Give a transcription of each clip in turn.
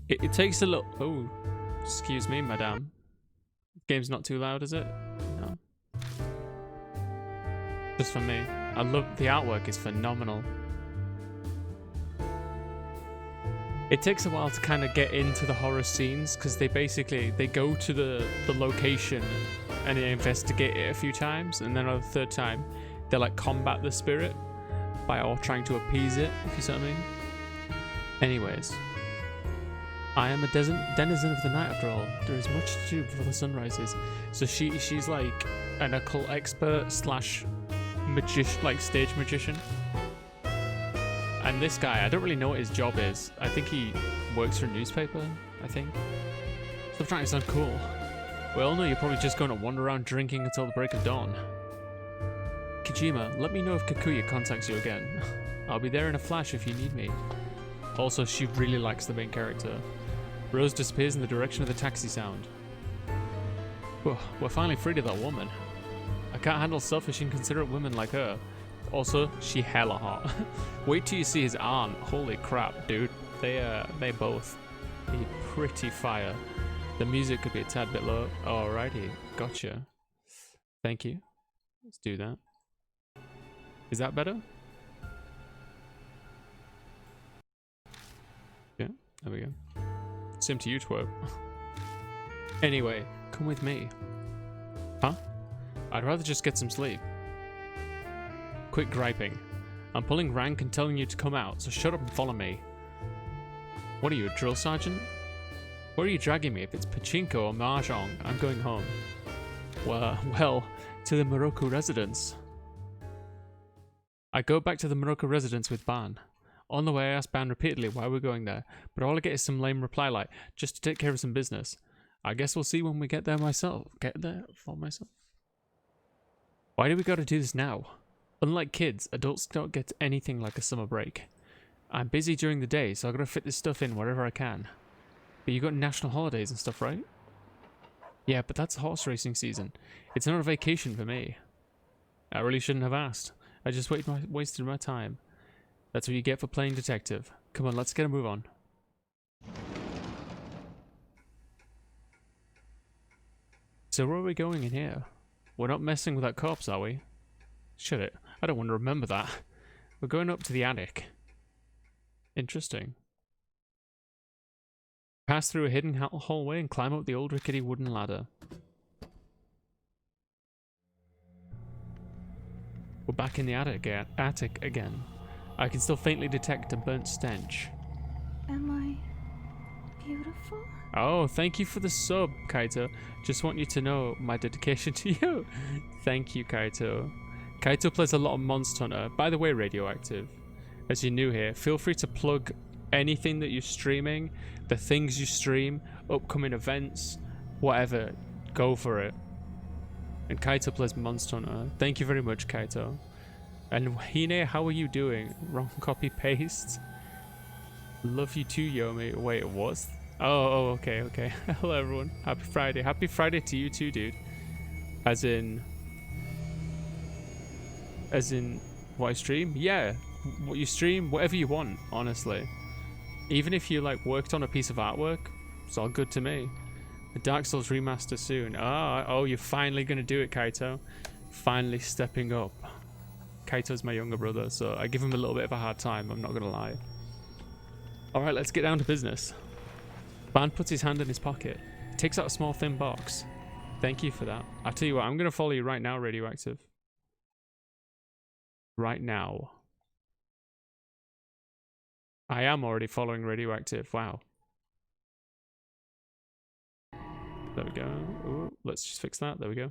It takes a little... Oh, excuse me, madame. Game's not too loud, is it? No. Just for me. I love... The artwork is phenomenal. It takes a while to kind of get into the horror scenes because they go to the location and they investigate it a few times, and then on the third time they like combat the spirit by all trying to appease it, if you see what I mean. Anyways, I am a denizen of the night after all. There is much to do before the sun rises. So she's like an occult expert slash magician, like stage magician. And this guy, I don't really know what his job is. I think he works for a newspaper, I think. So I'm trying to sound cool. We all know you're probably just going to wander around drinking until the break of dawn. Kojima, let me know if Kikuya contacts you again. I'll be there in a flash if you need me. Also, she really likes the main character. Rose disappears in the direction of the taxi sound. We're finally freed of that woman. I can't handle selfish, inconsiderate women like her. Also, she hella hot. Wait till you see his aunt. Holy crap, dude. They both be pretty fire. The music could be a tad bit low. Alrighty, gotcha. Thank you. Let's do that. Is that better? Yeah, there we go. Same to you, twerp. Anyway, come with me. Huh? I'd rather just get some sleep. Quit griping. I'm pulling rank and telling you to come out, so shut up and follow me. What are you, a drill sergeant? Where are you dragging me? If it's pachinko or mahjong, I'm going home. Well, to the Morocco residence. I go back to the Morocco residence with Ban. On the way, I ask Ban repeatedly why we're going there, but all I get is some lame reply like, just to take care of some business. I guess we'll see when we get there myself. Get there for myself. Why do we gotta do this now? Unlike kids, adults don't get anything like a summer break. I'm busy during the day, so I gotta fit this stuff in wherever I can. But you got national holidays and stuff, right? Yeah, but that's horse racing season. It's not a vacation for me. I really shouldn't have asked. I just wasted my time. That's what you get for playing detective. Come on, let's get a move on. So where are we going in here? We're not messing with that corpse, are we? Shut it. I don't want to remember that. We're going up to the attic. Interesting. Pass through a hidden hallway and climb up the old rickety wooden ladder. We're back in the attic again. I can still faintly detect a burnt stench. Am I beautiful? Oh, thank you for the sub, Kaito. Just want you to know my dedication to you. Thank you, Kaito. Kaito plays a lot of Monster Hunter. By the way, Radioactive, as you're new here, feel free to plug anything that you're streaming, the things you stream, upcoming events, whatever. Go for it. And Kaito plays Monster Hunter. Thank you very much, Kaito. And Hine, how are you doing? Wrong copy paste. Love you too, Yomi. Wait, what? Oh, okay. Hello, everyone. Happy Friday. Happy Friday to you too, dude. As in what I stream? Yeah, what you stream, whatever you want, honestly. Even if you like worked on a piece of artwork, it's all good to me. The Dark Souls remaster soon. Oh, you're finally gonna do it, Kaito. Finally stepping up. Kaito's my younger brother, so I give him a little bit of a hard time, I'm not gonna lie. Alright, let's get down to business. Ban puts his hand in his pocket. He takes out a small thin box. Thank you for that. I'll tell you what, I'm gonna follow you right now, Radioactive. Right now. I am already following Radioactive. Wow. There we go. Ooh, let's just fix that. There we go.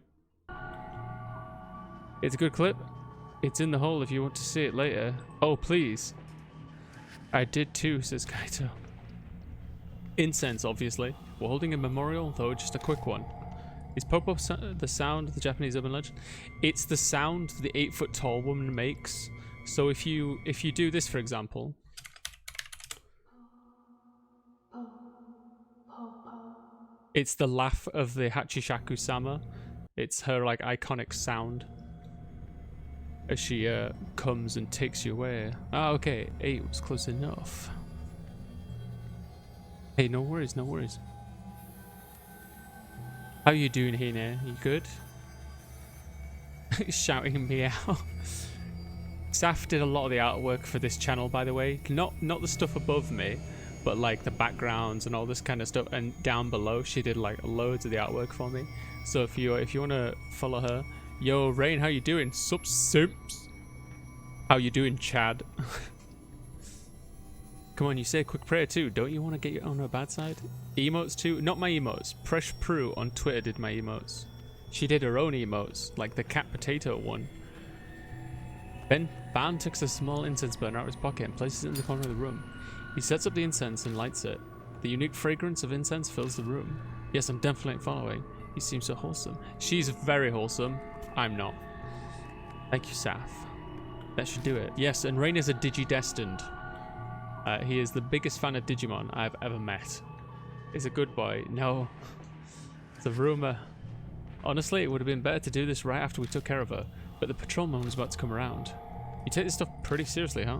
It's a good clip. It's in the hole if you want to see it later. Oh, please. I did too, says Kaito. Incense, obviously. We're holding a memorial, though just a quick one. Is Popo the sound of the Japanese urban legend? It's the sound the 8-foot-tall woman makes. So if you do this, for example. It's the laugh of the Hachishaku-sama. It's her like iconic sound as she comes and takes you away. Ah, okay, 8 was close enough. Hey, no worries, no worries. How you doing, Hina? You good? Shouting me out. Saf did a lot of the artwork for this channel, by the way. Not the stuff above me, but like the backgrounds and all this kind of stuff. And down below, she did like loads of the artwork for me. So if you want to follow her, yo Rain, how you doing? Sup simps? How you doing, Chad? Come on, you say a quick prayer too. Don't you want to get on her bad side? Emotes too? Not my emotes. Presh Prue on Twitter did my emotes. She did her own emotes, like the cat potato one. Ben Ban takes a small incense burner out of his pocket and places it in the corner of the room. He sets up the incense and lights it. The unique fragrance of incense fills the room. Yes, I'm definitely following. He seems so wholesome. She's very wholesome. I'm not. Thank you, Saf. That should do it. Yes, and Rain is a Digidestined. He is the biggest fan of Digimon I've ever met. He's a good boy. No. It's a rumor. Honestly, it would have been better to do this right after we took care of her, but the patrolman was about to come around. You take this stuff pretty seriously, huh?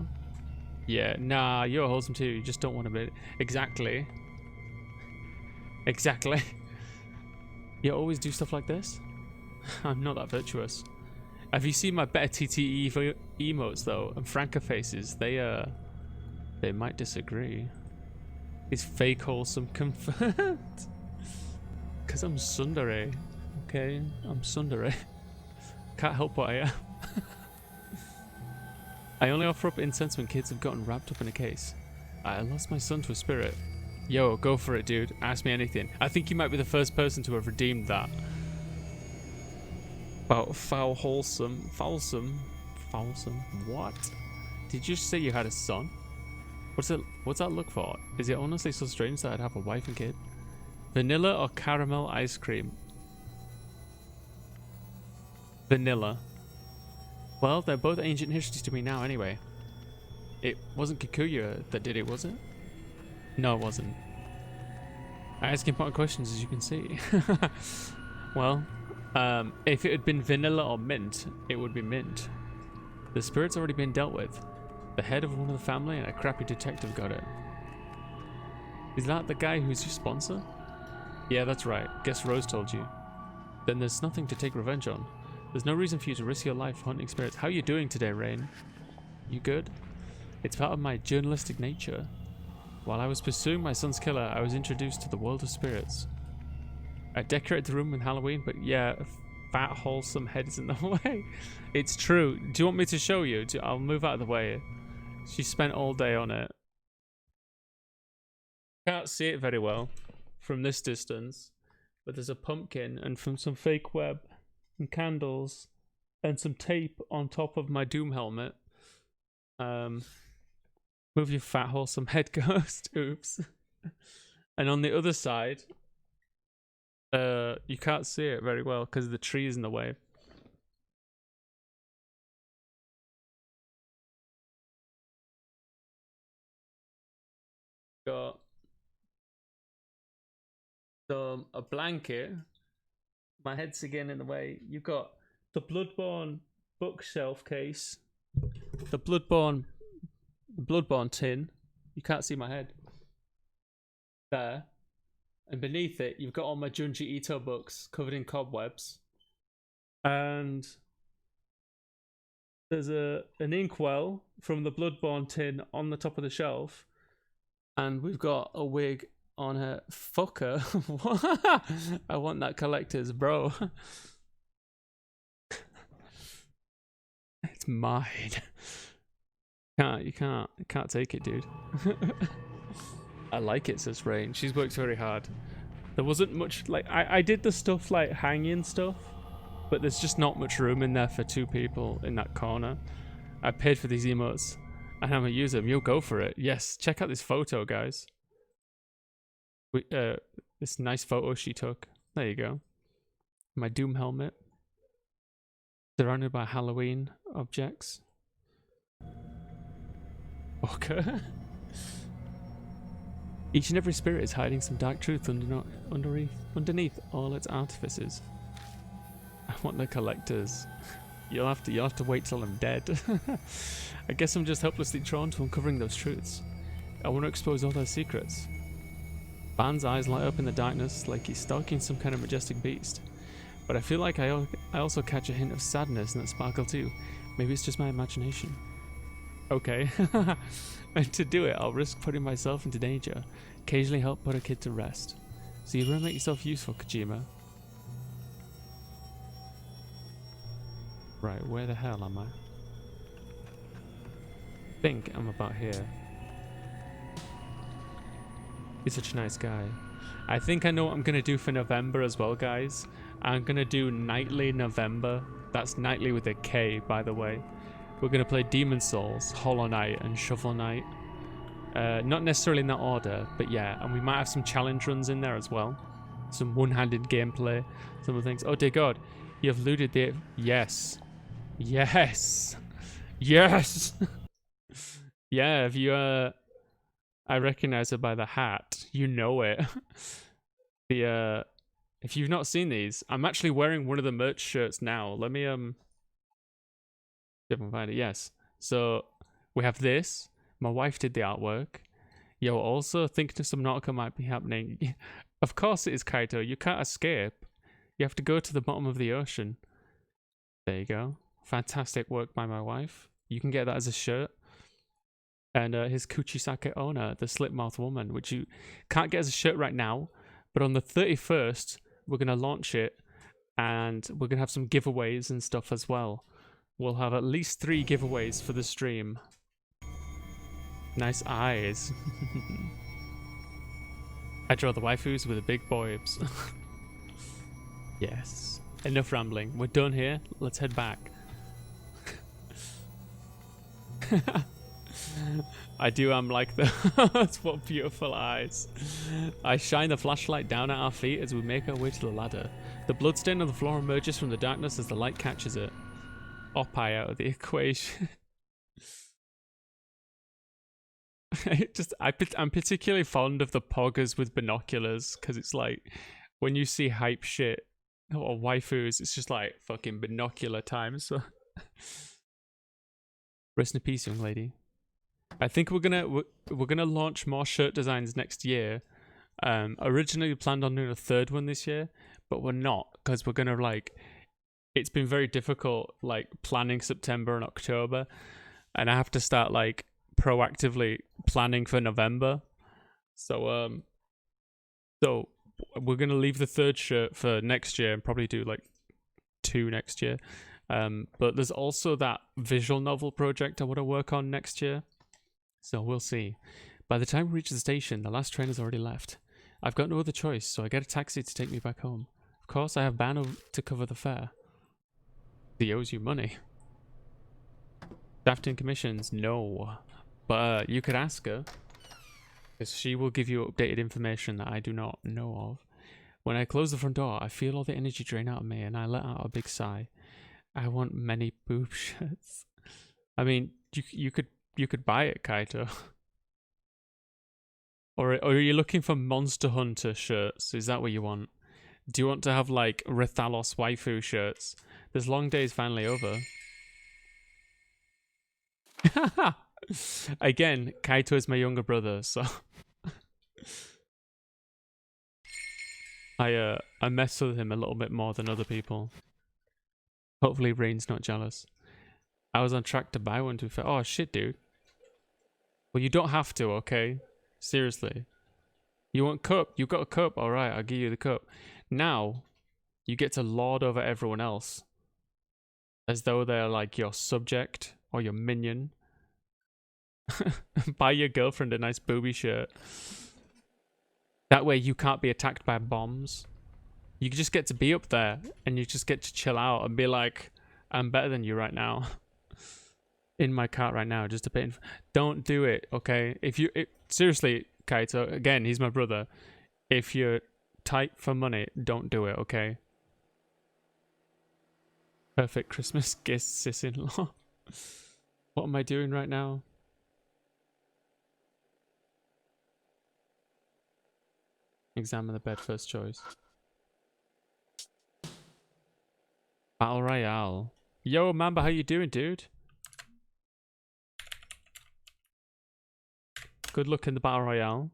Yeah, nah, you're wholesome too. You just don't want to be... Exactly. Exactly. You always do stuff like this? I'm not that virtuous. Have you seen my better TTE emotes though? And Franca faces, they might disagree. Is fake wholesome confirmed? Because I'm tsundere. Okay, I'm tsundere. Can't help what I am. I only offer up incense when kids have gotten wrapped up in a case. I lost my son to a spirit. Yo, go for it, dude. Ask me anything. I think you might be the first person to have redeemed that. About foul wholesome. Foulsome. Foulsome. What? Did you just say you had a son? What's that look for? Is it honestly so strange that I'd have a wife and kid? Vanilla or caramel ice cream? Vanilla. Well, they're both ancient histories to me now anyway. It wasn't Kikuya that did it, was it? No, it wasn't. I ask important questions, as you can see. Well, if it had been vanilla or mint, it would be mint. The spirit's already been dealt with. The head of one of the family and a crappy detective got it. Is that the guy who's your sponsor? Yeah, that's right. Guess Rose told you. Then there's nothing to take revenge on. There's no reason for you to risk your life hunting spirits. How are you doing today, Rain? You good? It's part of my journalistic nature. While I was pursuing my son's killer, I was introduced to the world of spirits. I decorated the room with Halloween, but yeah, fat, wholesome head is in the way. It's true. Do you want me to show you? I'll move out of the way. She spent all day on it. Can't see it very well from this distance, but there's a pumpkin and from some fake web and candles and some tape on top of my Doom helmet. Move your fat, wholesome head, ghost. Oops. And on the other side, you can't see it very well because the tree is in the way. Got a blanket. My head's again in the way. You've got the Bloodborne bookshelf case. The Bloodborne tin. You can't see my head. There. And beneath it, you've got all my Junji Ito books covered in cobwebs. And there's an inkwell from the Bloodborne tin on the top of the shelf. And we've got a wig on her. Fucker. I want that collector's, bro. It's mine. You can't take it, dude. I like it, says Rain. She's worked very hard. There wasn't much, like, I did the stuff like hanging stuff, but there's just not much room in there for two people in that corner. I paid for these emotes and I'm gonna use them. You'll go for it. Yes, check out this photo, guys. This nice photo she took. There you go. My Doom helmet. Surrounded by Halloween objects. Okay. Each and every spirit is hiding some dark truth underneath all its artifices. I want the collectors. You'll have to wait till I'm dead. I guess I'm just helplessly drawn to uncovering those truths. I want to expose all their secrets. Ban's eyes light up in the darkness like he's stalking some kind of majestic beast. But I feel like I also catch a hint of sadness in that sparkle too. Maybe it's just my imagination. Okay. And to do it, I'll risk putting myself into danger. Occasionally help put a kid to rest. So you better make yourself useful, Kojima. Right, where the hell am I? I think I'm about here. He's such a nice guy. I think I know what I'm going to do for November as well, guys. I'm going to do Nightly November. That's Nightly with a K, by the way. We're going to play Demon Souls, Hollow Knight, and Shovel Knight. Not necessarily in that order, but yeah. And we might have some challenge runs in there as well. Some one-handed gameplay. Some of the things. Oh, dear God. You have looted the... Yes. Yes. Yes. Yeah, have you... I recognize her by the hat. You know it. If you've not seen these, I'm actually wearing one of the merch shirts now. Let me, if I can find it. Yes. So, we have this. My wife did the artwork. Yo, also, think Subnautica might be happening. Of course it is, Kaito. You can't escape. You have to go to the bottom of the ocean. There you go. Fantastic work by my wife. You can get that as a shirt. And his Kuchisake owner, the Slipmouth Woman, which you can't get as a shirt right now. But on the 31st, we're going to launch it. And we're going to have some giveaways and stuff as well. We'll have at least 3 giveaways for the stream. Nice eyes. I draw the waifus with the big boobs. Yes. Enough rambling. We're done here. Let's head back. I do, I'm like the... What beautiful eyes. I shine the flashlight down at our feet as we make our way to the ladder. The bloodstain on the floor emerges from the darkness as the light catches it. Opie out of the equation. I'm particularly fond of the poggers with binoculars, because it's like, when you see hype shit, or waifus, it's just like fucking binocular time, so... Rest in peace, young lady. I think we're gonna launch more shirt designs next year. Originally we planned on doing a 3rd one this year, but we're not, because we're gonna it's been very difficult planning September and October, and I have to start proactively planning for November. So we're gonna leave the 3rd shirt for next year and probably do 2 next year. But there's also that visual novel project I want to work on next year. So we'll see. By the time we reach the station, the last train has already left. I've got no other choice, so I get a taxi to take me back home. Of course, I have Bano to cover the fare. He owes you money. Drafting commissions? No. But you could ask her, because she will give you updated information that I do not know of. When I close the front door, I feel all the energy drain out of me, and I let out a big sigh. I want many boob shirts. I mean, you could buy it, Kaito. Or are you looking for Monster Hunter shirts? Is that what you want? Do you want to have Rathalos waifu shirts? This long day is finally over. Again, Kaito is my younger brother, so I mess with him a little bit more than other people. Hopefully Rain's not jealous. I was on track to buy one to be fair. Oh shit, dude. Well, you don't have to, okay? Seriously. You want cup? You got a cup? Alright, I'll give you the cup. Now, you get to lord over everyone else. As though they're your subject or your minion. Buy your girlfriend a nice booby shirt. That way you can't be attacked by bombs. You just get to be up there and you just get to chill out and be like, I'm better than you right now. In my cart right now, just a bit. Don't do it, okay? Seriously, Kaito, again, he's my brother. If you're tight for money, don't do it, okay? Perfect Christmas gift, sis-in-law. What am I doing right now? Examine the bed, first choice. Battle Royale. Yo, Mamba, how you doing, dude? Good luck in the Battle Royale.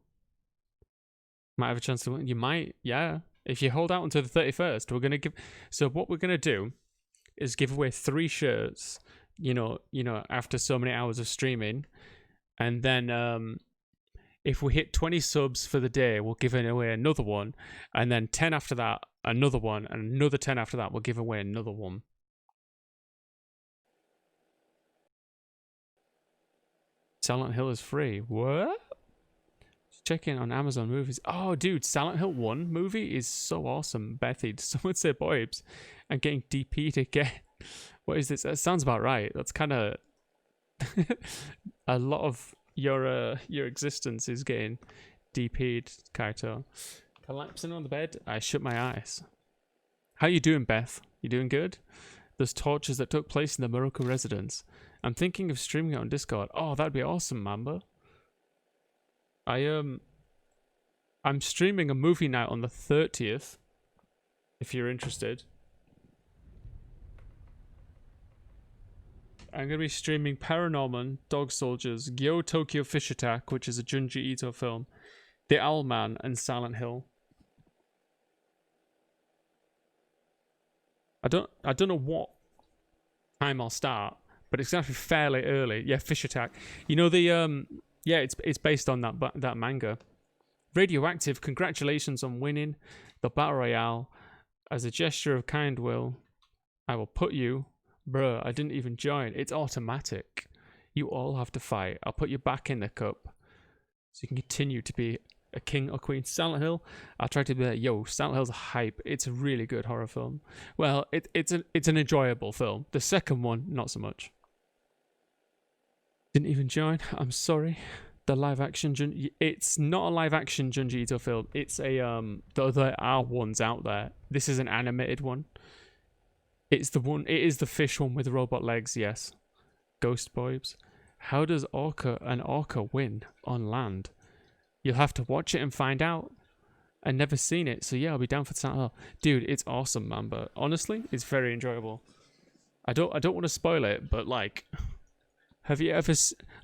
Might have a chance to win. You might, yeah. If you hold out until the 31st, we're gonna give. So what we're gonna do is give away 3 shirts. You know, after so many hours of streaming, and then if we hit 20 subs for the day, we'll give away another one, and then 10 after that, another one, and another 10 after that, we'll give away another one. Silent Hill is free. What? Check in on Amazon Movies. Oh, dude, Silent Hill 1 movie is so awesome. Bethy, someone say boybs. I'm getting DP'd again. What is this? That sounds about right. That's kind of a lot of your existence is getting DP'd, Kaito. Collapsing on the bed, I shut my eyes. How you doing, Beth? You doing good? Those tortures that took place in the Morocco residence. I'm thinking of streaming it on Discord. Oh, that'd be awesome, Mamba. I'm streaming a movie night on the 30th. If you're interested. I'm going to be streaming Paranorman, Dog Soldiers, Gyo Tokyo Fish Attack, which is a Junji Ito film, The Owl Man, and Silent Hill. I don't know what time I'll start, but it's going to be fairly early. Yeah, Fish Attack. You know the yeah, it's based on that manga. Radioactive, congratulations on winning the Battle Royale. As a gesture of kind will, I will put you... Bruh, I didn't even join. It's automatic. You all have to fight. I'll put you back in the cup. So you can continue to be a king or queen. Silent Hill, I'll try to be like, yo, Silent Hill's a hype. It's a really good horror film. Well, it's an enjoyable film. The second one, not so much. Didn't even join. I'm sorry. The live action it's not a live action Junji Ito film. It's a there are ones out there. This is an animated one. It's the one. It is the fish one with robot legs. Yes. Ghost Boybs. How does an orca win on land? You'll have to watch it and find out. I've never seen it, so yeah, I'll be down for Silent Hill. Dude, it's awesome, man. But honestly, it's very enjoyable. I don't want to spoil it, but like, have you ever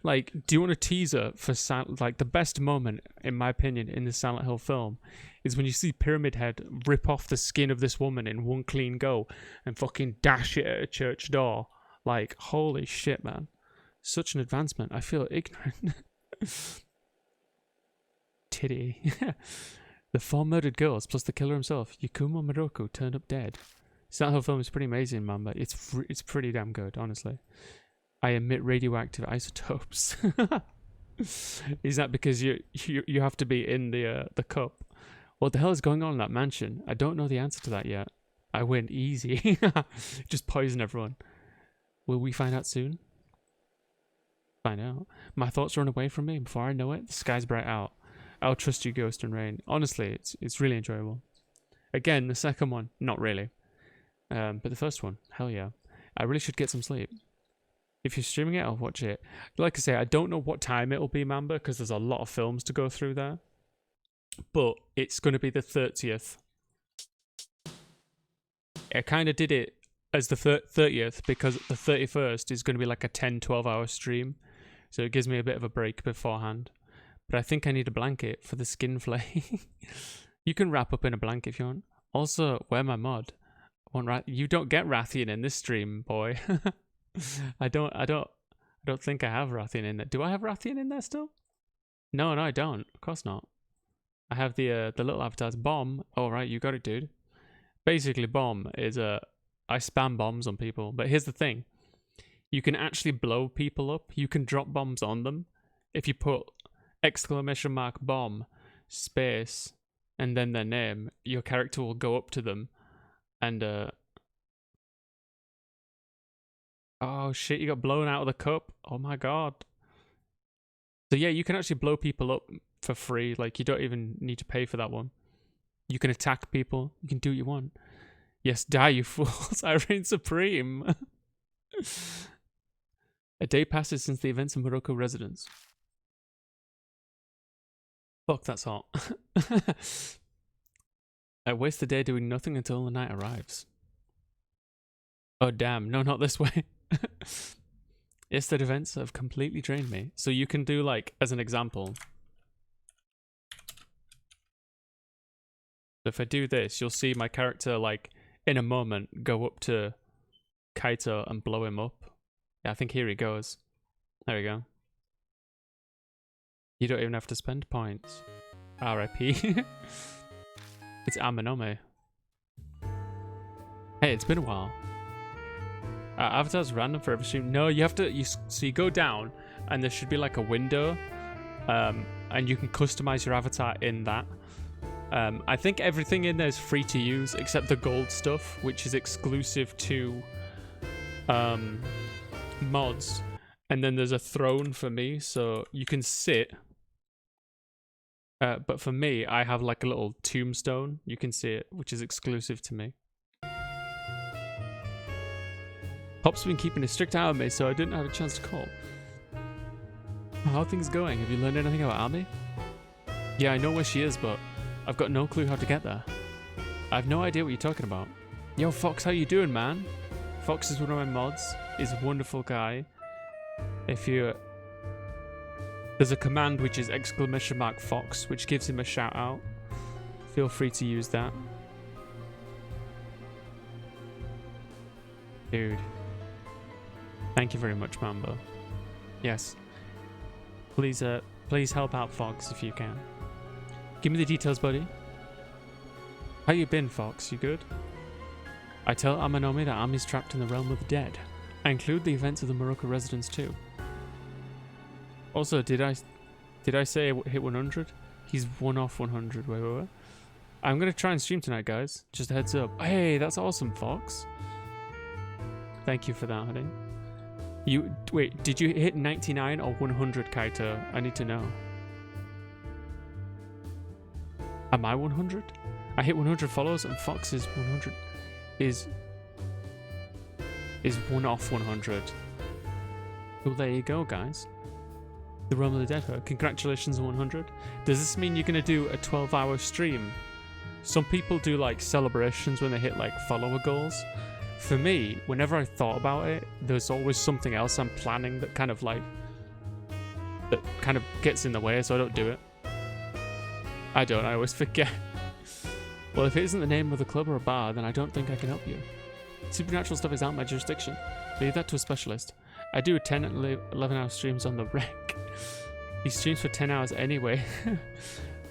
like? Do you want a teaser for like the best moment, in my opinion, in the Silent Hill film? Is when you see Pyramid Head rip off the skin of this woman in one clean go and fucking dash it at a church door. Like, holy shit, man. Such an advancement. I feel ignorant. Titty. The 4 murdered girls plus the killer himself, Yakumo Moroku, turned up dead. Silent Hill film is pretty amazing, man, but it's pretty damn good, honestly. I emit radioactive isotopes. Is that because you have to be in the cup? What the hell is going on in that mansion? I don't know the answer to that yet. I win easy. Just poison everyone. Will we find out soon? Find out. My thoughts run away from me. Before I know it, the sky's bright out. I'll trust you, Ghost and Rain. Honestly, it's really enjoyable. Again, the second one, not really. But the first one, hell yeah. I really should get some sleep. If you're streaming it, I'll watch it. Like I say, I don't know what time it'll be, Mamba, because there's a lot of films to go through there. But it's going to be the 30th. I kind of did it as the 30th because the 31st is going to be like a 10-12 hour stream. So it gives me a bit of a break beforehand. But I think I need a blanket for the skin flay. You can wrap up in a blanket if you want. Also, wear my mod. You don't get Rathian in this stream, boy. I don't think I have Rathian in there. Do I have Rathian in there still? No, I don't. Of course not. I have the little avatars. Bomb. Oh, right, you got it, dude. Basically, bomb is I spam bombs on people. But here's the thing. You can actually blow people up. You can drop bombs on them. If you put !bomb space and then their name, your character will go up to them and oh shit, you got blown out of the cup. Oh my god. So yeah, you can actually blow people up for free. Like, you don't even need to pay for that one. You can attack people. You can do what you want. Yes, die, you fools. I reign supreme. A day passes since the events in Morocco residence. Fuck, that's hot. I waste the day doing nothing until the night arrives. Oh damn, no, not this way. Yesterday events have completely drained me. So you can do, like, as an example, If I do this, you'll see my character, like, in a moment, go up to Kaito and blow him up. Yeah, I think here he goes. There we go. You don't even have to spend points. R.I.P. It's Ao Oni. Hey, it's been a while. Avatar's random for every stream. No, you have to. So you go down, and there should be like a window, and you can customize your avatar in that. I think everything in there is free to use except the gold stuff, which is exclusive to mods. And then there's a throne for me, so you can sit. But for me, I have like a little tombstone. You can see it, which is exclusive to me. Pop's been keeping a strict eye on me, so I didn't have a chance to call. How are things going? Have you learned anything about Ami? Yeah, I know where she is, but I've got no clue how to get there. I have no idea what you're talking about. Yo, Fox, how you doing, man? Fox is one of my mods. He's a wonderful guy. If you... There's a command which is !Fox, which gives him a shout out. Feel free to use that. Dude. Thank you very much, Mambo. Yes. Please help out Fox if you can. Give me the details, buddy. How you been, Fox? You good? I tell Ao Oni that Ami's trapped in the realm of the dead. I include the events of the Morocco residence too. Also, did I say hit 100? He's 1 off 100. Wait. I'm gonna try and stream tonight, guys. Just a heads up. Hey, that's awesome, Fox. Thank you for that, honey. Wait, did you hit 99 or 100, Kaito? I need to know. Am I 100? I hit 100 follows and Fox is 100. Is 1 off 100. Well, there you go, guys. The Realm of the Dead. Congratulations on 100. Does this mean you're going to do a 12-hour stream? Some people do like celebrations when they hit like follower goals. For me, whenever I thought about it, there's always something else I'm planning that kind of gets in the way, so I don't do it. I always forget. Well, if it isn't the name of the club or a bar, then I don't think I can help you. Supernatural stuff is out my jurisdiction. Leave that to a specialist. I do 10 and 11-hour streams on the rec. He streams for 10 hours anyway.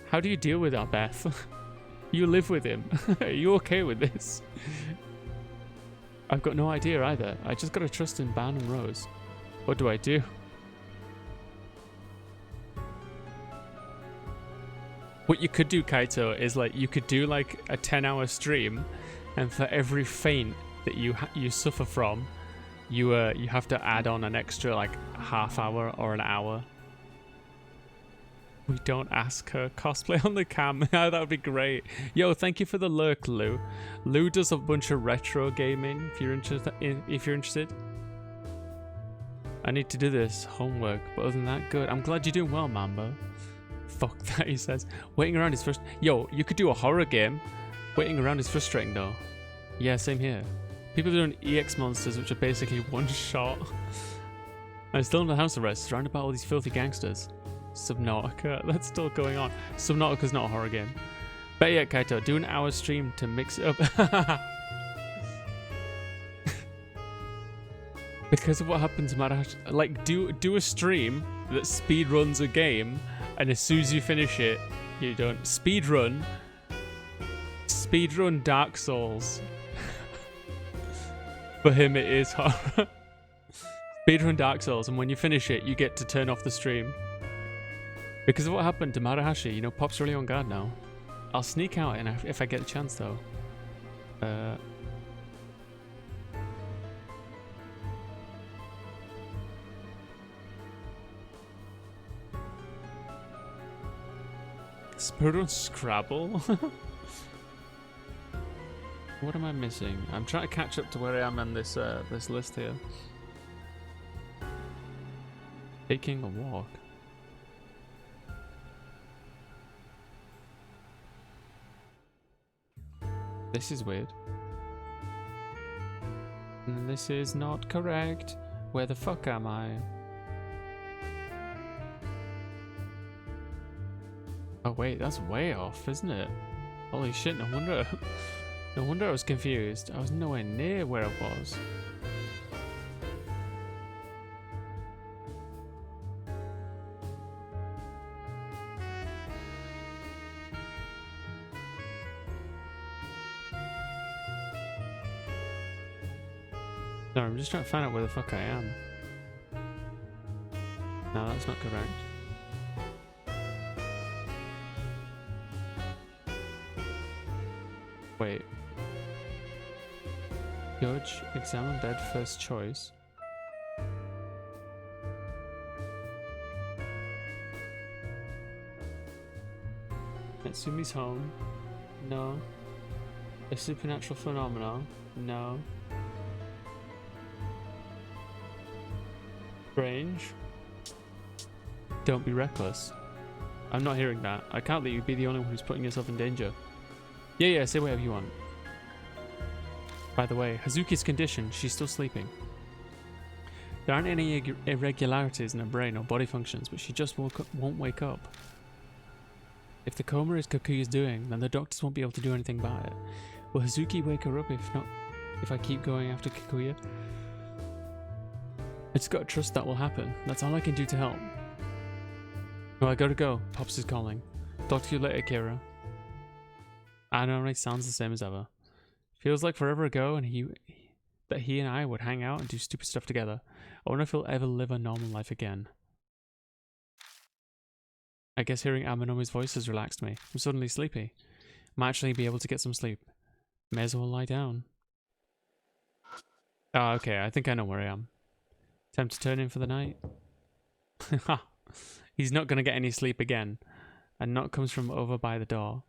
How do you deal with that, Beth? You live with him. Are you okay with this? I've got no idea either. I just gotta trust in Ban and Rose. What do I do? What you could do, Kaito, is like you could do like a 10-hour stream, and for every faint that you suffer from, you have to add on an extra like half hour or an hour. We don't ask her. Cosplay on the cam. That would be great. Yo, thank you for the lurk, Lou. Lou does a bunch of retro gaming. If you're interested. I need to do this homework, but other than that, good. I'm glad you're doing well, Mambo. Fuck that, he says. Waiting around is frustrating. Yo, you could do a horror game. Waiting around is frustrating, though. Yeah, same here. People are doing EX monsters, which are basically one shot. I'm still in the house arrest, surrounded by all these filthy gangsters. Subnautica, that's still going on. Subnautica's not a horror game. Better yet, Kaito, do an hour stream to mix it up. Because of what happened to Marahashi, like do a stream that speed runs a game, and as soon as you finish it, you don't speed run Dark Souls. For him, it is horror. Speedrun Dark Souls, and when you finish it, you get to turn off the stream. Because of what happened to Marahashi, you know, Pop's really on guard now. I'll sneak out if I get a chance, though. Speedrun Scrabble? What am I missing? I'm trying to catch up to where I am on this this list here. Taking a walk. This is weird. And this is not correct. Where the fuck am I? Oh wait, that's way off, isn't it? Holy shit, no wonder. No wonder I was confused. I was nowhere near where I was. No, I'm just trying to find out where the fuck I am. No, that's not correct. Wait. Judge, examine bed first choice. Natsumi's home. No. A supernatural phenomenon. No. Strange. Don't be reckless. I'm not hearing that. I can't let you be the only one who's putting yourself in danger. Yeah, say whatever you want. By the way, Hazuki's condition, she's still sleeping. There aren't any irregularities in her brain or body functions, but she just won't wake up. If the coma is Kakuya's doing, then the doctors won't be able to do anything about it. Will Hazuki wake her up if I keep going after Kakuya? I just gotta trust that will happen. That's all I can do to help. Oh, I gotta go. Pops is calling. Talk to you later, Kira. I know, it sounds the same as ever. Feels like forever ago, and he and I would hang out and do stupid stuff together. I wonder if he'll ever live a normal life again. I guess hearing Amanomi's voice has relaxed me. I'm suddenly sleepy. Might actually be able to get some sleep. May as well lie down. Oh, okay, I think I know where I am. Time to turn in for the night. He's not gonna get any sleep again. A knock comes from over by the door.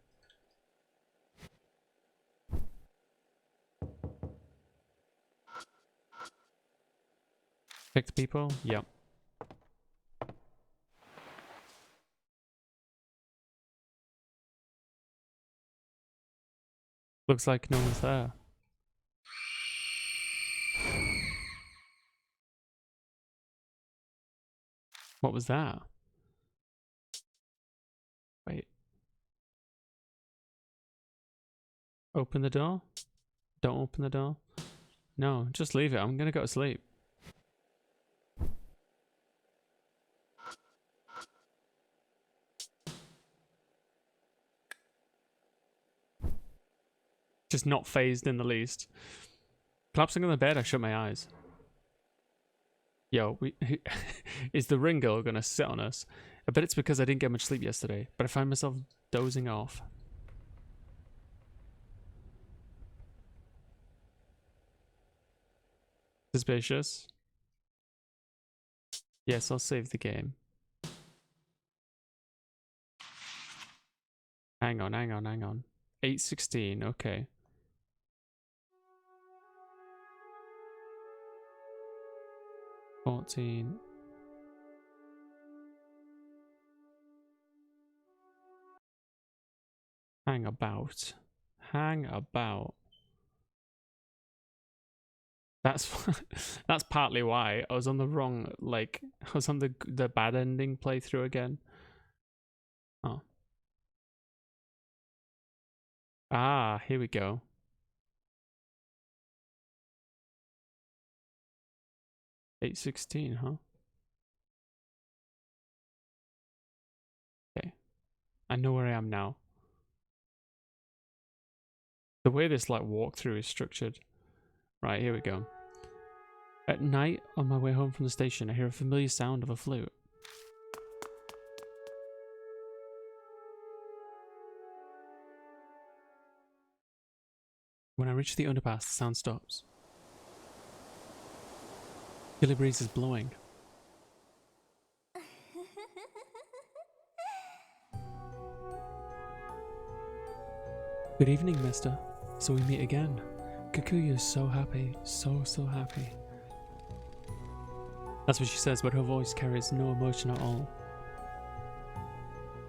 Pick the people? Yep. Looks like no one's there. What was that? Wait. Open the door? Don't open the door? No, just leave it. I'm gonna go to sleep. Just not phased in the least. Collapsing on the bed, I shut my eyes. Yo, is the ring girl gonna sit on us? I bet it's because I didn't get much sleep yesterday, but I find myself dozing off. Suspicious? Yes, I'll save the game. Hang on. 8:16, okay. $14. Hang about. That's partly why I was on the wrong, like, I was on the bad ending playthrough again. Oh. Ah, here we go. $8:16, huh? Okay. I know where I am now. The way this like walkthrough is structured. Right, here we go. At night, on my way home from the station, I hear a familiar sound of a flute. When I reach the underpass, the sound stops. Chilly breeze is blowing. Good evening, mister. So we meet again. Kakuya is so happy, so happy. That's what she says, but her voice carries no emotion at all.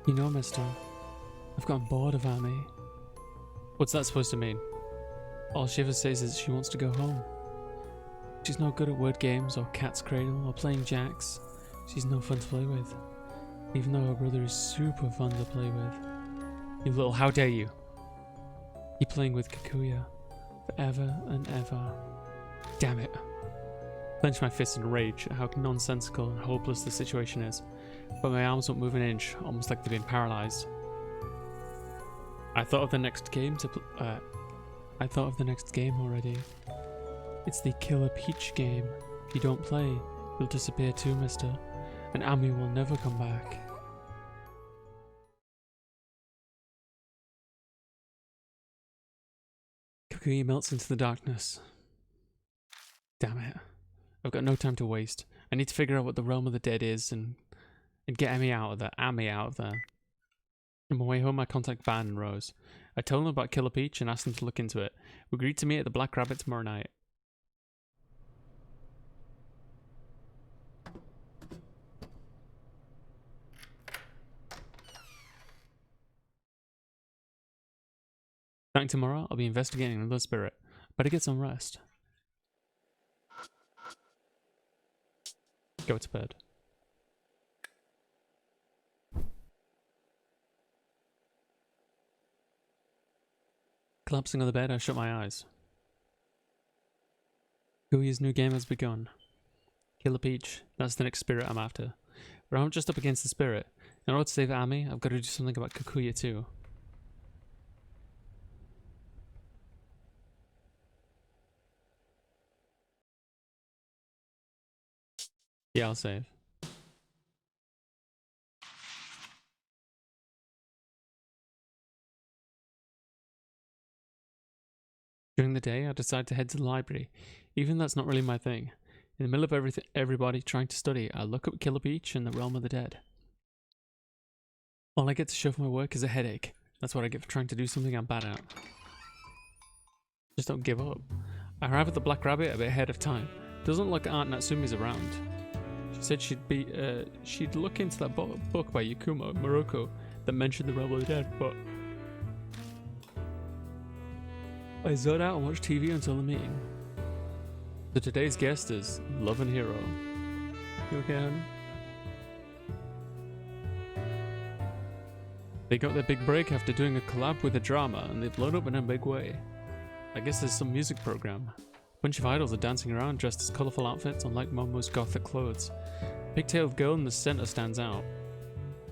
You know, mister, I've gotten bored of Ami. What's that supposed to mean? All she ever says is she wants to go home. She's no good at word games or cat's cradle or playing jacks. She's no fun to play with. Even though her brother is super fun to play with. You little, how dare you? Keep playing with Kikuya forever and ever. Damn it. Clench my fist in rage at how nonsensical and hopeless the situation is, but my arms won't move an inch, almost like they've been paralyzed. I thought of the next game already. It's the Killer Peach game. If you don't play, you'll disappear too, mister, and Ami will never come back. Kikuya melts into the darkness. Damn it. I've got no time to waste. I need to figure out what the realm of the dead is and get Ami out of there. On my way home, I contact Ban and Rose. I told them about Killer Peach and asked them to look into it. We agreed to meet at the Black Rabbit tomorrow night. Starting tomorrow, I'll be investigating another spirit. Better get some rest. Go to bed. Collapsing on the bed, I shut my eyes. Kikuya's new game has begun. Killer Peach, that's the next spirit I'm after. But I'm just up against the spirit. In order to save Ami, I've got to do something about Kikuya too. Yeah, I'll save. During the day, I decide to head to the library, even though that's not really my thing. In the middle of everybody trying to study, I look up Killer Peach and the Realm of the Dead. All I get to show for my work is a headache. That's what I get for trying to do something I'm bad at. Just don't give up. I arrive at the Black Rabbit a bit ahead of time. Doesn't look like Aunt Natsumi's around. She said she'd look into that book by Yukuma Morocco that mentioned the Realm of the Dead, but I zoned out and watched TV until the meeting. So today's guest is Love and Hero. You okay, honey? They got their big break after doing a collab with a drama, and they've blown up in a big way. I guess there's some music program. A bunch of idols are dancing around dressed as colourful outfits on like Momo's gothic clothes. The pigtailed girl in the centre stands out.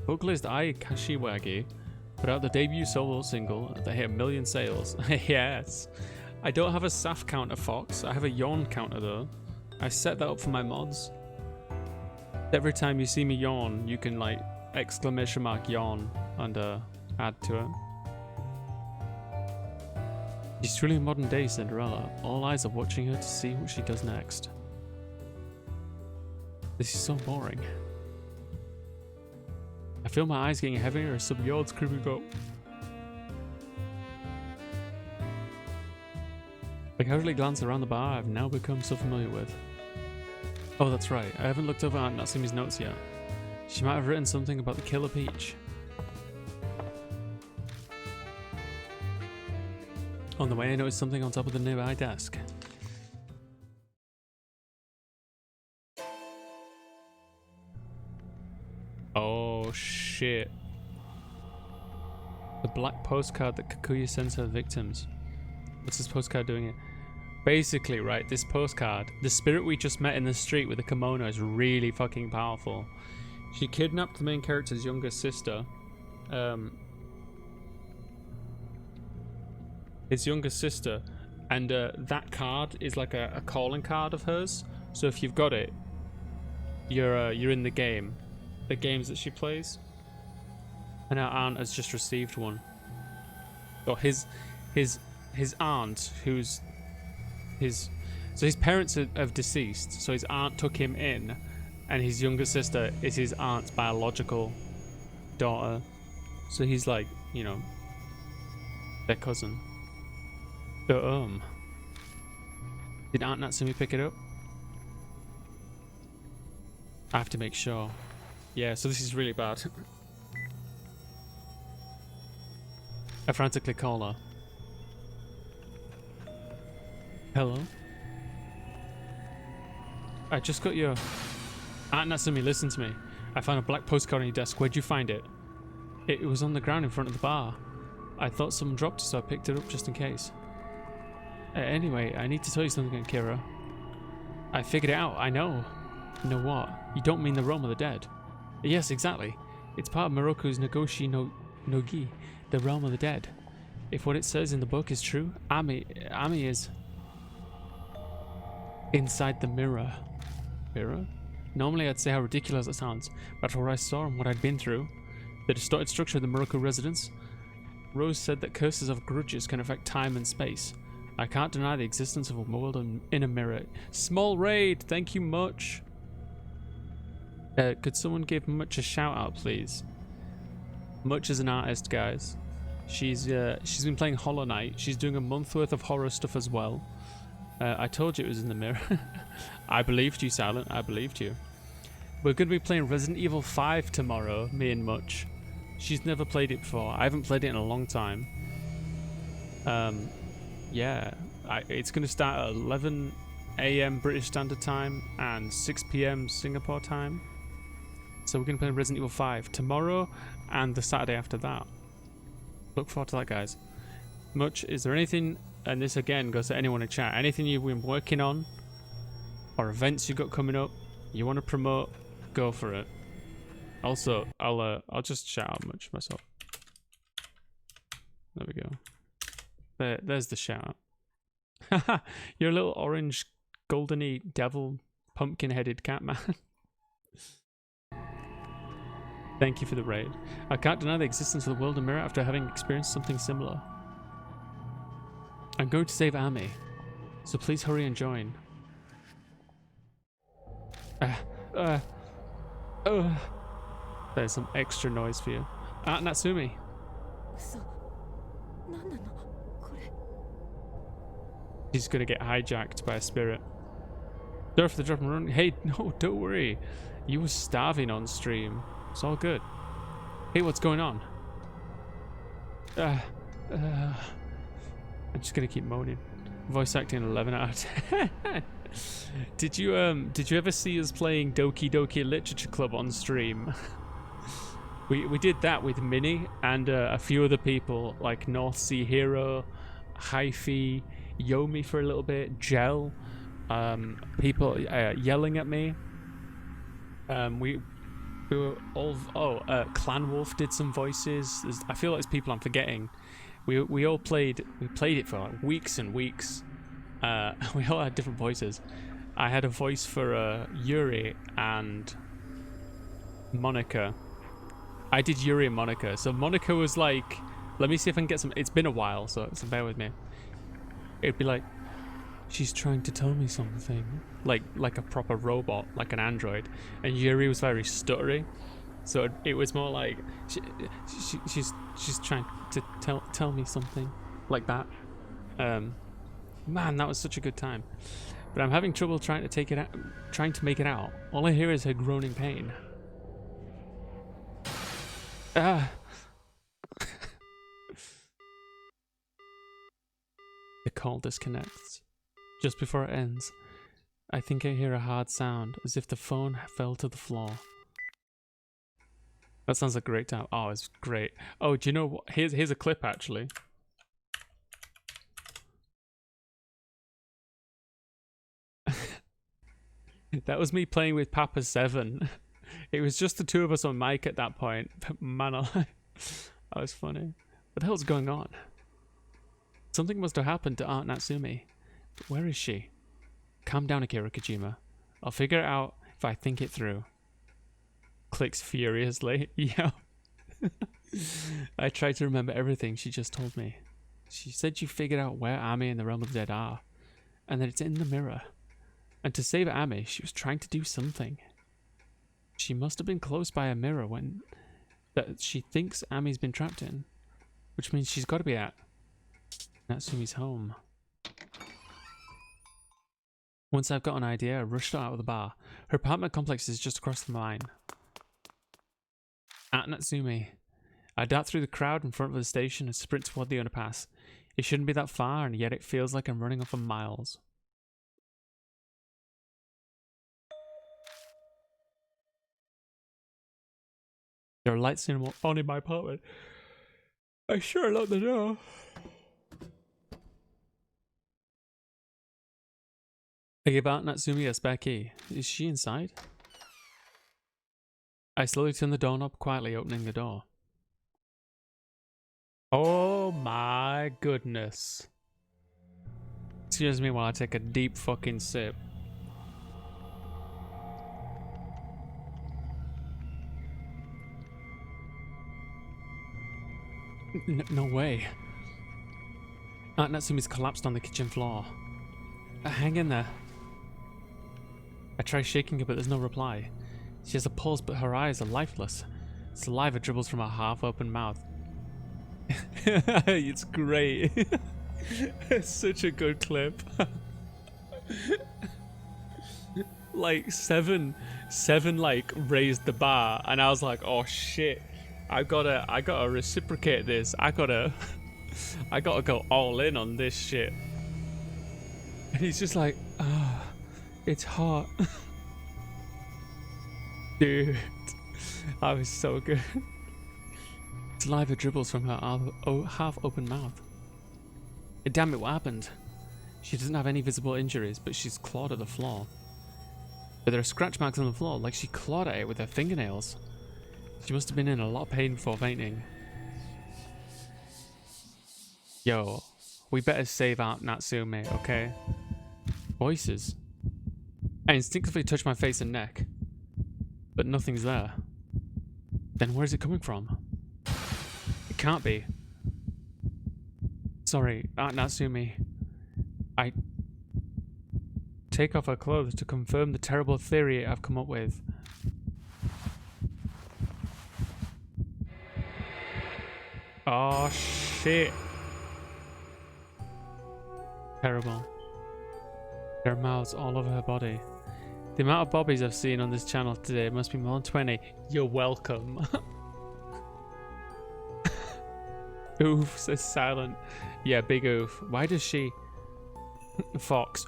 Vocalist Ai Kashiwagi put out the debut solo single that hit 1 million sales. Yes! I don't have a SAF counter, Fox. I have a yawn counter though. I set that up for my mods. Every time you see me yawn, you can like exclamation mark yawn and add to it. She's truly a modern day Cinderella. All eyes are watching her to see what she does next. This is so boring. I feel my eyes getting heavier as some yards creeping up. I casually glance around the bar I've now become so familiar with. Oh, that's right. I haven't looked over Aunt Natsumi's notes yet. She might have written something about the Killer Peach. On the way, I noticed something on top of the nearby desk. Oh shit. The black postcard that Kikuya sends her victims. What's this postcard doing here? Basically, right, this postcard, the spirit we just met in the street with the kimono is really fucking powerful. She kidnapped the main character's younger sister. His younger sister, and that card is like a calling card of hers. So if you've got it, you're in the game, the games that she plays. And her aunt has just received one. Or his aunt, who's his parents have deceased, so his aunt took him in, and his younger sister is his aunt's biological daughter. So he's like, you know, their cousin. So, did Aunt Natsumi pick it up? I have to make sure. Yeah, so this is really bad. I frantically call her. Hello? I just got your... Aunt Natsumi, listen to me. I found a black postcard on your desk. Where'd you find it? It was on the ground in front of the bar. I thought someone dropped it, so I picked it up just in case. Anyway, I need to tell you something, Kira. I figured it out, I know. You know what? You don't mean the realm of the dead. Yes, exactly. It's part of Morocco's Nagoshi no Gi, the realm of the dead. If what it says in the book is true, Ami is inside the mirror. Mirror? Normally I'd say how ridiculous it sounds, but after what I saw and what I'd been through, the distorted structure of the Morocco residence, Rose said that curses of grudges can affect time and space. I can't deny the existence of a world in a mirror. Small raid, thank you much. Could someone give Much a shout out, please? Much is an artist, guys. She's been playing Hollow Knight. She's doing a month worth of horror stuff as well. I told you it was in the mirror. I believed you, Silent. I believed you. We're going to be playing Resident Evil 5 tomorrow, me and Much. She's never played it before. I haven't played it in a long time. Yeah. It's going to start at 11 AM British Standard Time and 6 PM Singapore time. So we're going to play Resident Evil 5 tomorrow and the Saturday after that. Look forward to that, guys. Much, is there anything, and this again goes to anyone in chat, anything you've been working on or events you've got coming up you want to promote, go for it. Also, I'll just shout out Much myself. There we go. There's the shout out. You're a little orange, goldeny devil, pumpkin-headed cat man. Thank you for the raid. I can't deny the existence of the world of mirror after having experienced something similar. I'm going to save Ami, so please hurry and join. There's some extra noise for you. Natsumi. She's gonna get hijacked by a spirit. Sorry for the drop and run. Hey, no, don't worry. You were starving on stream. It's all good. Hey, what's going on? I'm just gonna keep moaning. Voice acting 11 out of 10. Did you ever see us playing Doki Doki Literature Club on stream? we did that with Minnie and a few other people like North Sea Hero, Hyphy, Yomi for a little bit, Gel, people yelling at me. We were all Clan Wolf did some voices. I feel like there's people I'm forgetting. We all played it for like weeks and weeks. We all had different voices. I had a voice for Yuri and Monica. I did Yuri and Monica. So Monica was like, let me see if I can get some. It's been a while, so bear with me. It'd be like, she's trying to tell me something, like a proper robot, like an android. And Yuri was very stuttery, so it was more like she's trying to tell me something, like that. Man, that was such a good time. But I'm having trouble trying to make it out. All I hear is her groaning pain. The call disconnects. Just before it ends, I think I hear a hard sound, as if the phone fell to the floor. That sounds like a great time. Oh, it's great. Oh, do you know what? Here's a clip, actually. That was me playing with Papa 7. It was just the two of us on mic at that point. But man, that was funny. What the hell's going on? Something must have happened to Aunt Natsumi. But where is she? Calm down, Akira Kojima. I'll figure it out if I think it through. Clicks furiously. Yeah. I tried to remember everything she just told me. She said you figured out where Ami and the Realm of the Dead are, and that it's in the mirror. And to save Ami, she was trying to do something. She must have been close by a mirror that she thinks Ami's been trapped in, which means she's got to be at Natsumi's home. Once I've got an idea, I rushed out of the bar. Her apartment complex is just across the line. At Natsumi. I dart through the crowd in front of the station and sprint toward the underpass. It shouldn't be that far, and yet it feels like I'm running off for miles. There are lights on in my apartment. I sure locked the door. I give out Natsumi a spare key. Is she inside? I slowly turn the doorknob, quietly opening the door. Oh my goodness. Excuse me while I take a deep fucking sip. No way. Aunt Natsumi's collapsed on the kitchen floor. Hang in there. I try shaking her, but there's no reply. She has a pulse, but her eyes are lifeless. Saliva dribbles from her half-open mouth. It's great. It's such a good clip. Like seven like raised the bar, and I was like, oh shit, I gotta reciprocate this. I gotta go all in on this shit. And he's just like, ah, oh, it's hot. Dude, that was so good. Saliva dribbles from her half-open mouth. Damn it, what happened? She doesn't have any visible injuries, but she's clawed at the floor. But there are scratch marks on the floor, like she clawed at it with her fingernails. She must have been in a lot of pain before fainting. Yo, we better save Aunt Natsume, okay? Voices. I instinctively touch my face and neck, but nothing's there. Then where's it coming from? It can't be. Sorry, Aunt Natsume. I take off her clothes to confirm the terrible theory I've come up with. Oh shit. Terrible. There are mouths all over her body. The amount of bobbies I've seen on this channel today must be more than 20. You're welcome. Oof says silent. Yeah, big oof. Why does she... Fox.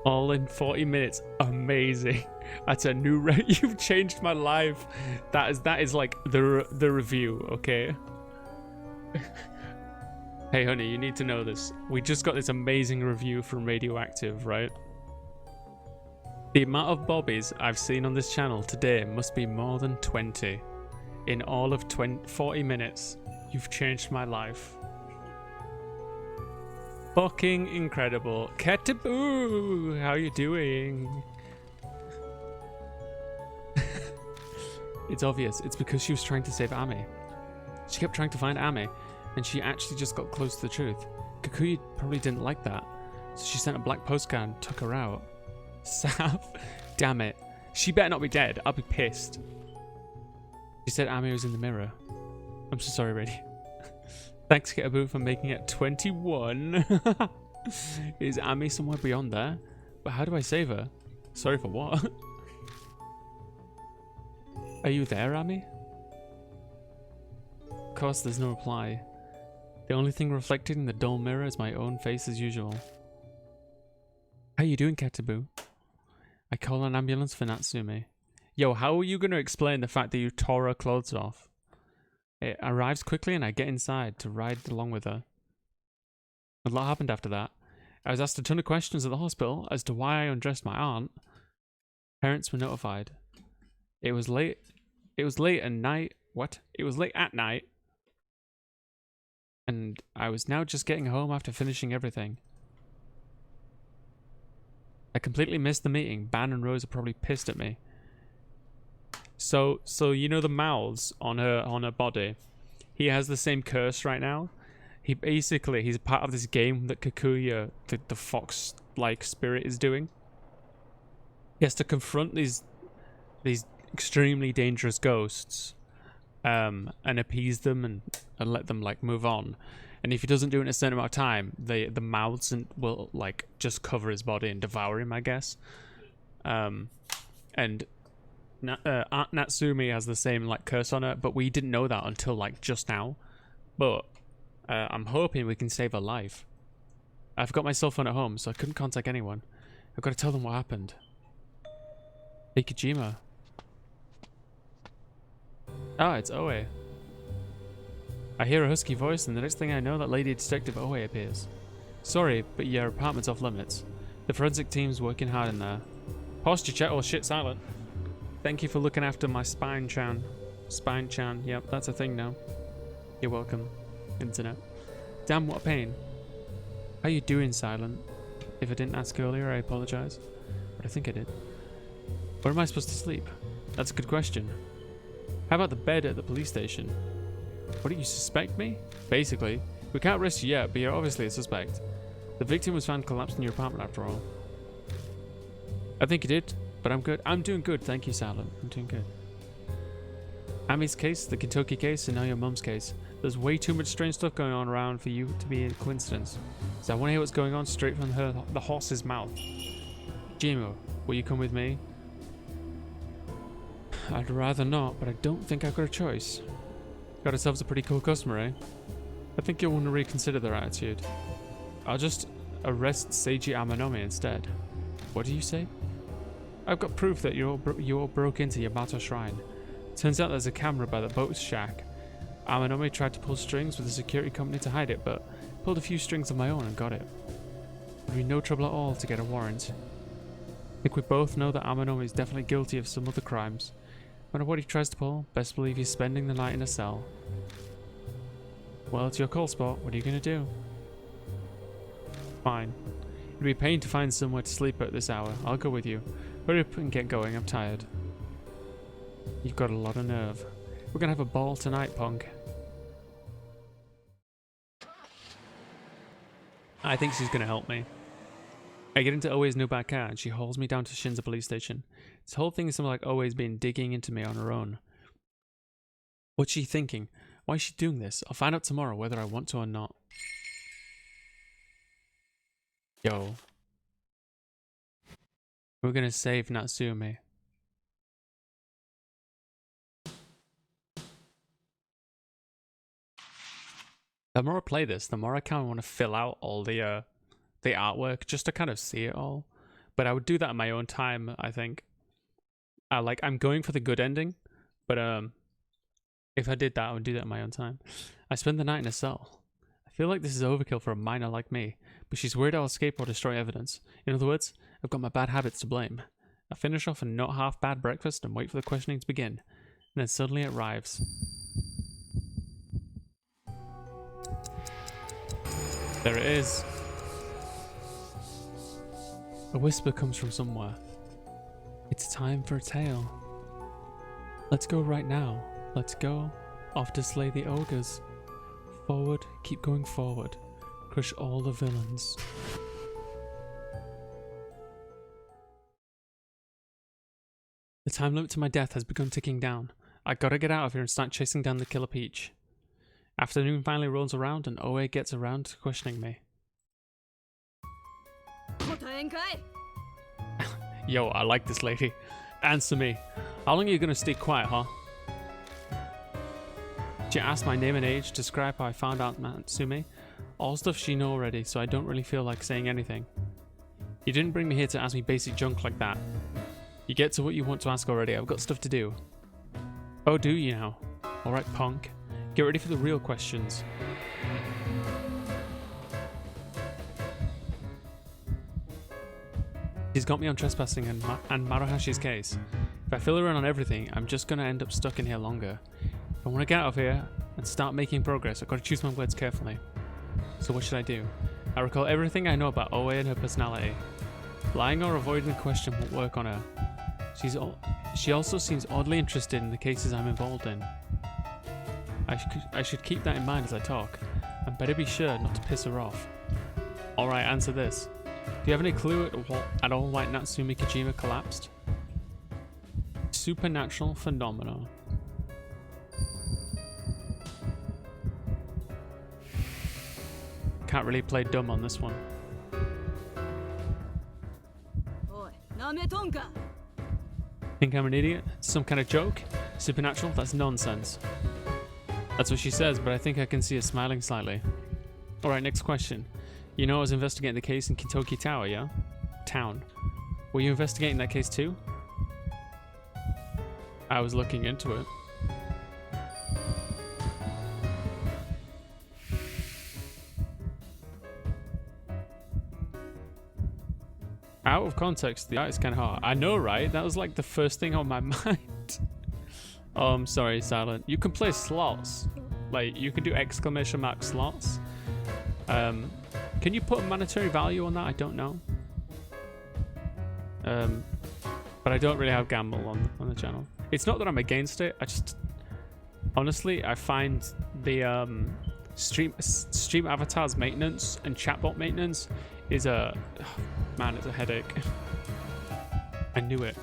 All in 40 minutes. Amazing. That's a new You've changed my life. That is like the review, okay? Hey honey, you need to know this. We just got this amazing review from Radioactive, right? The amount of bobbies I've seen on this channel today must be more than 20. In all of 40 minutes, you've changed my life. Fucking incredible. Ketaboo! How you doing? It's obvious. It's because she was trying to save Ami. She kept trying to find Ami, and she actually just got close to the truth. Kikuyu probably didn't like that, so she sent a black postcard and took her out. Sav? Damn it. She better not be dead. I'll be pissed. She said Ami was in the mirror. I'm so sorry, Reddy. Thanks, Ketaboo, for making it 21. Is Ami somewhere beyond there? But how do I save her? Sorry for what? Are you there, Ami? Of course, there's no reply. The only thing reflected in the dull mirror is my own face as usual. How you doing, Ketaboo? I call an ambulance for Natsume. Yo, how are you going to explain the fact that you tore her clothes off? It arrives quickly and I get inside to ride along with her. A lot happened after that. I was asked a ton of questions at the hospital as to why I undressed my aunt. Parents were notified. It was late at night. What? It was late at night. And I was now just getting home after finishing everything. I completely missed the meeting. Ban and Rose are probably pissed at me. So you know the mouths on her body? He has the same curse right now. He's a part of this game that Kikuya, the fox-like spirit, is doing. He has to confront these extremely dangerous ghosts, and appease them and let them like move on. And if he doesn't do it in a certain amount of time, the mouths will like just cover his body and devour him, I guess. And Aunt Natsume has the same like curse on her, but we didn't know that until like just now. But I'm hoping we can save her life. I've got my cell phone at home, so I couldn't contact anyone. I've got to tell them what happened. Hey, Kojima. Ah, it's Oe. I hear a husky voice, and the next thing I know, that lady Detective Oe appears. Sorry, but your apartment's off limits. The forensic team's working hard in there. Posture check or shit silent. Thank you for looking after my spine-chan. Spine-chan, yep, that's a thing now. You're welcome, internet. Damn, what a pain. How you doing, Silent? If I didn't ask earlier, I apologize. But I think I did. Where am I supposed to sleep? That's a good question. How about the bed at the police station? What, do you suspect me? Basically. We can't arrest you yet, but you're obviously a suspect. The victim was found collapsed in your apartment after all. I think you did, but I'm good. I'm doing good, thank you, Silent. I'm doing good. Ami's case, the Kentucky case, and now your mum's case. There's way too much strange stuff going on around for you to be a coincidence. So I want to hear what's going on straight from the horse's mouth. Jimo, will you come with me? I'd rather not, but I don't think I've got a choice. Got ourselves a pretty cool customer, eh? I think you'll want to reconsider their attitude. I'll just arrest Seiji Amanome instead. What do you say? I've got proof that you all broke into Yamato Shrine. Turns out there's a camera by the boat's shack. Amanome tried to pull strings with the security company to hide it, but pulled a few strings of my own and got it. Would be no trouble at all to get a warrant. I think we both know that Amanome is definitely guilty of some other crimes. No matter what he tries to pull, best believe he's spending the night in a cell. Well, it's your call, Spot. What are you gonna do? Fine. It'd be a pain to find somewhere to sleep at this hour. I'll go with you. Hurry up and get going. I'm tired. You've got a lot of nerve. We're gonna have a ball tonight, punk. I think she's gonna help me. I get into Oe's new back car and she hauls me down to Shinza police station. This whole thing is something like Oe's been digging into me on her own. What's she thinking? Why is she doing this? I'll find out tomorrow whether I want to or not. Yo. We're gonna save Natsume. The more I play this, the more I kind of want to fill out all the artwork just to kind of see it all. But I would do that in my own time, I think. I'm going for the good ending, but if I did that, I would do that in my own time. I spend the night in a cell. I feel like this is overkill for a minor like me, but she's worried I'll escape or destroy evidence. In other words, I've got my bad habits to blame. I finish off a not half bad breakfast and wait for the questioning to begin. And then suddenly it arrives. There it is. A whisper comes from somewhere. It's time for a tale. Let's go right now. Let's go. Off to slay the ogres. Forward, keep going forward. Crush all the villains. The time limit to my death has begun ticking down. I gotta get out of here and start chasing down the killer Peach. Afternoon finally rolls around and Oe gets around to questioning me. Yo, I like this lady. Answer me. How long are you gonna stay quiet, huh? She asked my name and age, describe how I found out Natsume. All stuff she know already, so I don't really feel like saying anything. You didn't bring me here to ask me basic junk like that. You get to what you want to ask already, I've got stuff to do. Oh, do you now? Alright, punk. Get ready for the real questions. She's got me on trespassing and Maruhashi's case. If I fill her in on everything, I'm just gonna end up stuck in here longer. If I want to get out of here and start making progress, I've got to choose my words carefully. So what should I do? I recall everything I know about Oe and her personality. Lying or avoiding the question won't work on her. She also seems oddly interested in the cases I'm involved in. I should keep that in mind as I talk. And better be sure not to piss her off. Alright, answer this. Do you have any clue at all why Natsume Kojima collapsed? Supernatural phenomena. Can't really play dumb on this one. Think I'm an idiot? Some kind of joke? Supernatural? That's nonsense. That's what she says, but I think I can see her smiling slightly. Alright, next question. You know I was investigating the case in Kentucky Tower, yeah? Town. Were you investigating that case too? I was looking into it. Out of context, the art is kind of hard. I know, right? That was like the first thing on my mind. Oh, I'm sorry, Silent. You can play slots. Like, you can do exclamation mark slots. Can you put a monetary value on that? I don't know. But I don't really have gamble on the channel. It's not that I'm against it. I just... Honestly, I find the stream avatars maintenance and chatbot maintenance is a... Oh, man, it's a headache. I knew it.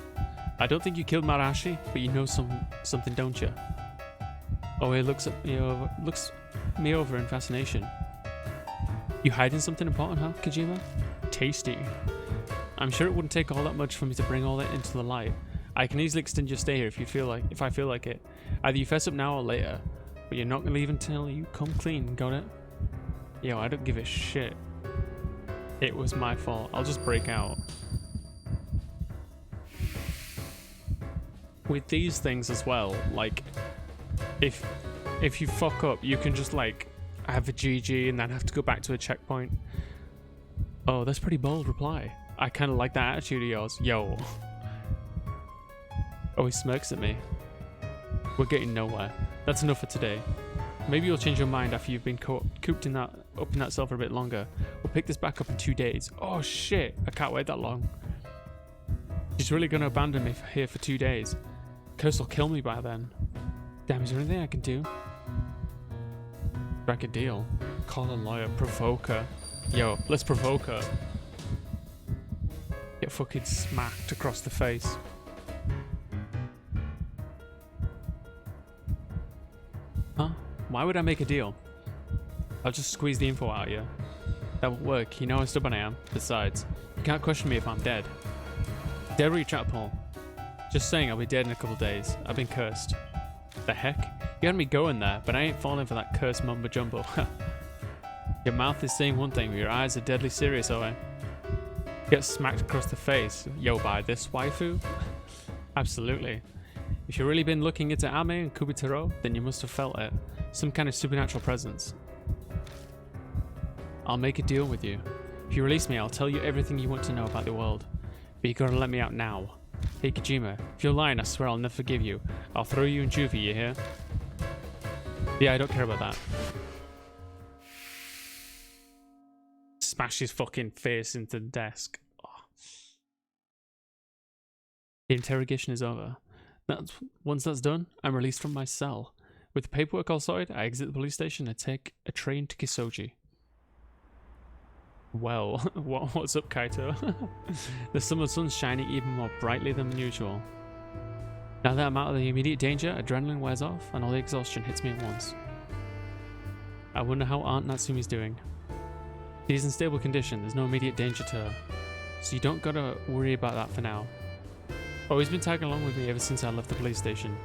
I don't think you killed Marashi, but you know something, don't you? Oh, he looks me over in fascination. You hiding something important, huh, Kojima? Tasty. I'm sure it wouldn't take all that much for me to bring all that into the light. I can easily extend your stay here if I feel like it. Either you fess up now or later, but you're not gonna leave until you come clean, got it? Yo, I don't give a shit. It was my fault. I'll just break out. With these things as well, like, if you fuck up, you can just like have a GG and then have to go back to a checkpoint. Oh, that's pretty bold reply. I kind of like that attitude of yours. Yo. Oh, he smirks at me. We're getting nowhere. That's enough for today. Maybe you'll change your mind after you've been cooped in up in that cell for a bit longer. We'll pick this back up in 2 days. Oh shit, I can't wait that long. She's really gonna abandon me here for 2 days. Curse will kill me by then. Damn, is there anything I can do? Strike a deal. Call a lawyer. Provoke her. Yo, let's provoke her. Get fucking smacked across the face. Huh? Why would I make a deal? I'll just squeeze the info out of you. That won't work. You know how stubborn I am. Besides, you can't question me if I'm dead. Dead or you chat, Paul? Just saying I'll be dead in a couple days. I've been cursed. The heck? You had me going there, but I ain't falling for that cursed mumbo jumbo. Your mouth is saying one thing, but your eyes are deadly serious, Owen. Get smacked across the face. Yo, by this waifu? Absolutely. If you've really been looking into Ame and Kubitaro, then you must have felt it. Some kind of supernatural presence. I'll make a deal with you. If you release me, I'll tell you everything you want to know about the world. But you gotta let me out now. Hey Kojima, if you're lying, I swear I'll never forgive you. I'll throw you in juvie, you hear? Yeah, I don't care about that. Smash his fucking face into the desk. Oh. The interrogation is over. Once that's done, I'm released from my cell. With the paperwork all sorted, I exit the police station and take a train to Kisoji. Well, what's up, Kaito? The summer sun's shining even more brightly than usual. Now that I'm out of the immediate danger, adrenaline wears off and all the exhaustion hits me at once. I wonder how Aunt Natsumi's doing. She's in stable condition, there's no immediate danger to her, so you don't gotta worry about that for now. Oh, he's been tagging along with me ever since I left the police station.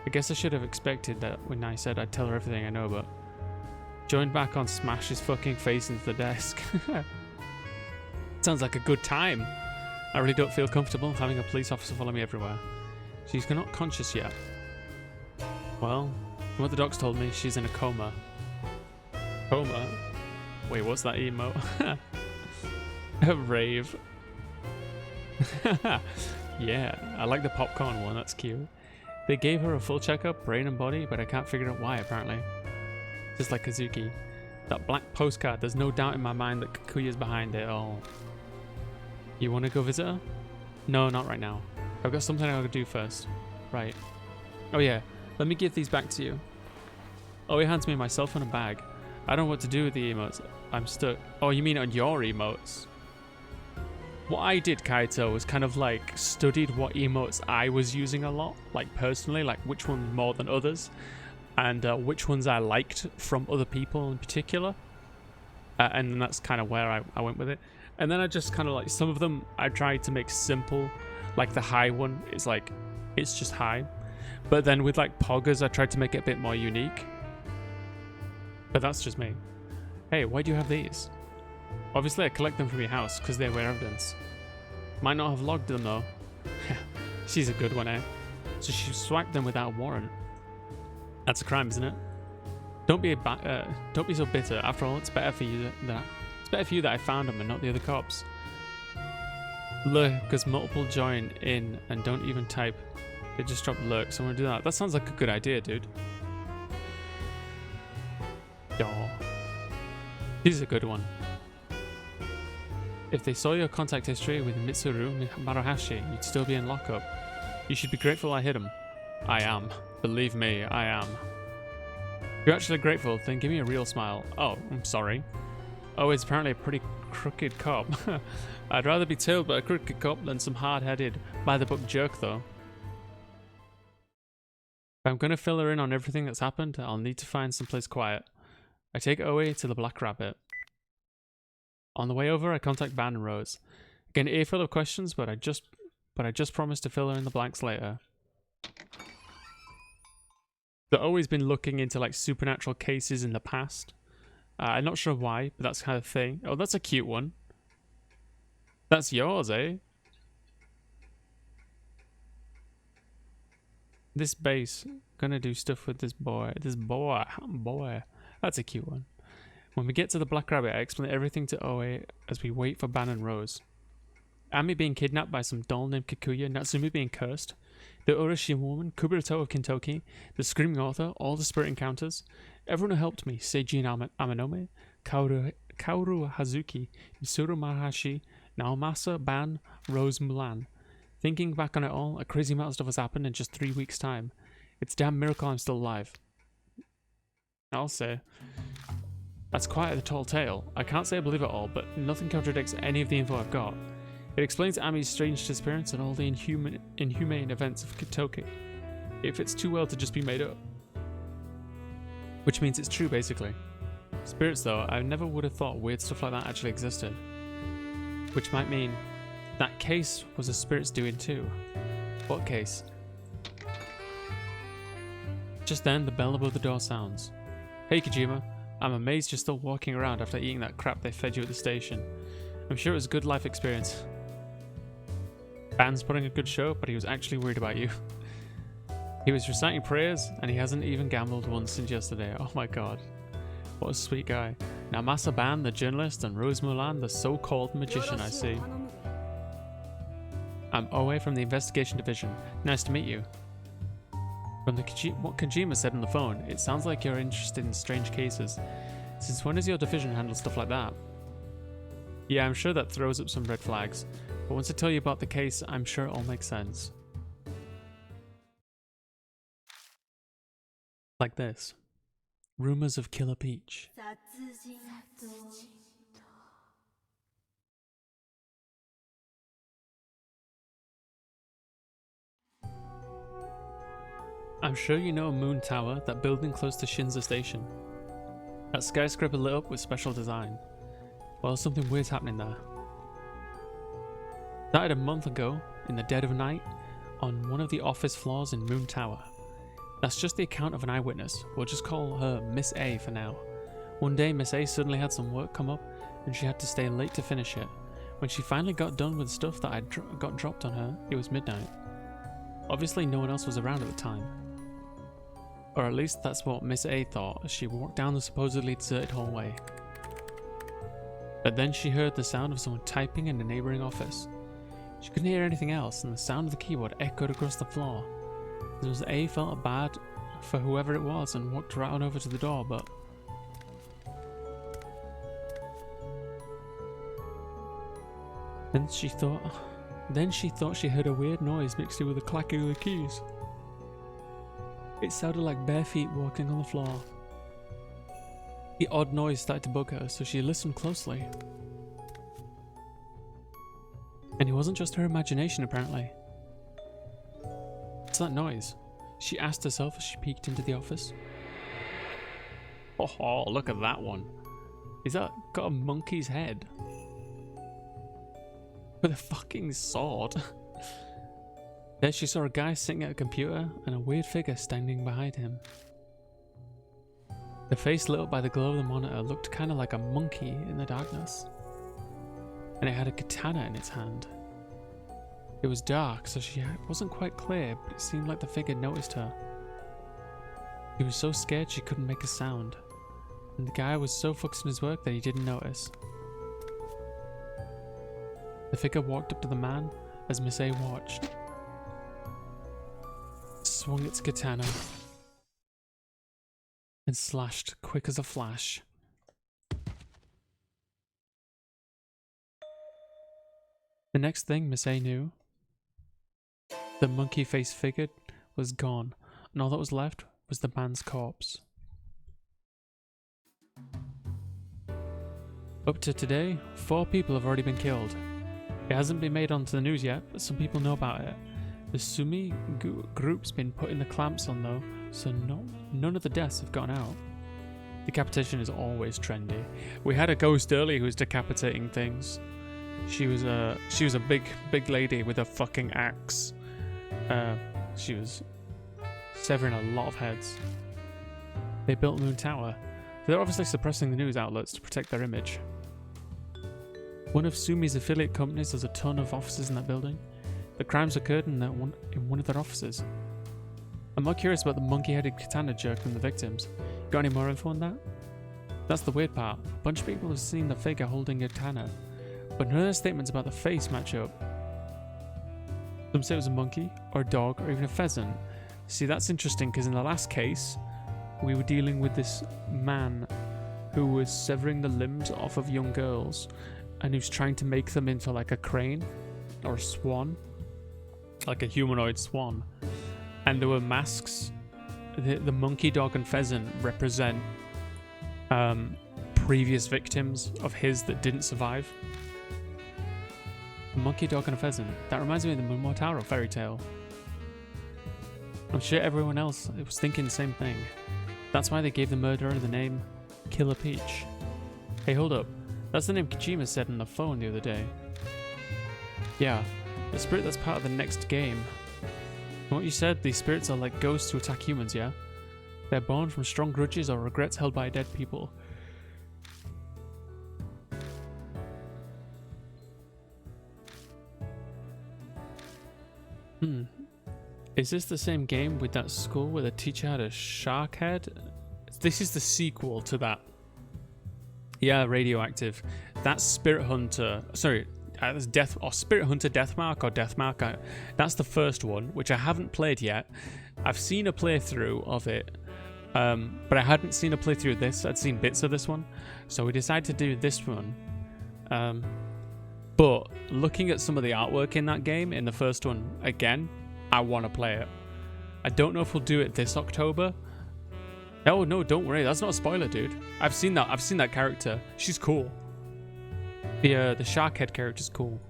I guess I should have expected that when I said I'd tell her everything I know, but... Joined back on smash his fucking face into the desk. Sounds like a good time. I really don't feel comfortable having a police officer follow me everywhere. She's not conscious yet. Well, from what the docs told me, she's in a coma. Coma? Wait, what's that emote? A rave. Yeah, I like the popcorn one, that's cute. They gave her a full checkup, brain and body, but I can't figure out why, apparently. Just like Kazuki. That black postcard, there's no doubt in my mind that Kikuya's behind it all. You want to go visit her? No, not right now. I've got something I gotta do first. Right. Oh yeah, let me give these back to you. Oh, he hands me my cell phone and bag. I don't know what to do with the emotes. I'm stuck. Oh, you mean on your emotes? What I did, Kaito, was kind of like studied what emotes I was using a lot, like personally, like which one more than others, and which ones I liked from other people in particular. And that's kind of where I went with it. And then I just kind of like, some of them I tried to make simple, like the high one is like, it's just high. But then with like poggers, I tried to make it a bit more unique. But that's just me. Hey, why do you have these? Obviously I collect them from your house because they were evidence. Might not have logged them though. She's a good one, eh? So she swiped them without a warrant. That's a crime, isn't it? Don't be so bitter. After all, it's better for you that I found them and not the other cops. Lurk, because multiple join in and don't even type. They just drop lurk, so I'm gonna do that. That sounds like a good idea, dude. Yo. This is a good one. If they saw your contact history with Mitsuru Maruhashi, you'd still be in lockup. You should be grateful I hit him. I am. Believe me, I am. If you're actually grateful, then give me a real smile. Oh, I'm sorry. Oh, it's apparently a pretty crooked cop. I'd rather be tailed by a crooked cop than some hard-headed, by-the-book jerk, though. If I'm gonna fill her in on everything that's happened, I'll need to find someplace quiet. I take Oe to the Black Rabbit. On the way over, I contact Ban and Rose. Again, earful of questions, but I just promised to fill her in the blanks later. They've always been looking into like supernatural cases in the past. I'm not sure why, but that's kind of thing. Oh, that's a cute one. That's yours, eh? This base, gonna do stuff with this boy. Boy. That's a cute one. When we get to the Black Rabbit, I explain everything to Oe as we wait for Ban and Rose. Ami being kidnapped by some doll named Kikuya, Natsumi being cursed, the Orochi woman, Kuburato of Kintoki, the Screaming Author, all the spirit encounters, everyone who helped me, Seiji Amanome, Kaoru Hazuki, Misuru Maruhashi, Naomasa, Ban, Rose, Mulan. Thinking back on it all, a crazy amount of stuff has happened in just 3 weeks' time. It's a damn miracle I'm still alive. I'll say. That's quite a tall tale. I can't say I believe it all, but nothing contradicts any of the info I've got. It explains Ami's strange disappearance and all the inhumane events of Kintoki. It fits too well to just be made up. Which means it's true, basically. Spirits, though, I never would have thought weird stuff like that actually existed. Which might mean that case was a spirit's doing too. What case? Just then, the bell above the door sounds. Hey Kojima, I'm amazed you're still walking around after eating that crap they fed you at the station. I'm sure it was a good life experience. Ban's putting a good show, but he was actually worried about you. He was reciting prayers, and he hasn't even gambled once since yesterday. Oh my god. What a sweet guy. Now Masa Ban, the journalist, and Rose Mulan, the so-called magician, I see. I'm Oe from the Investigation Division. Nice to meet you. From what Kojima said on the phone, it sounds like you're interested in strange cases. Since when does your division handle stuff like that? Yeah, I'm sure that throws up some red flags. But once I tell you about the case, I'm sure it all makes sense. Like this. Rumors of Killer Peach. I'm sure you know Moon Tower, that building close to Shinza Station. That skyscraper lit up with special design. Well, something weird's happening there. Started a month ago, in the dead of night, on one of the office floors in Moon Tower. That's just the account of an eyewitness. We'll just call her Miss A for now. One day, Miss A suddenly had some work come up, and she had to stay late to finish it. When she finally got done with stuff that got dropped on her, it was midnight. Obviously, no one else was around at the time. Or at least that's what Miss A thought as she walked down the supposedly deserted hallway. But then she heard the sound of someone typing in a neighbouring office. She couldn't hear anything else, and the sound of the keyboard echoed across the floor. Miss A felt bad for whoever it was and walked right on over to the door, but... Then she thought she heard a weird noise mixed in with the clacking of the keys. It sounded like bare feet walking on the floor. The odd noise started to bug her, so she listened closely. And it wasn't just her imagination, apparently. What's that noise? She asked herself as she peeked into the office. Oh, look at that one. Is that got a monkey's head? With a fucking sword. There she saw a guy sitting at a computer and a weird figure standing behind him. The face lit up by the glow of the monitor looked kind of like a monkey in the darkness. And it had a katana in its hand. It was dark, so she wasn't quite clear, but it seemed like the figure noticed her. He was so scared she couldn't make a sound, and the guy was so focused on his work that he didn't notice. The figure walked up to the man as Miss A watched. Swung its katana and slashed quick as a flash. The next thing Miss A knew, the monkey-faced figure was gone, and all that was left was the man's corpse. Up to today, 4 people have already been killed. It hasn't been made onto the news yet, but some people know about it. The Sumi group's been putting the clamps on though, so none of the deaths have gone out. Decapitation is always trendy. We had a ghost earlier who was decapitating things. She was a big lady with a fucking axe. She was severing a lot of heads. They built Moon Tower. They're obviously suppressing the news outlets to protect their image. One of Sumi's affiliate companies has a ton of offices in that building. The crimes occurred in one of their offices. I'm more curious about the monkey-headed katana jerk from the victims. Got any more info on that? That's the weird part. A bunch of people have seen the figure holding a katana, but none of their statements about the face match up. Some say it was a monkey, or a dog, or even a pheasant. See, that's interesting because in the last case, we were dealing with this man who was severing the limbs off of young girls, and he was trying to make them into like a crane or a swan, like a humanoid swan. And there were masks. The monkey, dog, and pheasant represent previous victims of his that didn't survive. A monkey, dog, and a pheasant. That reminds me of the Momotaro fairy tale. I'm sure everyone else was thinking the same thing. That's why they gave the murderer the name Killer Peach. Hey, hold up. That's the name Kojima said on the phone the other day. Yeah, the spirit that's part of the next game. From what you said, these spirits are like ghosts who attack humans, yeah? They're born from strong grudges or regrets held by dead people. Is this the same game with that school where the teacher had a shark head? This is the sequel to that. Yeah, Radioactive. That's Spirit Hunter. Sorry, that's Death or Spirit Hunter Deathmark or Deathmark. That's the first one, which I haven't played yet. I've seen a playthrough of it, but I hadn't seen a playthrough of this. I'd seen bits of this one, so we decided to do this one. But looking at some of the artwork in that game, in the first one again, I want to play it. I don't know if we'll do it this October. Oh no, don't worry, that's not a spoiler, dude. I've seen that character. She's cool. The shark head character's cool.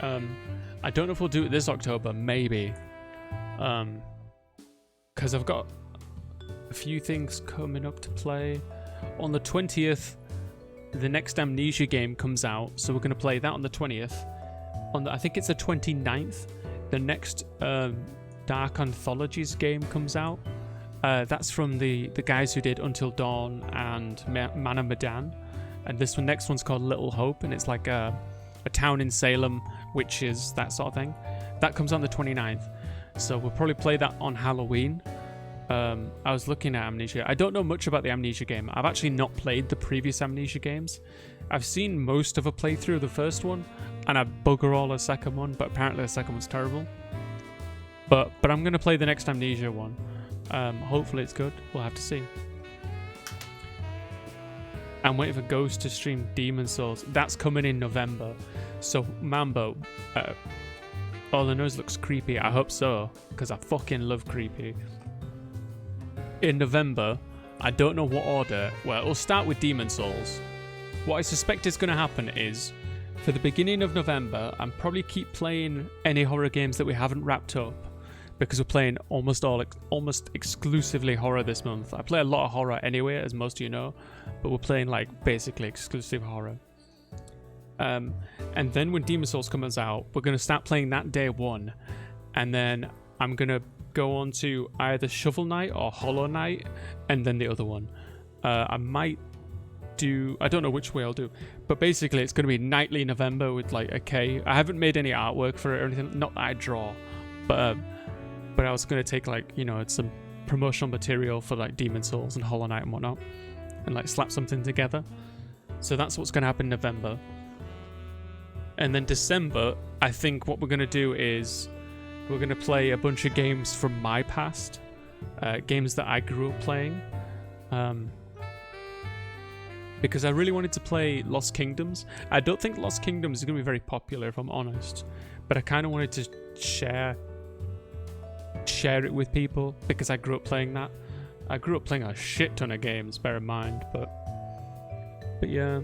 I don't know if we'll do it this October, maybe. Because I've got a few things coming up to play. On the 20th, the next Amnesia game comes out, so we're going to play that on the 20th. I think it's the 29th. The next Dark Anthologies game comes out. That's from the guys who did Until Dawn and Man of Medan. And this next one's called Little Hope, and it's like a town in Salem, witches, that sort of thing. That comes on the 29th. So we'll probably play that on Halloween. I was looking at Amnesia. I don't know much about the Amnesia game. I've actually not played the previous Amnesia games. I've seen most of a playthrough of the first one, and I bugger all the second one, but apparently the second one's terrible. But I'm going to play the next Amnesia one. Hopefully it's good. We'll have to see. I'm waiting for Ghost to stream Demon Souls. That's coming in November. So, Mambo, all the noise looks creepy. I hope so, because I fucking love creepy. In November, I don't know what order. Well, it'll start with Demon Souls. What I suspect is going to happen is, for the beginning of November, I'm probably keep playing any horror games that we haven't wrapped up, because we're playing almost exclusively horror this month. I play a lot of horror anyway, as most of you know, but we're playing like basically exclusive horror. And then when Demon Souls comes out, we're going to start playing that day one, and then I'm going to go on to either Shovel Knight or Hollow Knight, and then the other one. I might do, I don't know which way I'll do, but basically it's going to be Nightly November with like a K. I haven't made any artwork for it or anything, not that I draw, but I was going to take like, you know, some promotional material for like Demon Souls and Hollow Knight and whatnot, and like slap something together. So that's what's going to happen in November. And then December, I think what we're going to do is we're going to play a bunch of games from my past, games that I grew up playing. Because I really wanted to play Lost Kingdoms. I don't think Lost Kingdoms is going to be very popular, if I'm honest. But I kind of wanted to share it with people because I grew up playing that. I grew up playing a shit ton of games, bear in mind. But yeah.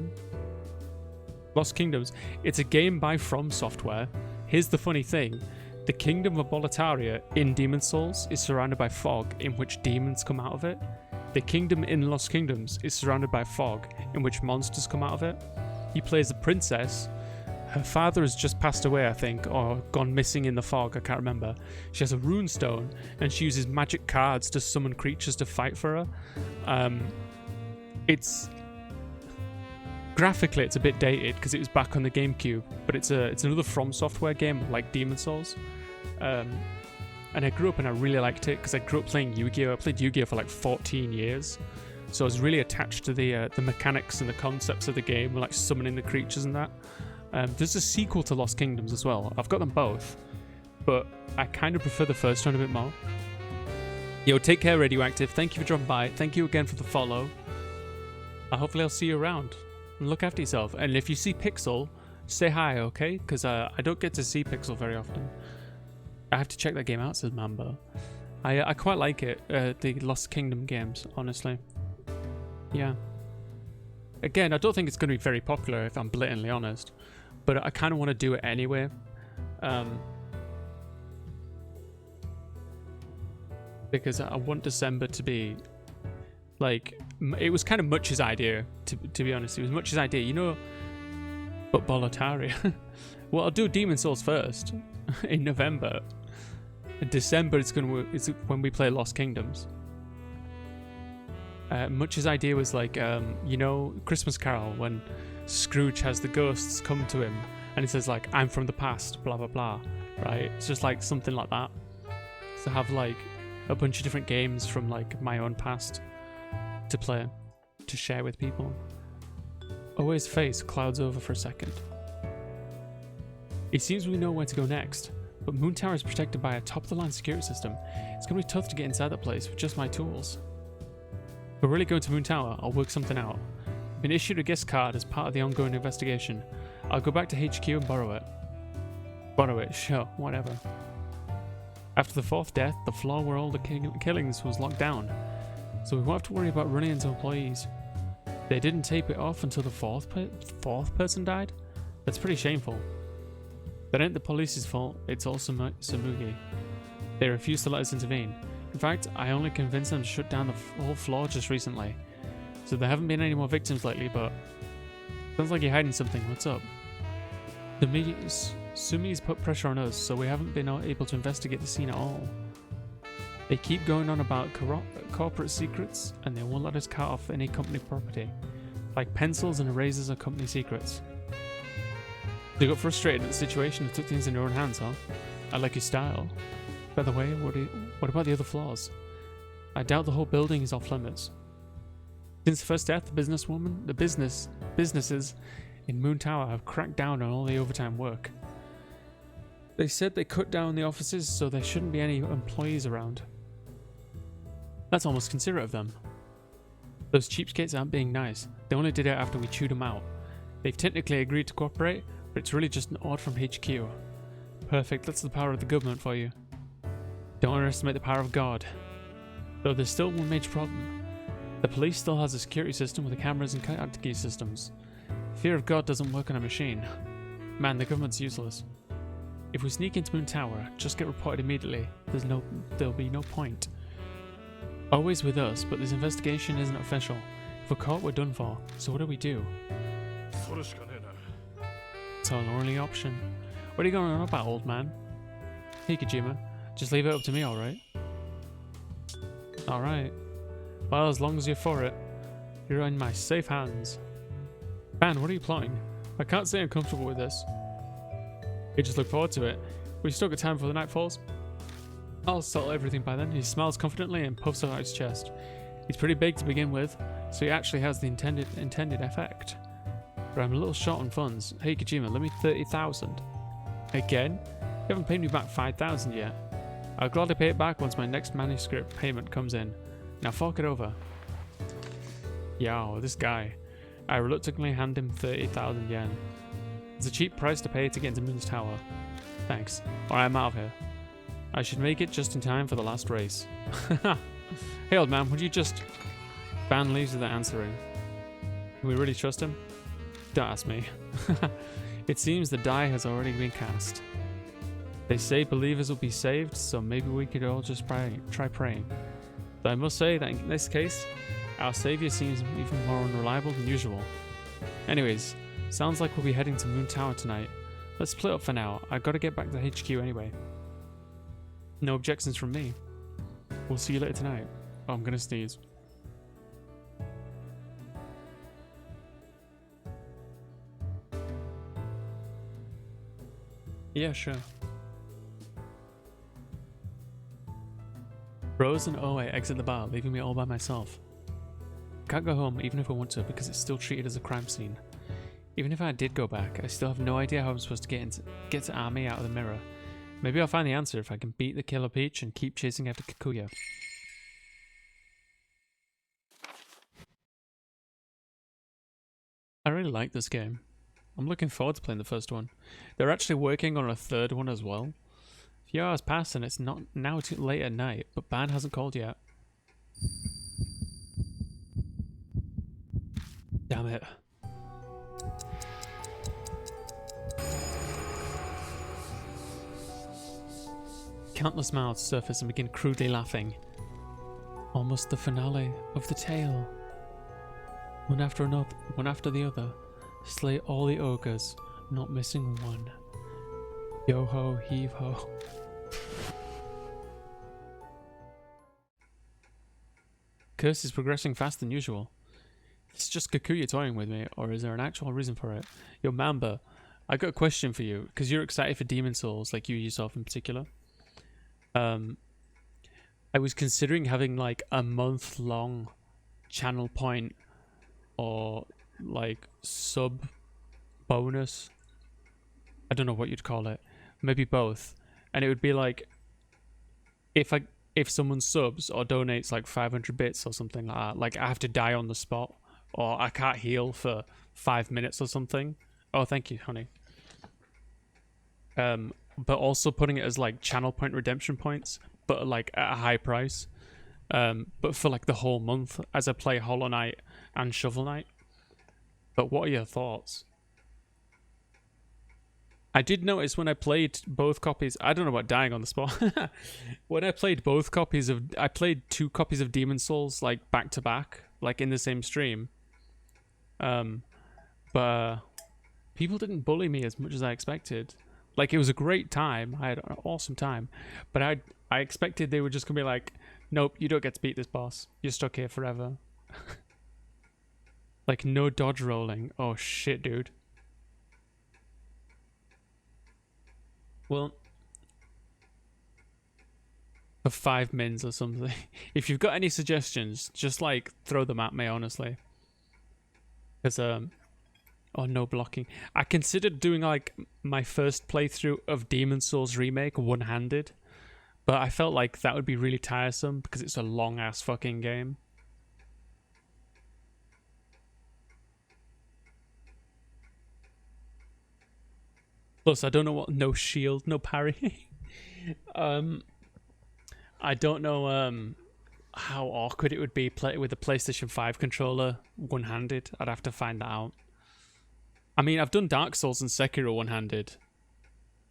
Lost Kingdoms. It's a game by From Software. Here's the funny thing. The kingdom of Boletaria in Demon's Souls is surrounded by fog in which demons come out of it. The kingdom in Lost Kingdoms is surrounded by fog in which monsters come out of it. He plays a princess. Her father has just passed away, I think, or gone missing in the fog, I can't remember. She has a rune stone, and she uses magic cards to summon creatures to fight for her. It's... Graphically, it's a bit dated because it was back on the GameCube, but it's another From Software game like Demon's Souls. And I grew up and I really liked it because I grew up playing Yu-Gi-Oh! I played Yu-Gi-Oh! For like 14 years. So I was really attached to the mechanics and the concepts of the game, like summoning the creatures and that. There's a sequel to Lost Kingdoms as well. I've got them both, but I kind of prefer the first one a bit more. Yo, take care, Radioactive. Thank you for dropping by. Thank you again for the follow. Hopefully I'll see you around. And look after yourself. And if you see Pixel, say hi, okay? Because I don't get to see Pixel very often. I have to check that game out, says Mambo. I quite like it, the Lost Kingdom games, honestly. Yeah. Again, I don't think it's going to be very popular, if I'm blatantly honest. But I kind of want to do it anyway. Because I want December to be... Like, it was kind of Much's idea, to be honest. It was Much's idea, you know... But Boletaria. Well, I'll do Demon's Souls first, in November. In December, it's when we play Lost Kingdoms. Much's idea was like, you know, Christmas Carol, when Scrooge has the ghosts come to him, and he says like, I'm from the past, blah, blah, blah, right? It's just like something like that. To have like a bunch of different games from like my own past to play, to share with people. Always face clouds over for a second. It seems we know where to go next, but Moon Tower is protected by a top-of-the-line security system. It's going to be tough to get inside that place with just my tools. If we're really going to Moon Tower, I'll work something out. I've been issued a guest card as part of the ongoing investigation. I'll go back to HQ and borrow it. Borrow it, sure, whatever. After the fourth death, the floor where all the killings was locked down, so we won't have to worry about running into employees. They didn't tape it off until the fourth person died? That's pretty shameful. That ain't the police's fault, it's all Samugi. They refused to let us intervene. In fact, I only convinced them to shut down the whole floor just recently. So there haven't been any more victims lately, but... Sounds like you're hiding something, what's up? Sumi's put pressure on us, so we haven't been able to investigate the scene at all. They keep going on about corporate secrets, and they won't let us cut off any company property. Like pencils and erasers are company secrets. They got frustrated at the situation and took things in their own hands, huh? I like your style. By the way, what about the other floors? I doubt the whole building is off limits. Since the first death, the businesses in Moon Tower have cracked down on all the overtime work. They said they cut down the offices so there shouldn't be any employees around. That's almost considerate of them. Those cheapskates aren't being nice. They only did it after we chewed them out. They've technically agreed to cooperate, but it's really just an order from HQ. Perfect, that's the power of the government for you. Don't underestimate the power of God. Though there's still one major problem. The police still has a security system with the cameras and key systems. Fear of God doesn't work on a machine. Man, the government's useless. If we sneak into Moon Tower, just get reported immediately. There'll be no point. Always with us, but this investigation isn't official. If we're caught, we're done for. So what do we do? It's our only option. What are you going on about, old man? Hey, Kojima. Just leave it up to me, alright? Alright. Well, as long as you're for it, you're in my safe hands. Man, what are you plotting? I can't say I'm comfortable with this. You just look forward to it. We've still got time before the night falls. I'll settle everything by then. He smiles confidently and puffs out his chest. He's pretty big to begin with, so he actually has the intended effect. but I'm a little short on funds. Hey Kojima, let me 30,000. Again? You haven't paid me back 5,000 yet. I'll gladly pay it back once my next manuscript payment comes in. Now fork it over. Yow, this guy. I reluctantly hand him 30,000 yen. It's a cheap price to pay to get into Moon's Tower. Thanks. Alright, I'm out of here. I should make it just in time for the last race. Hey old man, would you just... Ban leaves without answering. Can we really trust him? Don't ask me. It seems the die has already been cast. They say believers will be saved, so maybe we could all just try praying. Though I must say that in this case, our savior seems even more unreliable than usual. Anyways, sounds like we'll be heading to Moon Tower tonight. Let's split up for now. I've got to get back to HQ anyway. No objections from me. We'll see you later tonight. Oh, I'm gonna sneeze. Yeah, sure. Rose and Oe exit the bar, leaving me all by myself. Can't go home even if I want to because it's still treated as a crime scene. Even if I did go back, I still have no idea how I'm supposed to get to Ami out of the mirror. Maybe I'll find the answer if I can beat the Killer Peach and keep chasing after Kikuya. I really like this game. I'm looking forward to playing the first one. They're actually working on a third one as well. A few hours passed and it's not now too late at night, but Ban hasn't called yet. Damn it. Countless mouths surface and begin crudely laughing. Almost the finale of the tale. One after the other, slay all the ogres, not missing one. Yo ho, heave ho. Curse is progressing faster than usual. It's just Kikuya toying with me, or is there an actual reason for it? Yo, Mamba, I got a question for you, because you're excited for Demon Souls, like you yourself in particular. I was considering having like a month-long channel point or like sub bonus. I don't know what you'd call it. Maybe both. And it would be like if someone subs or donates like 500 bits or something like that, like I have to die on the spot or I can't heal for 5 minutes or something. Oh, thank you, honey. But also putting it as like channel point redemption points, but like at a high price. But for like the whole month as I play Hollow Knight and Shovel Knight. But what are your thoughts? I did notice when I played both copies, I don't know about dying on the spot. When I played both copies of, I played 2 copies of Demon Souls like back to back, like in the same stream. But people didn't bully me as much as I expected. Like, it was a great time. I had an awesome time. But I expected they were just going to be like, nope, you don't get to beat this boss. You're stuck here forever. Like, no dodge rolling. Oh, shit, dude. Well, for 5 mins or something. If you've got any suggestions, just, like, throw them at me, honestly. Because, oh, no blocking. I considered doing like my first playthrough of Demon Souls Remake one-handed, but I felt like that would be really tiresome because it's a long-ass fucking game. Plus, I don't know what no shield, no parry. I don't know how awkward it would be play with a PlayStation 5 controller one-handed. I'd have to find that out. I mean, I've done Dark Souls and Sekiro one-handed.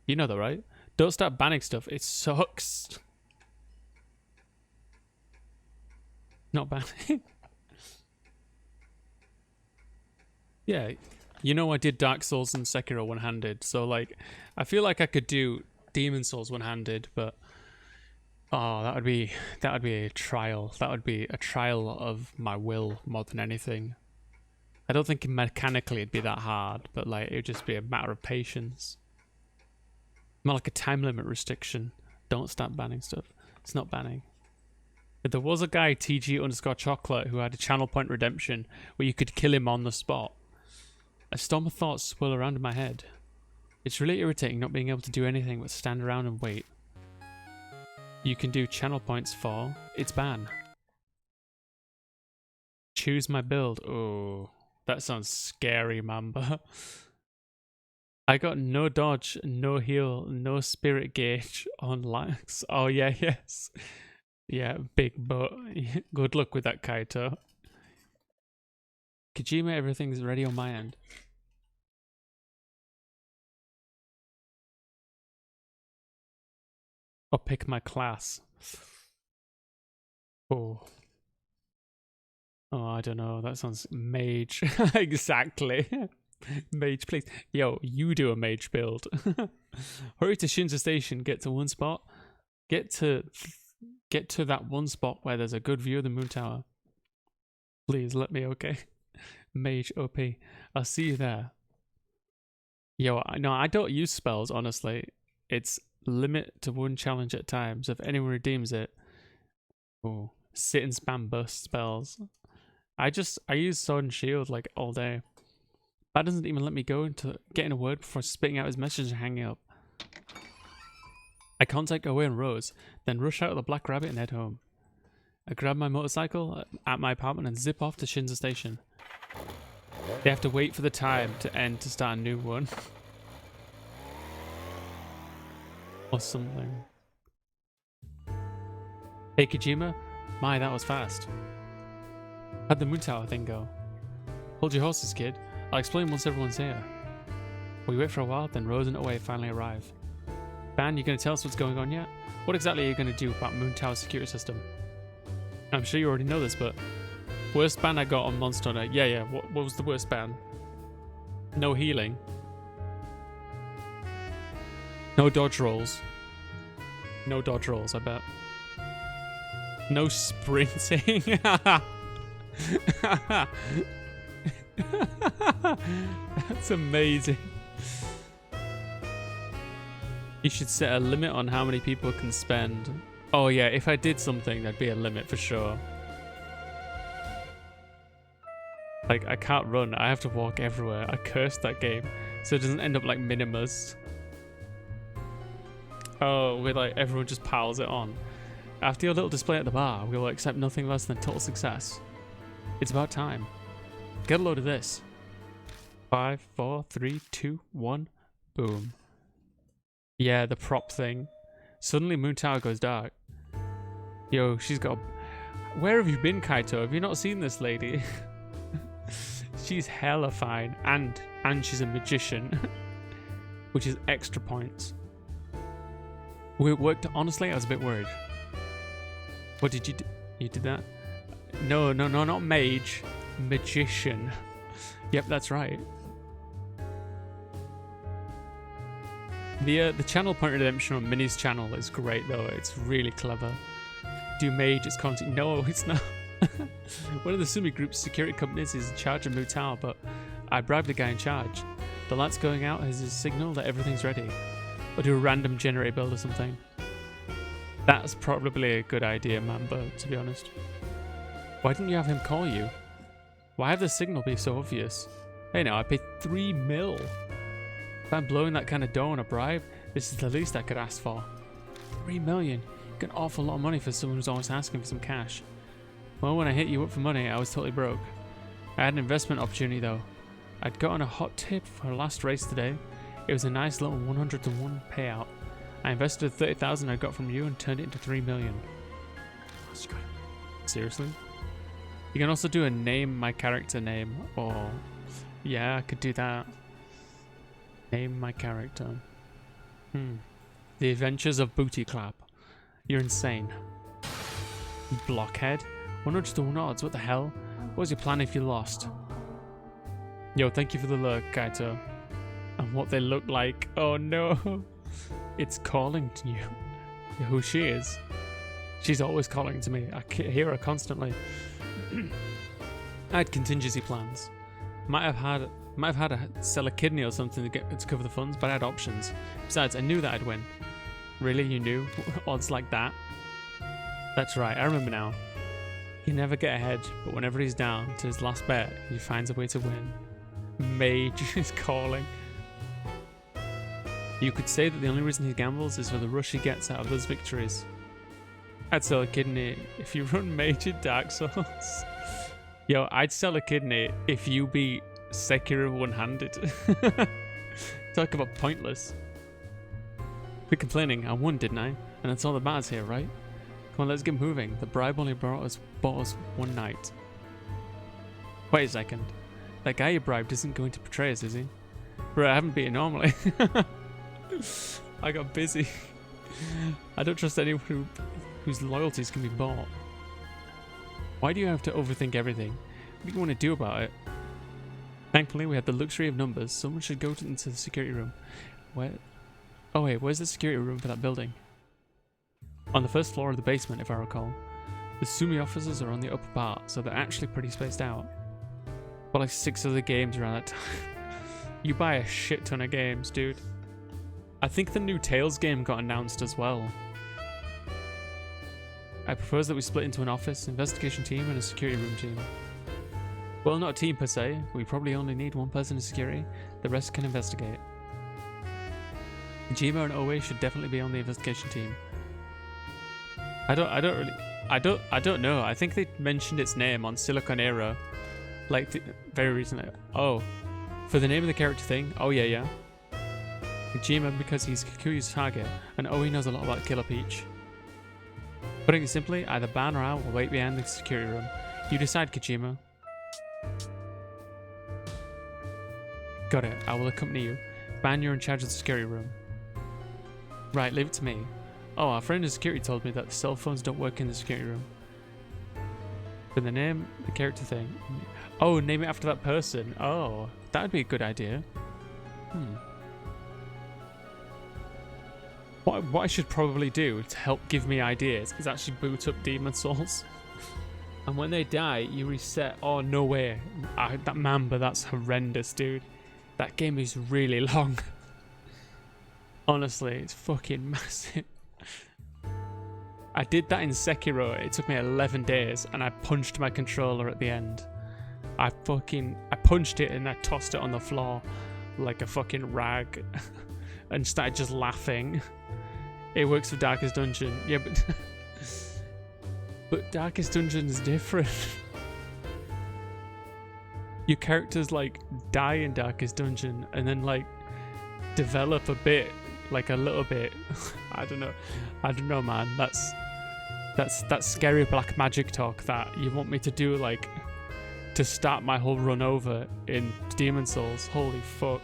You know that, right? Don't start banning stuff. It sucks. Not banning. Yeah, you know I did Dark Souls and Sekiro one-handed, so like, I feel like I could do Demon Souls one-handed, but oh, that would be a trial. That would be a trial of my will more than anything. I don't think mechanically it'd be that hard, but like it would just be a matter of patience. More like a time limit restriction. Don't start banning stuff. It's not banning. If there was a guy, TG_chocolate, who had a channel point redemption where you could kill him on the spot. A storm of thoughts swirl around in my head. It's really irritating not being able to do anything but stand around and wait. You can do channel points for its ban. Choose my build. Oh, that sounds scary, Mamba. I got no dodge, no heal, no spirit gauge on lax. Oh yeah, yes. Yeah, big butt. Good luck with that, Kaito. Kojima, everything's ready on my end. I'll pick my class. Oh. Oh, I don't know. That sounds mage. Exactly. Mage, please. Yo, you do a mage build. Hurry to Shinzo Station. Get to one spot. Get to that one spot where there's a good view of the moon tower. Please let me, okay? Mage OP. I'll see you there. Yo, no, I don't use spells, honestly. It's limit to one challenge at a time. So if anyone redeems it, oh, sit and spam burst spells. I use sword and shield like all day. That doesn't even let me go into getting a word before spitting out his message and hanging up. I contact Owe and Rose, then rush out of the Black Rabbit and head home. I grab my motorcycle at my apartment and zip off to Shinzo Station. They have to wait for the time to end to start a new one. Or something. Hey Kojima, my, that was fast. How'd the moon tower thing go? Hold your horses, kid. I'll explain once everyone's here. We wait for a while, then Rose and Oe finally arrive. Ban, you gonna tell us what's going on yet? What exactly are you gonna do about moon tower security system? I'm sure you already know this, but worst ban I got on Monster Hunter. Yeah. What was the worst ban? No healing. No dodge rolls. No dodge rolls, I bet. No sprinting. That's amazing. You should set a limit on how many people can spend. Oh yeah, if I did something, there'd be a limit for sure. Like, I can't run, I have to walk everywhere. I cursed that game, so it doesn't end up like Minimus. Oh, where like everyone just piles it on. After your little display at the bar, we will accept nothing less than total success. It's about time. Get a load of this. 5, 4, 3, 2, 1, boom. Yeah, the prop thing. Suddenly Moon Tower goes dark. Yo, she's got a... Where have you been, Kaito? Have you not seen this lady? She's hella fine. And she's a magician. Which is extra points. We worked... Honestly, I was a bit worried. What did you do? You did that? No, not mage. Magician. Yep, that's right. The channel point redemption on Minnie's channel is great though. It's really clever. Do mage, it's content. No, it's not. One of the Sumi Group's security companies is in charge of Mu Tower, but I bribed the guy in charge. The light's going out as a signal that everything's ready. Or do a random generator build or something. That's probably a good idea, Mamba, to be honest. Why didn't you have him call you? Why have the signal be so obvious? Hey now, I paid 3 mil. If I'm blowing that kind of dough on a bribe, this is the least I could ask for. 3 million? You get an awful lot of money for someone who's always asking for some cash. Well, when I hit you up for money, I was totally broke. I had an investment opportunity though. I'd gotten a hot tip for our last race today. It was a nice little 100 to 1 payout. I invested 30,000 I got from you and turned it into 3 million. Seriously? You can also do a name my character name, or... Yeah, I could do that. Name my character. The Adventures of Booty Clap. You're insane. Blockhead. 100 to 1 odds, what the hell? What was your plan if you lost? Yo, thank you for the lurk, Kaito. And what they look like. Oh no. It's calling to you. Who she is. She's always calling to me. I hear her constantly. I had contingency plans. Might have had to sell a kidney or something to cover the funds, but I had options. Besides, I knew that I'd win. Really? You knew? Odds like that? That's right, I remember now. You never get ahead, but whenever he's down to his last bet, he finds a way to win. Mage is calling. You could say that the only reason he gambles is for the rush he gets out of those victories. I'd sell a kidney if you run Mage in Dark Souls. Yo, I'd sell a kidney if you beat Sekiro one-handed. Talk about pointless. Quit complaining, I won, didn't I? And that's all that matters here, right? Come on, let's get moving. The bribe only bought us one night. Wait a second. That guy you bribed isn't going to betray us, is he? Bro, I haven't beaten normally. I got busy. I don't trust anyone whose loyalties can be bought. Why do you have to overthink everything? What do you want to do about it? Thankfully, we have the luxury of numbers. Someone should go into the security room. Where? Oh wait, where's the security room for that building? On the first floor of the basement, if I recall. The Sumi officers are on the upper part, so they're actually pretty spaced out. But like 6 other games around that time. You buy a shit ton of games, dude. I think the new Tales game got announced as well. I propose that we split into an office, investigation team, and a security room team. Well, not a team per se. We probably only need one person in security. The rest can investigate. Jima and Oe should definitely be on the investigation team. I don't know. I think they mentioned its name on Silicon Era, like very recently. Oh, for the name of the character thing. Oh yeah. Jima because he's Kikuyu's target, and Oe knows a lot about Killer Peach. Putting it simply, either Ban or I will wait behind the security room. You decide, Kojima. Got it. I will accompany you. Ban, you're in charge of the security room. Right, leave it to me. Oh, our friend in security told me that the cell phones don't work in the security room. For the name, the character thing. Oh, name it after that person. Oh, that'd be a good idea. What I should probably do to help give me ideas is actually boot up Demon Souls. And when they die, you reset. Oh, no way. That Mamba, that's horrendous, dude. That game is really long. Honestly, it's fucking massive. I did that in Sekiro. It took me 11 days, and I punched my controller at the end. I punched it and I tossed it on the floor like a fucking rag and started just laughing. It works for Darkest Dungeon. Yeah, but Darkest Dungeon is different. Your characters like die in Darkest Dungeon and then like develop a bit, like a little bit. I don't know, man. That's scary black magic talk that you want me to do, like to start my whole run over in Demon Souls. Holy fuck.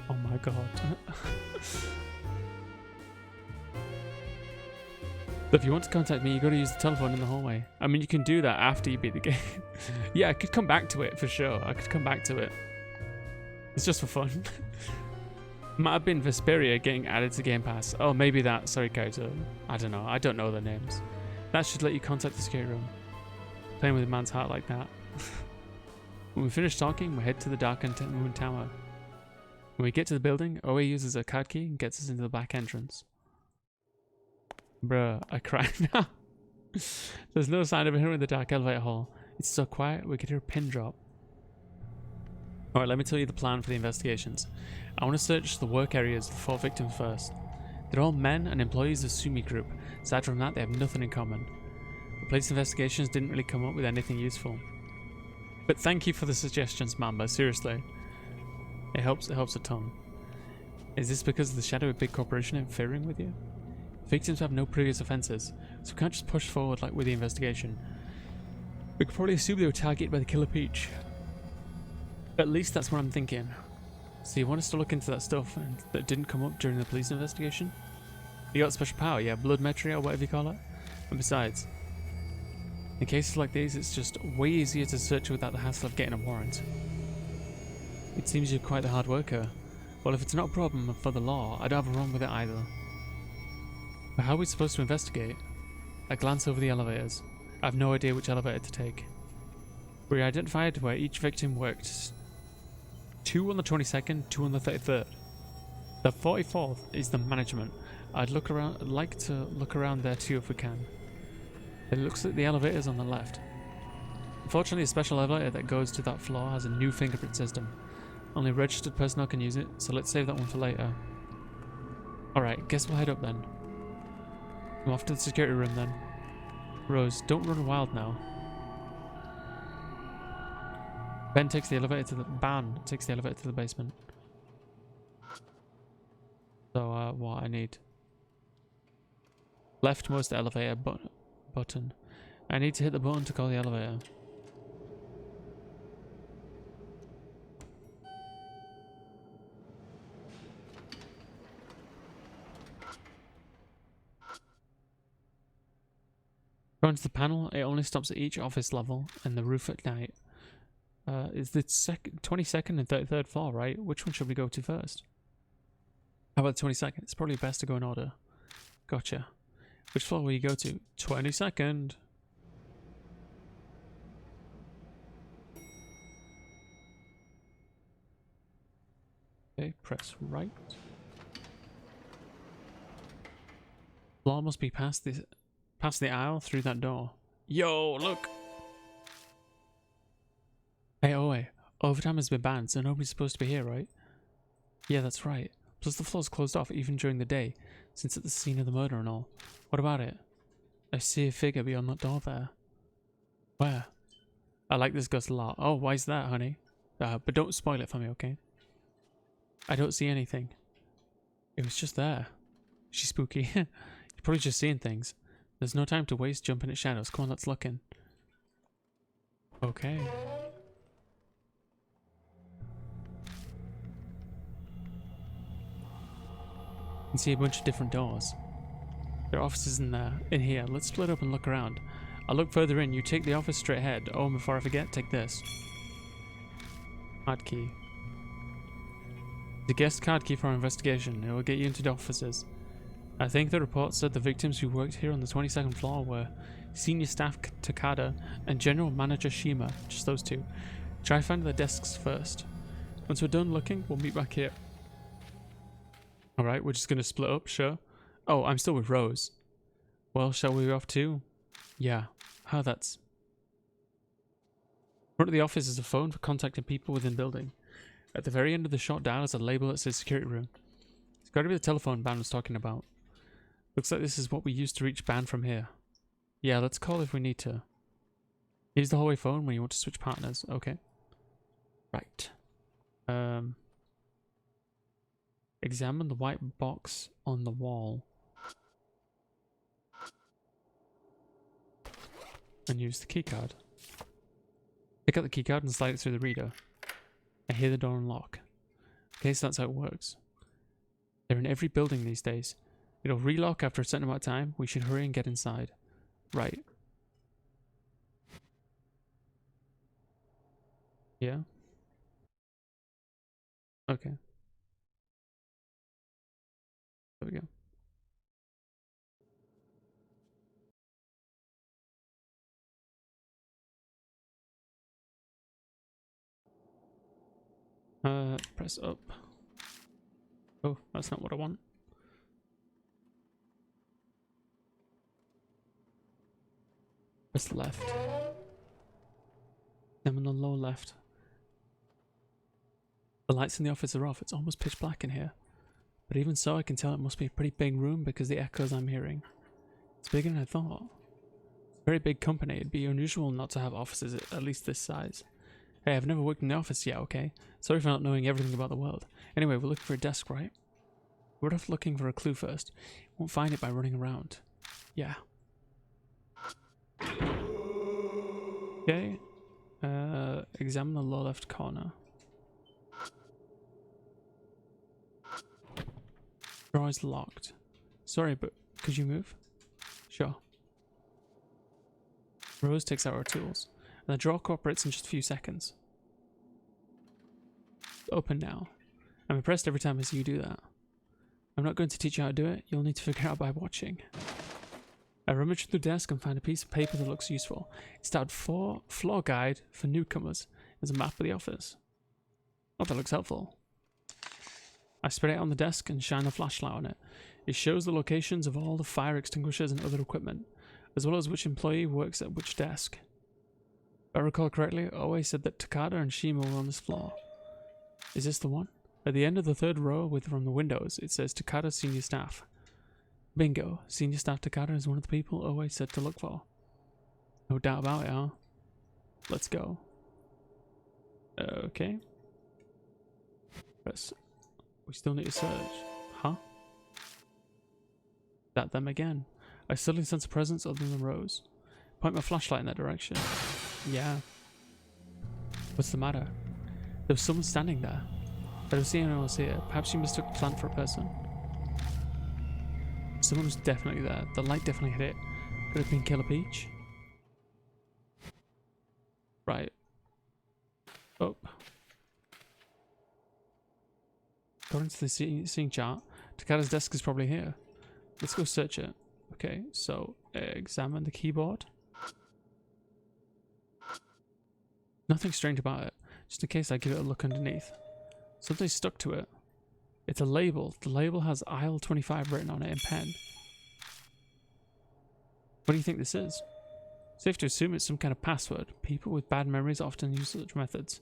Oh my god. If you want to contact me, you got to use the telephone in the hallway. I mean, you can do that after you beat the game. Yeah, I could come back to it for sure. I could come back to it. It's just for fun. Might have been Vesperia getting added to Game Pass. Oh, maybe that. Sorry, Kaito. I don't know. I don't know their names. That should let you contact the security room. Playing with a man's heart like that. When we finish talking, we head to the darkened Moon Tower. When we get to the building, Oe uses a card key and gets us into the back entrance. Bruh, I cry now. There's no sign of her in the dark elevator hall. It's so quiet, we could hear a pin drop. Alright, let me tell you the plan for the investigations. I want to search the work areas of the 4 victims first. They're all men and employees of Sumi Group. Aside from that, they have nothing in common. The police investigations didn't really come up with anything useful. But thank you for the suggestions, Mamba, seriously. It helps a ton. Is this because of the shadow of big corporation interfering with you? Victims have no previous offences, so we can't just push forward like with the investigation. We could probably assume they were targeted by the Killer Peach. At least that's what I'm thinking. So you want us to look into that stuff that didn't come up during the police investigation? You got special power, yeah, bloodmetry or whatever you call it. And besides, in cases like these, it's just way easier to search without the hassle of getting a warrant. It seems you're quite the hard worker. Well, if it's not a problem for the law, I don't have a problem with it either. But how are we supposed to investigate? I glance over the elevators. I have no idea which elevator to take. We identified where each victim worked. 2 on the 22nd, 2 on the 33rd. The 44th is the management. I'd like to look around there too if we can. It looks like the elevator's on the left. Unfortunately, a special elevator that goes to that floor has a new fingerprint system. Only registered personnel can use it, so let's save that one for later. Alright, guess we'll head up then. I'm off to the security room then. Rose, don't run wild now. Ban takes the elevator to the basement. So, what I need? Leftmost elevator button. I need to hit the button to call the elevator. Going to the panel, it only stops at each office level and the roof at night. Is the 22nd and 33rd floor, right? Which one should we go to first? How about the 22nd? It's probably best to go in order. Gotcha. Which floor will you go to? 22nd. Okay, press right. Floor must be past the aisle through that door. Yo, look! Hey, Oe. Overtime has been banned, so nobody's supposed to be here, right? Yeah, that's right. Plus the floor's closed off even during the day, since it's the scene of the murder and all. What about it? I see a figure beyond that door there. Where? I like this ghost a lot. Oh, why is that, honey? But don't spoil it for me, okay? I don't see anything. It was just there. She's spooky. You're probably just seeing things. There's no time to waste jumping at shadows. Come on, let's look in. Okay. You can see a bunch of different doors. There are offices in here. Let's split up and look around. I'll look further in. You take the office straight ahead. Oh, and before I forget, take this. Card key. The guest card key for our investigation. It will get you into the offices. I think the report said the victims who worked here on the 22nd floor were Senior Staff Takada and General Manager Shima. Just those two. Try finding their desks first. Once we're done looking, we'll meet back here. Alright, we're just going to split up, sure. Oh, I'm still with Rose. Well, shall we be off too? Yeah. How that's... In front of the office is a phone for contacting people within the building. At the very end of the short dial is a label that says security room. It's got to be the telephone Ban was talking about. Looks like this is what we used to reach Ban from here. Yeah, let's call if we need to. Use the hallway phone when you want to switch partners. Okay. Right. Examine the white box on the wall. And use the keycard. Pick up the keycard and slide it through the reader. I hear the door unlock. Okay, so that's how it works. They're in every building these days. It'll relock after a certain amount of time. We should hurry and get inside. Right. Yeah. Okay. There we go. Press up. Oh, that's not what I want. Press left. Then on the lower left. The lights in the office are off. It's almost pitch black in here. But even so, I can tell it must be a pretty big room because the echoes I'm hearing. It's bigger than I thought. It's a very big company. It'd be unusual not to have offices at least this size. Hey, I've never worked in the office yet, okay? Sorry for not knowing everything about the world. Anyway, we're looking for a desk, right? We're off looking for a clue first. Won't find it by running around. Yeah. Okay. Examine the lower left corner. Drawer is locked. Sorry, but could you move? Sure. Rose takes out her tools, and the drawer cooperates in just a few seconds. Open now. I'm impressed every time I see you do that. I'm not going to teach you how to do it. You'll need to figure it out by watching. I rummage through the desk and find a piece of paper that looks useful. It's titled Floor Guide for Newcomers. There's a map of the office. Oh, that looks helpful. I spread it on the desk and shine a flashlight on it. It shows the locations of all the fire extinguishers and other equipment, as well as which employee works at which desk. I recall correctly, Oe said that Takada and Shima were on this floor. Is this the one? At the end of the third row from the windows, it says Takada Senior Staff. Bingo. Senior Staff Takada is one of the people Oe said to look for. No doubt about it, huh? Let's go. Okay. Press. We still need to search. Huh? That them again. I suddenly sense a presence other than the rows. Point my flashlight in that direction. Yeah. What's the matter? There was someone standing there. I don't see anyone else here. Perhaps you mistook the plant for a person. Someone was definitely there. The light definitely hit it. Could have been Killer Peach. Right. Oh. According to the seeing chart, Takada's desk is probably here. Let's go search it. Okay, so examine the keyboard. Nothing strange about it. Just in case I give it a look underneath. Something stuck to it. It's a label. The label has aisle 25 written on it in pen. What do you think this is? Safe to assume it's some kind of password. People with bad memories often use such methods.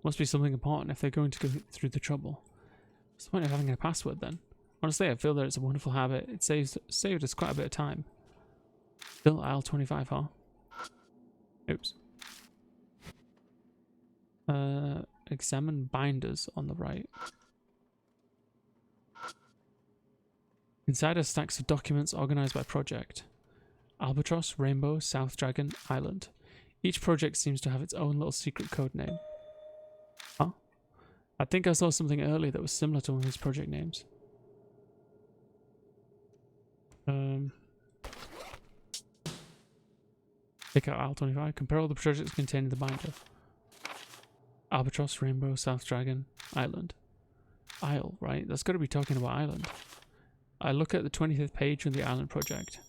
Must be something important if they're going to go through the trouble. What's the point of having a password then? Honestly, I feel that it's a wonderful habit. It saved us quite a bit of time. Still aisle 25, huh? Oops. Examine binders on the right. Inside are stacks of documents organized by project. Albatross, Rainbow, South Dragon, Island. Each project seems to have its own little secret code name. Huh? I think I saw something earlier that was similar to one of these project names. Pick out aisle 25. Compare all the projects contained in the binder. Albatross, Rainbow, South Dragon, Island. Isle, right? That's got to be talking about Island. I look at the 25th page of the Island project.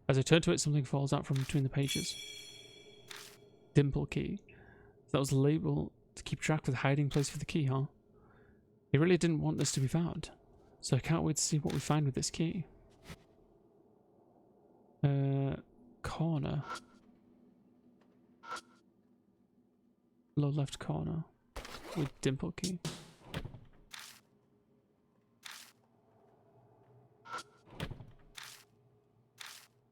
As I turn to it, something falls out from between the pages. Dimple key. That was the label to keep track of the hiding place for the key, huh? He really didn't want this to be found. So I can't wait to see what we find with this key. Corner. Low left corner. With dimple key.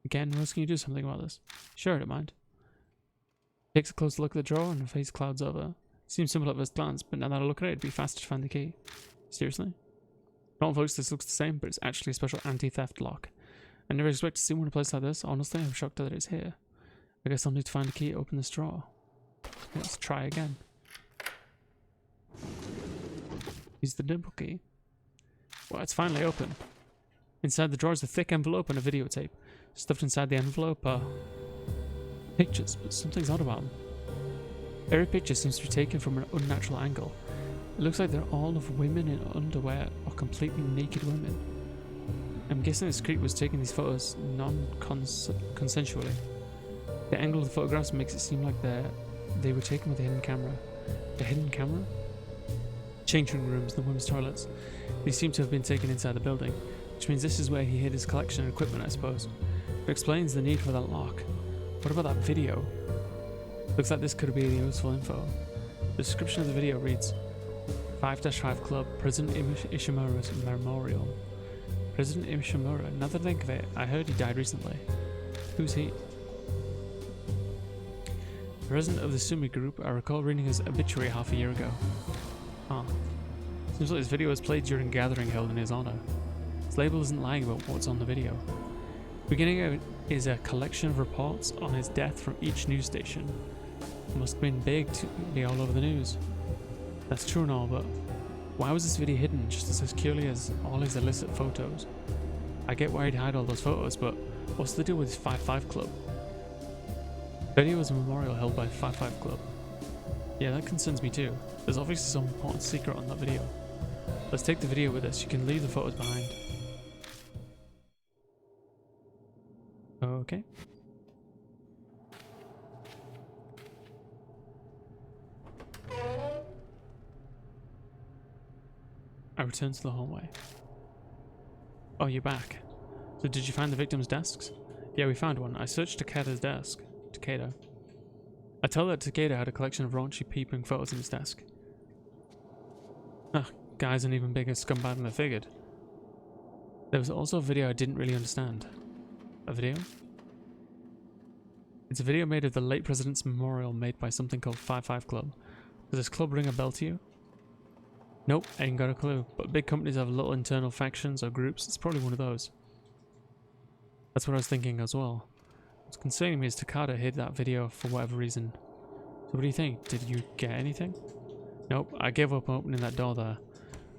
Again, Rose, can you do something about this? Sure, I don't mind. Takes a close look at the drawer and her face clouds over. Seems simple at first glance, but now that I look at it, it'd be faster to find the key. Seriously? Come on folks, this looks the same, but it's actually a special anti-theft lock. I never expect to see one in a place like this. Honestly, I'm shocked that it's here. I guess I'll need to find a key to open this drawer. Let's try again. Use the dimple key. Well, it's finally open. Inside the drawer is a thick envelope and a videotape. Stuffed inside the envelope are pictures, but something's odd about them. Every picture seems to be taken from an unnatural angle. It looks like they're all of women in underwear or completely naked women. I'm guessing this creep was taking these photos non-consensually. The angle of the photographs makes it seem like they were taken with a hidden camera. A hidden camera? Changing rooms, the women's toilets. These seem to have been taken inside the building, which means this is where he hid his collection of equipment, I suppose. It explains the need for that lock. What about that video? Looks like this could be useful info. The description of the video reads 5-5 Club, President Ishimura's Memorial. President Ishimura, now that I think of it, I heard he died recently. Who's he? The president of the Sumi group, I recall reading his obituary half a year ago. Huh. Seems like this video was played during a gathering held in his honor. His label isn't lying about what's on the video. Beginning is a collection of reports on his death from each news station. It must have been big to be all over the news. That's true and all, but why was this video hidden just as securely as all his illicit photos? I get why he'd hide all those photos, but what's the deal with his 5-5 Club? Video is a memorial held by 5-5 Club. Yeah, that concerns me too. There's obviously some important secret on that video. Let's take the video with us. You can leave the photos behind. Okay. I return to the hallway. Oh, you're back. So did you find the victim's desks? Yeah, we found one. I searched Takeda's desk. Takeda. I tell that Takeda had a collection of raunchy peeping photos in his desk. Ah, guy's an even bigger scumbag than I figured. There was also a video I didn't really understand. A video? It's a video made of the late president's memorial made by something called 55 Club. Does this club ring a bell to you? Nope, ain't got a clue. But big companies have little internal factions or groups. It's probably one of those. That's what I was thinking as well. What's concerning me is Takada hid that video for whatever reason. So what do you think? Did you get anything? Nope, I gave up on opening that door there.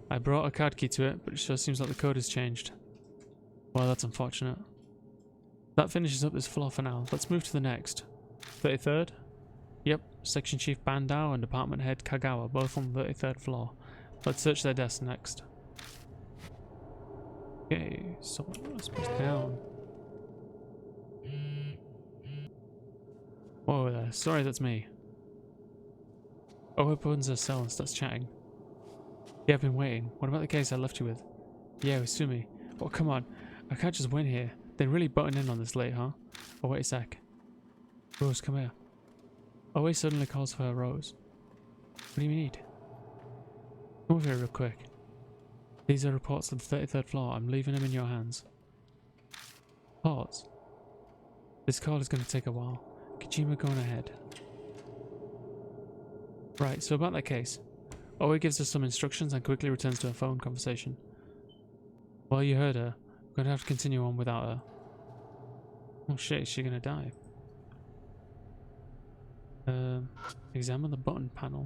I brought a card key to it, but it sure seems like the code has changed. Well, that's unfortunate. That finishes up this floor for now. Let's move to the next. 33rd? Yep, Section Chief Bandao and Department Head Kagawa, both on the 33rd floor. Let's search their desks next. Okay, so I suppose down. Whoa there, sorry, that's me. Oh, opens her cell and starts chatting. Yeah, I've been waiting. What about the case I left you with? Yeah, it was Sumi. Oh, come on. I can't just win here. They're really butting in on this late, huh? Oh, wait a sec. Rose, come here. Always suddenly calls for her Rose. What do you need? Come over here real quick. These are reports of the 33rd floor. I'm leaving them in your hands. Pause. This call is going to take a while. Kojima going ahead. Right, so about that case. Oe gives us some instructions and quickly returns to her phone conversation. Well, you heard her. We're going to have to continue on without her. Oh shit, is she going to die? Examine the button panel.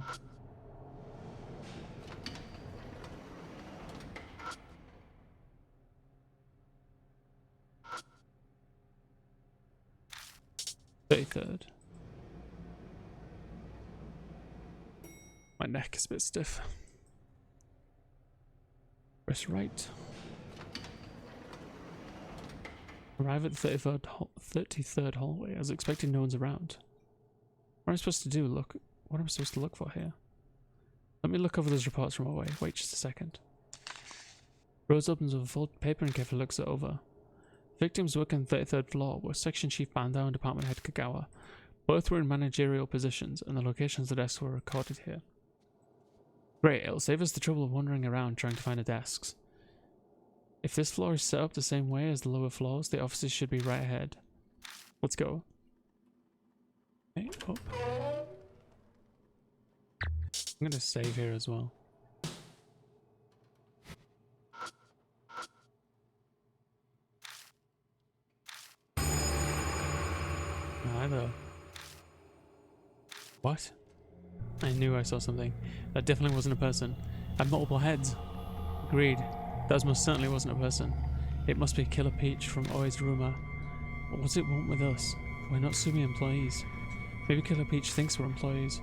Third. My neck is a bit stiff. Press right. Arrive at the 33rd hallway. I was expecting no one's around. What am I supposed to do? What am I supposed to look for here? Let me look over those reports from away. Wait just a second. Rose opens with a folded paper and carefully looks it over. Victims working on the 33rd floor were Section Chief Bandao and Department Head Kagawa. Both were in managerial positions, and the locations of the desks were recorded here. Great, it'll save us the trouble of wandering around trying to find the desks. If this floor is set up the same way as the lower floors, the offices should be right ahead. Let's go. Okay, up. I'm gonna save here as well. Neither. What? I knew I saw something. That definitely wasn't a person. Had multiple heads. Agreed. That most certainly wasn't a person. It must be Killer Peach from Oe's rumor. What does it want with us? We're not Sumi employees. Maybe Killer Peach thinks we're employees.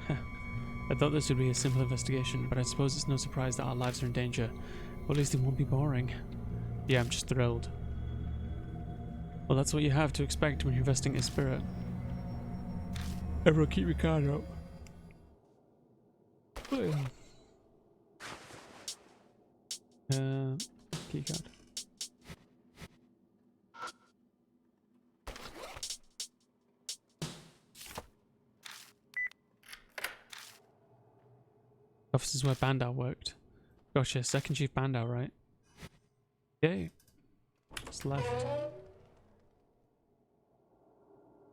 I thought this would be a simple investigation, but I suppose it's no surprise that our lives are in danger. Or at least it won't be boring. Yeah, I'm just thrilled. Well, that's what you have to expect when you're investing in spirit. Everyone keep your card up. Key card. Office is where Bandao worked. Gotcha, Second Chief Bandao, right? Yay. What's left?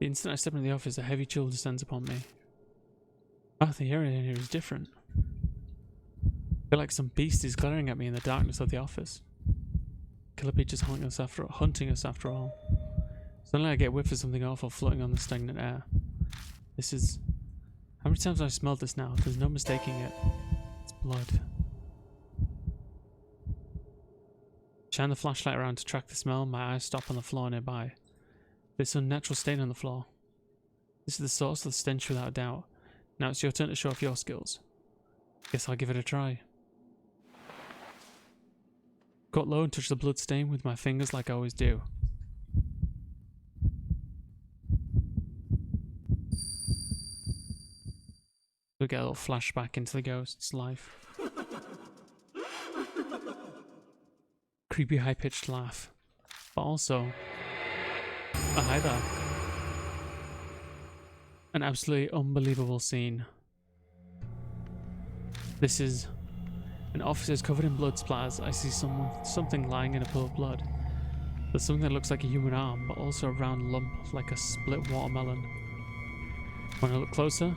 The instant I step into the office, a heavy chill descends upon me. Oh, the area in here is different. I feel like some beast is glaring at me in the darkness of the office. Killer Peach is hunting us after all. Suddenly I get a whiff of something awful floating on the stagnant air. This is... How many times have I smelled this now? There's no mistaking it. It's blood. Shine the flashlight around to track the smell. My eyes stop on the floor nearby. This unnatural stain on the floor. This is the source of the stench without a doubt. Now it's your turn to show off your skills. Guess I'll give it a try. Got low and touched the blood stain with my fingers like I always do. We get a little flashback into the ghost's life. Creepy high-pitched laugh. But also... Oh, hi there. An absolutely unbelievable scene. This is an officer's covered in blood splatters. I see something lying in a pool of blood. There's something that looks like a human arm, but also a round lump like a split watermelon. When I look closer,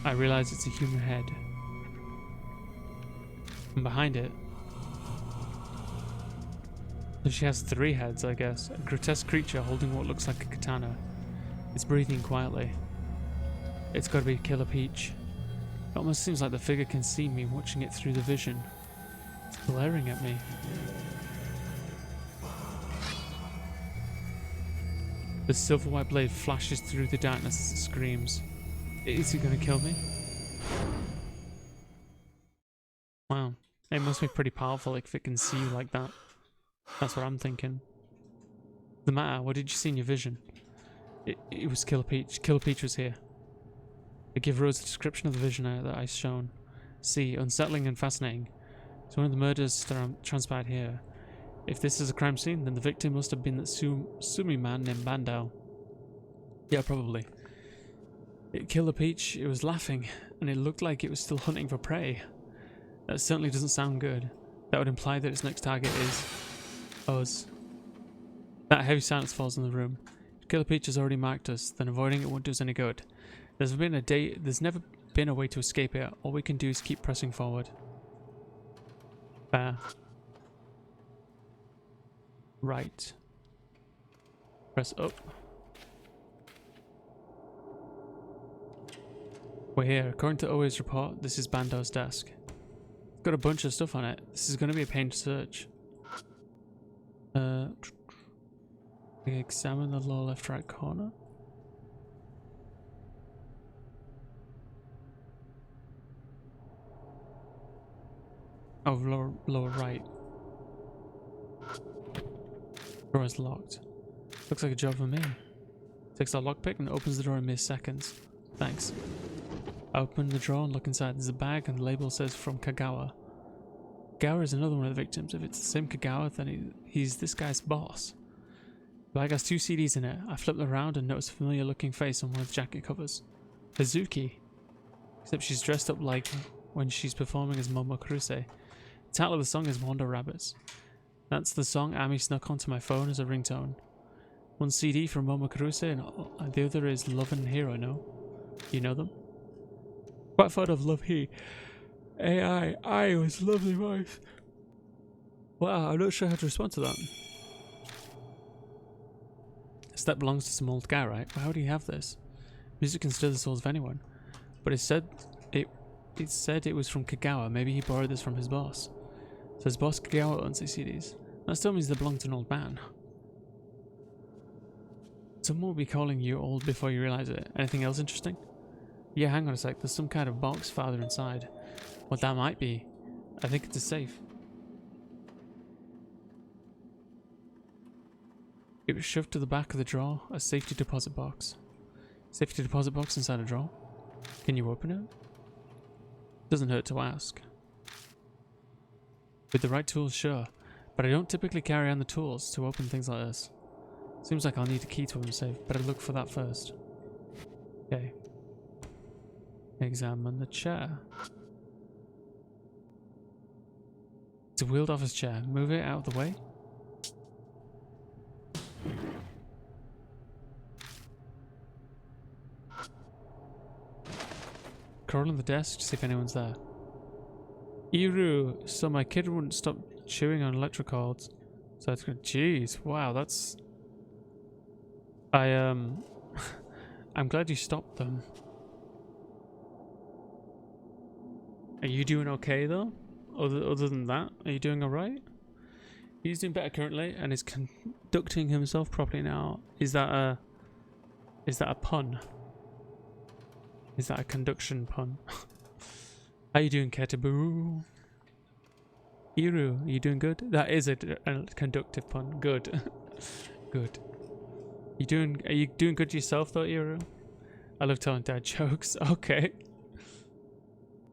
I realize it's a human head. And behind it, so she has 3 heads, I guess. A grotesque creature holding what looks like a katana. It's breathing quietly. It's gotta be Killer Peach. It almost seems like the figure can see me watching it through the vision. It's glaring at me. The silver white blade flashes through the darkness as it screams. Is it gonna kill me? Wow. It must be pretty powerful if it can see you like that. That's what I'm thinking. The matter, what did you see in your vision? It was Killer Peach. Killer Peach was here. I give Rose a description of the vision that I've shown. See, unsettling and fascinating. So one of the murders transpired here. If this is a crime scene, then the victim must have been that Sumi man named Bandao. Yeah, probably. Killer Peach, it was laughing, and it looked like it was still hunting for prey. That certainly doesn't sound good. That would imply that its next target is us. That heavy silence falls in the room. If Killer Peach has already marked us, then avoiding it won't do us any good. There's never been a way to escape it. All we can do is keep pressing forward. Fair. Right. Press up. We're here. According to Oe's report, this is Bando's desk. It's got a bunch of stuff on it. This is going to be a pain to search. Examine the lower left right corner. Oh, lower right. Door is locked. Looks like a job for me. Takes our lockpick and opens the door in mere seconds. Thanks. I open the drawer and look inside. There's a bag and the label says from Kagawa. Kagawa is another one of the victims. If it's the same Kagawa, then he's this guy's boss. The bag has 2 CDs in it. I flip them around and notice a familiar looking face on one of the jacket covers. Hazuki. Except she's dressed up like when she's performing as Momo Kuruse. The title of the song is Wonder Rabbits. That's the song Ami snuck onto my phone as a ringtone. One CD from Momo Kuruse and the other is Love and Hero, no? You know them? Quite fond of Love He. I was a lovely voice. Wow, I'm not sure how to respond to that. So that belongs to some old guy, right? Why would he have this? Music can stir the souls of anyone. But it said it was from Kagawa. Maybe he borrowed this from his boss. So his boss Kagawa owns these CDs. That still means they belong to an old man. Someone will be calling you old before you realize it. Anything else interesting? Yeah, hang on a sec. There's some kind of box farther inside. What that might be. I think it's a safe. It was shoved to the back of the drawer. A safety deposit box. Safety deposit box inside a drawer? Can you open it? Doesn't hurt to ask. With the right tools, sure. But I don't typically carry on the tools to open things like this. Seems like I'll need a key to open the safe. Better look for that first. Okay. Examine the chair. It's a wheeled office chair. Move it out of the way. Crawl on the desk to see if anyone's there. Iru, so my kid wouldn't stop chewing on electric cords. So it's good. Jeez, wow, that's... I'm glad you stopped them. Are you doing okay though? Other than that, are you doing alright? He's doing better currently and is conducting himself properly now. Is that a pun? Is that a conduction pun? How you doing, Ketaboo? Iru, are you doing good? That is a conductive pun. Good. Good. Are you doing good yourself though, Iru? I love telling dad jokes. Okay.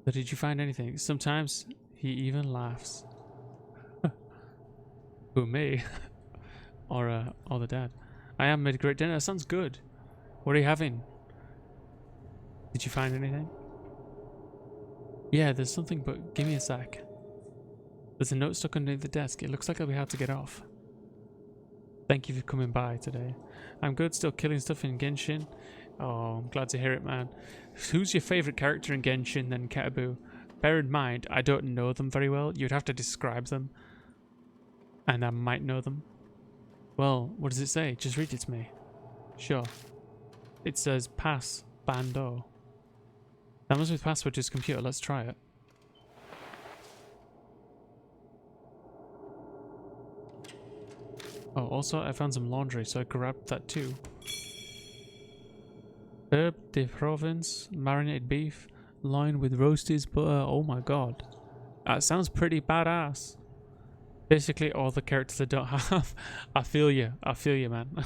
But did you find anything? Sometimes he even laughs. Who, me? or the dad? I am made a great dinner. That sounds good. What are you having? Did you find anything? Yeah, there's something, but give me a sec. There's a note stuck underneath the desk. It looks like I'll be hard to get off. Thank you for coming by today. I'm good, still killing stuff in Genshin. Oh, I'm glad to hear it, man. Who's your favourite character in Genshin then, Ketabu? Bear in mind, I don't know them very well. You'd have to describe them. And I might know them. Well, what does it say? Just read it to me. Sure. It says pass bando. That must be the password to his computer. Let's try it. Oh, also I found some laundry, so I grabbed that too. Herb de Provence, marinated beef, loin with roasted butter. Oh my god. That sounds pretty badass. Basically all the characters I don't have. I feel you, man.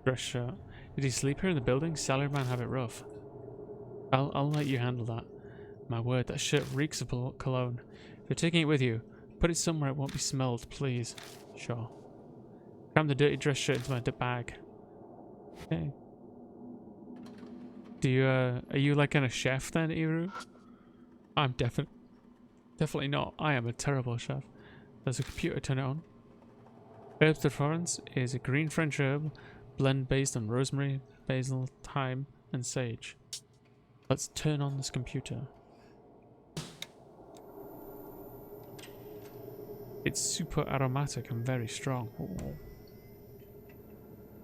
Dress shirt. Did he sleep here in the building? Salary man have it rough. I'll let you handle that. My word, that shirt reeks of cologne. If you're taking it with you, put it somewhere it won't be smelled, please. Sure. Cram the dirty dress shirt into my bag. Okay. Do you, are you like a chef then, Iru? I'm definitely not. I am a terrible chef. There's a computer, turn it on. Herbs de Florence is a green French herb blend based on rosemary, basil, thyme, and sage. Let's turn on this computer. It's super aromatic and very strong. Ooh.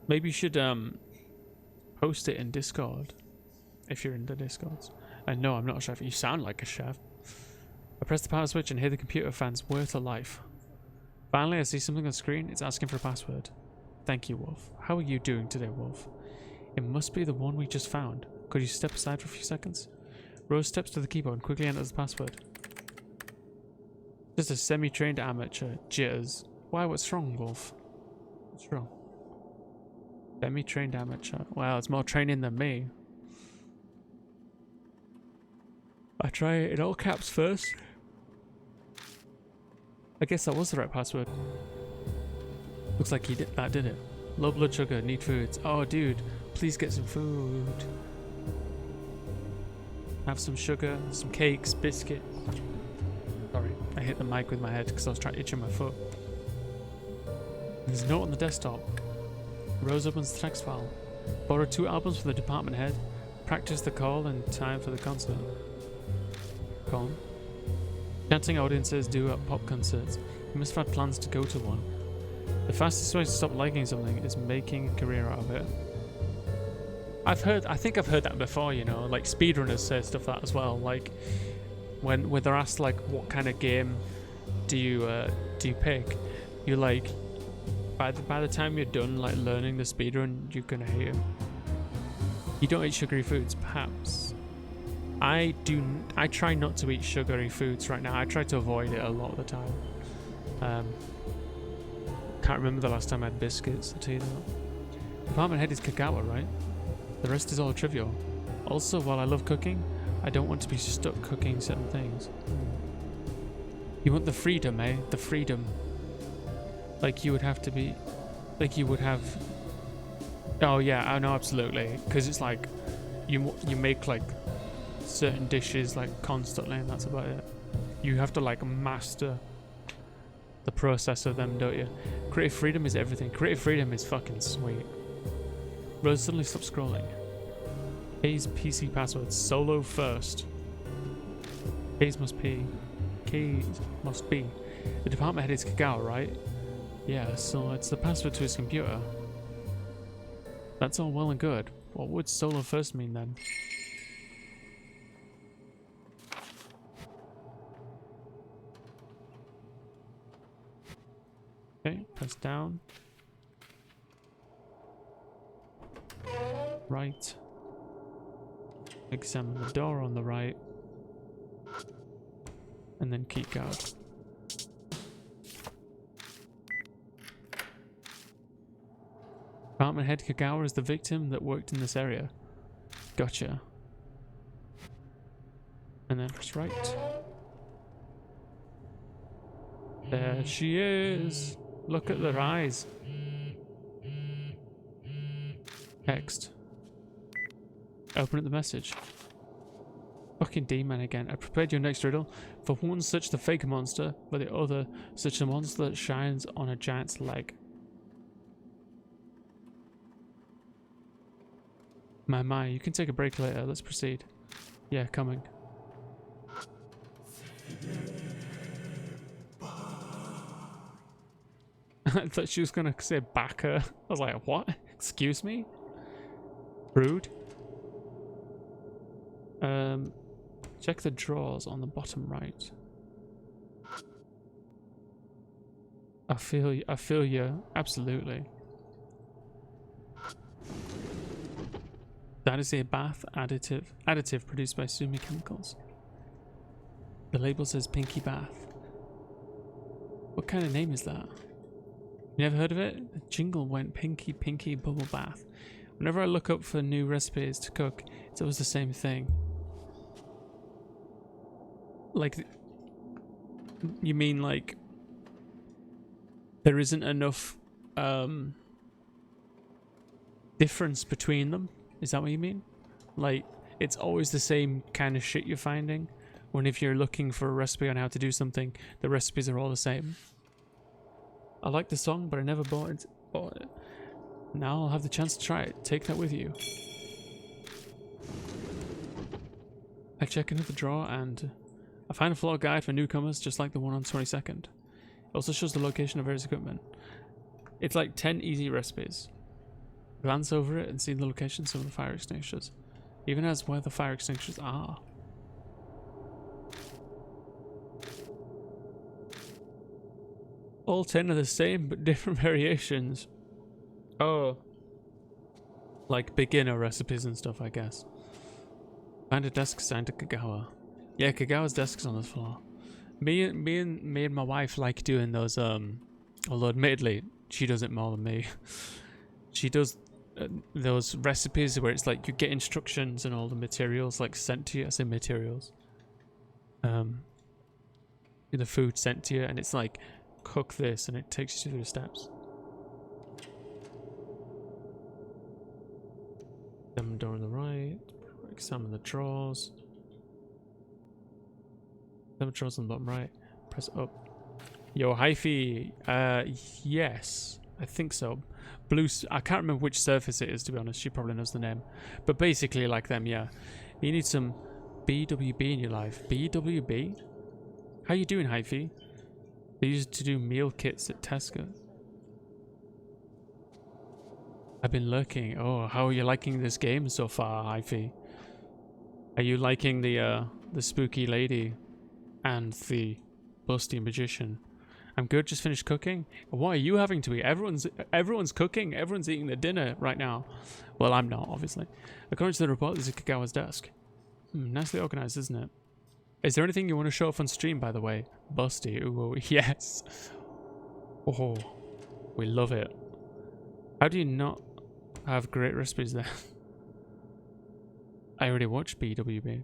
Maybe you should post it in Discord. If you're in the Discords. No, I'm not a chef. You sound like a chef. I press the power switch and hear the computer fans whir to life. Finally, I see something on screen. It's asking for a password. Thank you, Wolf. How are you doing today, Wolf? It must be the one we just found. Could you step aside for a few seconds? Rose steps to the keyboard and quickly enters the password. Just a semi-trained amateur. Jitters. Why, what's wrong, Wolf? What's wrong? Semi-trained amateur. Wow, it's more training than me. I try it in all caps first. I guess that was the right password. Looks like he did it. Low blood sugar, need foods. Oh dude, please get some food. Have some sugar, some cakes, biscuit. Sorry, I hit the mic with my head because I was trying to itch my foot. There's a note on the desktop. Rose opens the text file. Borrow 2 albums for the department head. Practice the call and time for the concert. Colin. Chanting audiences do at pop concerts. You must have had plans to go to one. The fastest way to stop liking something is making a career out of it. I think I've heard that before, you know, like speedrunners say stuff like that as well. Like when they're asked like what kind of game do you pick, you're like by the time you're done like learning the speedrun, you're gonna hate it. You don't eat sugary foods, perhaps. I try not to eat sugary foods right now. I try to avoid it a lot of the time. Can't remember the last time I had biscuits, I'll tell you that. Department head is Kagawa, right? The rest is all trivial. Also, while I love cooking, I don't want to be stuck cooking certain things. You want the freedom, eh? The freedom. Like you would have to be... Like you would have... Oh yeah, I know, absolutely. Because it's like, you make like certain dishes like constantly and that's about it. You have to like master the process of them, don't you? Creative freedom is everything. Creative freedom is fucking sweet. Rose suddenly stopped scrolling. K's PC password, solo first. K's must be. The department head is Kagawa, right? Yeah, so it's the password to his computer. That's all well and good. What would solo first mean then? Okay, press down. Right. Examine the door on the right. And then key guard. Department head Kagawa is the victim that worked in this area. Gotcha. And then press right. There she is. Look at their eyes. Text. Open up the message. Fucking D-man again. I prepared your next riddle. For one, such the fake monster. For the other, such a monster that shines on a giant's leg. My, you can take a break later. Let's proceed. Yeah, coming. I thought she was gonna say backer. I was like, what? Excuse me? Rude. Check the drawers on the bottom right. I feel you. Absolutely. That is a bath additive produced by Sumi Chemicals. The label says Pinky Bath. What kind of name is that? You never heard of it? The jingle went Pinky Pinky Bubble Bath. Whenever I look up for new recipes to cook, it's always the same thing. Like, you mean like there isn't enough difference between them? Is that what you mean? Like, it's always the same kind of shit you're finding, when if you're looking for a recipe on how to do something, the recipes are all the same. I like the song, but I never bought it. Now I'll have the chance to try it. Take that with you. I check another drawer and I find a floor guide for newcomers just like the one on 22nd. It also shows the location of various equipment. It's like 10 easy recipes. Glance over it and see the location of some of the fire extinguishers. Even as where the fire extinguishers are. All 10 are the same but different variations. Oh. Like beginner recipes and stuff, I guess. Find a desk assigned to Kagawa. Yeah, Kagawa's desk is on the floor. Me and my wife like doing those, although admittedly, she does it more than me. She does those recipes where it's like you get instructions and all the materials like sent to you. I say materials. The food sent to you, and it's like, cook this, and it takes you through the steps. Examine the door on the right. Examine the drawers. Examine the drawers on the bottom right. Press up. Yo, hyphy. Yes, I think so. Blue. I can't remember which surface it is, to be honest. She probably knows the name. But basically, like them, yeah. You need some BWB in your life. BWB? How you doing, hyphy? They used to do meal kits at Tesco. I've been lurking. Oh, how are you liking this game so far, hyphy? Are you liking the spooky lady and the busty magician? I'm good, just finished cooking. What are you having to eat? Everyone's cooking. Everyone's eating their dinner right now. Well, I'm not, obviously. According to the report, this is Kagawa's desk. Nicely organized, isn't it? Is there anything you want to show off on stream, by the way? Busty. Ooh, yes. Oh, we love it. How do you not have great recipes there? I already watched BWB.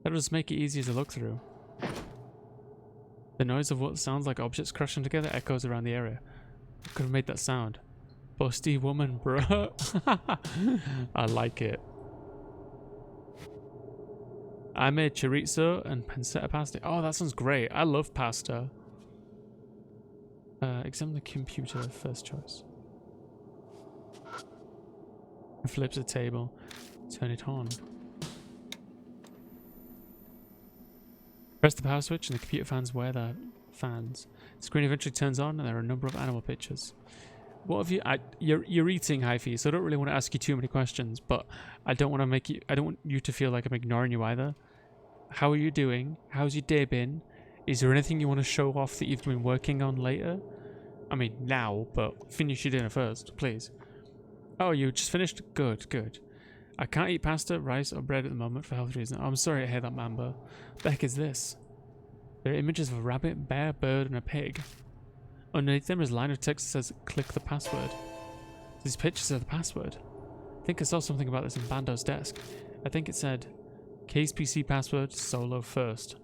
That does make it easier to look through. The noise of what sounds like objects crashing together echoes around the area. I could have made that sound. Busty woman, bro. I like it. I made chorizo and pancetta pasta. Oh, that sounds great. I love pasta. Examine the computer, first choice. Flips the table. Turn it on. Press the power switch and the computer fans wear their fans. The screen eventually turns on and there are a number of animal pictures. What have you... You're eating, hyphy, so I don't really want to ask you too many questions, but I don't want to make you... I don't want you to feel like I'm ignoring you either. How are you doing? How's your day been? Is there anything you want to show off that you've been working on later? I mean, now, but finish your dinner first, please. Oh, you just finished? Good, good. I can't eat pasta, rice, or bread at the moment for health reasons. Oh, I'm sorry to hear that, Mamba. What the heck is this? There are images of a rabbit, bear, bird, and a pig. Underneath them is a line of text that says, click the password. These pictures are the password. I think I saw something about this in Bando's desk. I think it said, case PC password, solo first.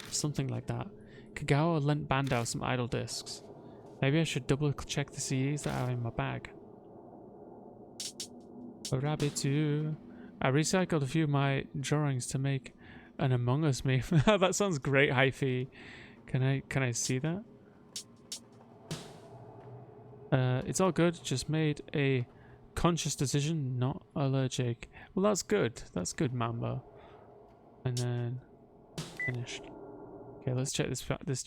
Something like that. Kagawa lent Bando some idle discs. Maybe I should double check the CDs that I have in my bag. A rabbit too. I recycled a few of my drawings to make an Among Us meme. That sounds great, Hyphy. Can I see that? It's all good. Just made a conscious decision, not allergic. Well, that's good. That's good, Mamba. And then finished. Okay, let's check this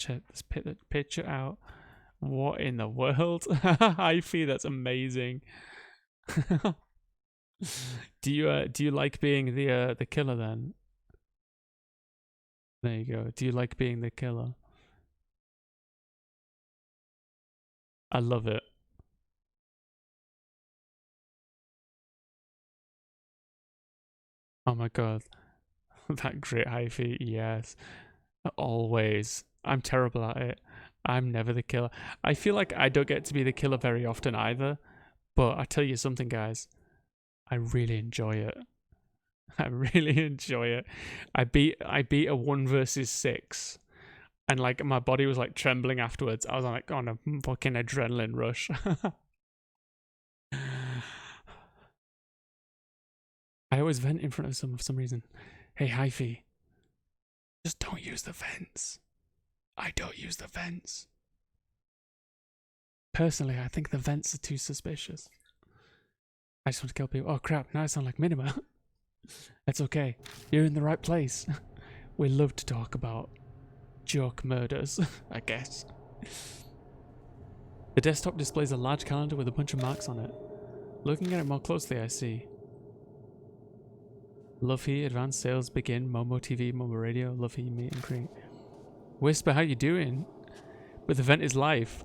picture out. What in the world? Hyphy, that's amazing. Do you like being the killer then? There you go. Do you like being the killer? I love it. Oh my god. That great Hyphy, yes. Always. I'm terrible at it. I'm never the killer. I feel like I don't get to be the killer very often either. But I tell you something, guys. I really enjoy it. I really enjoy it. I beat a 1 versus 6. And like my body was like trembling afterwards. I was like on a fucking adrenaline rush. I always vent in front of some for some reason. Hey, Hyphy. Just don't use the vents. I don't use the vents. Personally, I think the vents are too suspicious. I just want to kill people. Oh crap, now I sound like Minima. That's okay. You're in the right place. We love to talk about joke murders, I guess. The desktop displays a large calendar with a bunch of marks on it. Looking at it more closely, I see Luffy, advanced sales begin, Momo TV, Momo Radio, Luffy, meet and greet. Whisper, how you doing? But the event is live.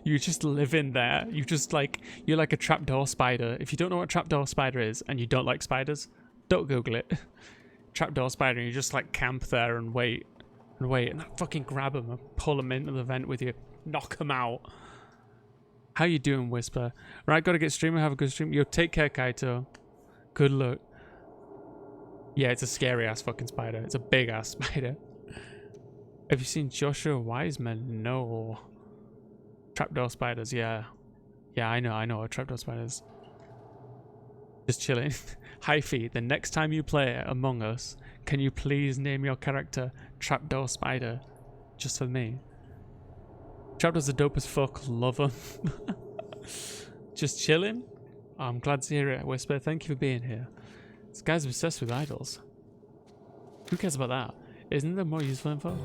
You just live in there. You just like, you're like a trapdoor spider. If you don't know what a trapdoor spider is and you don't like spiders, don't Google it. Trapdoor spider, and you just like camp there and wait and then fucking grab them and pull them into the vent with you. Knock them out. How you doing, Whisper? Right, gotta get streaming. Have a good stream. Yo, take care, Kaito. Good luck. Yeah, it's a scary ass fucking spider. It's a big ass spider. Have you seen Joshua Wiseman? No. Trapdoor spiders, yeah. Yeah, I know what trapdoor spiders. Just chilling. Hyphy, the next time you play Among Us, can you please name your character Trapdoor Spider? Just for me. Trapdoors are dope as fuck. Love them. Just chilling? Oh, I'm glad to hear it, Whisper. Thank you for being here. This guy's obsessed with idols. Who cares about that? Isn't there more useful info?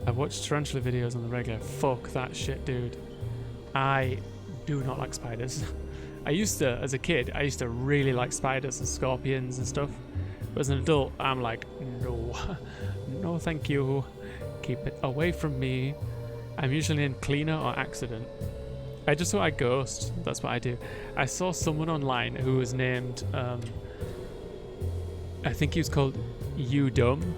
I've watched tarantula videos on the regular. Fuck that shit, dude. I do not like spiders. I used to, as a kid, I used to really like spiders and scorpions and stuff. But as an adult, I'm like, no. No thank you. Keep it away from me. I'm usually in cleaner or accident. I just saw a ghost. That's what I do. I saw someone online who was named, I think he was called You Dumb.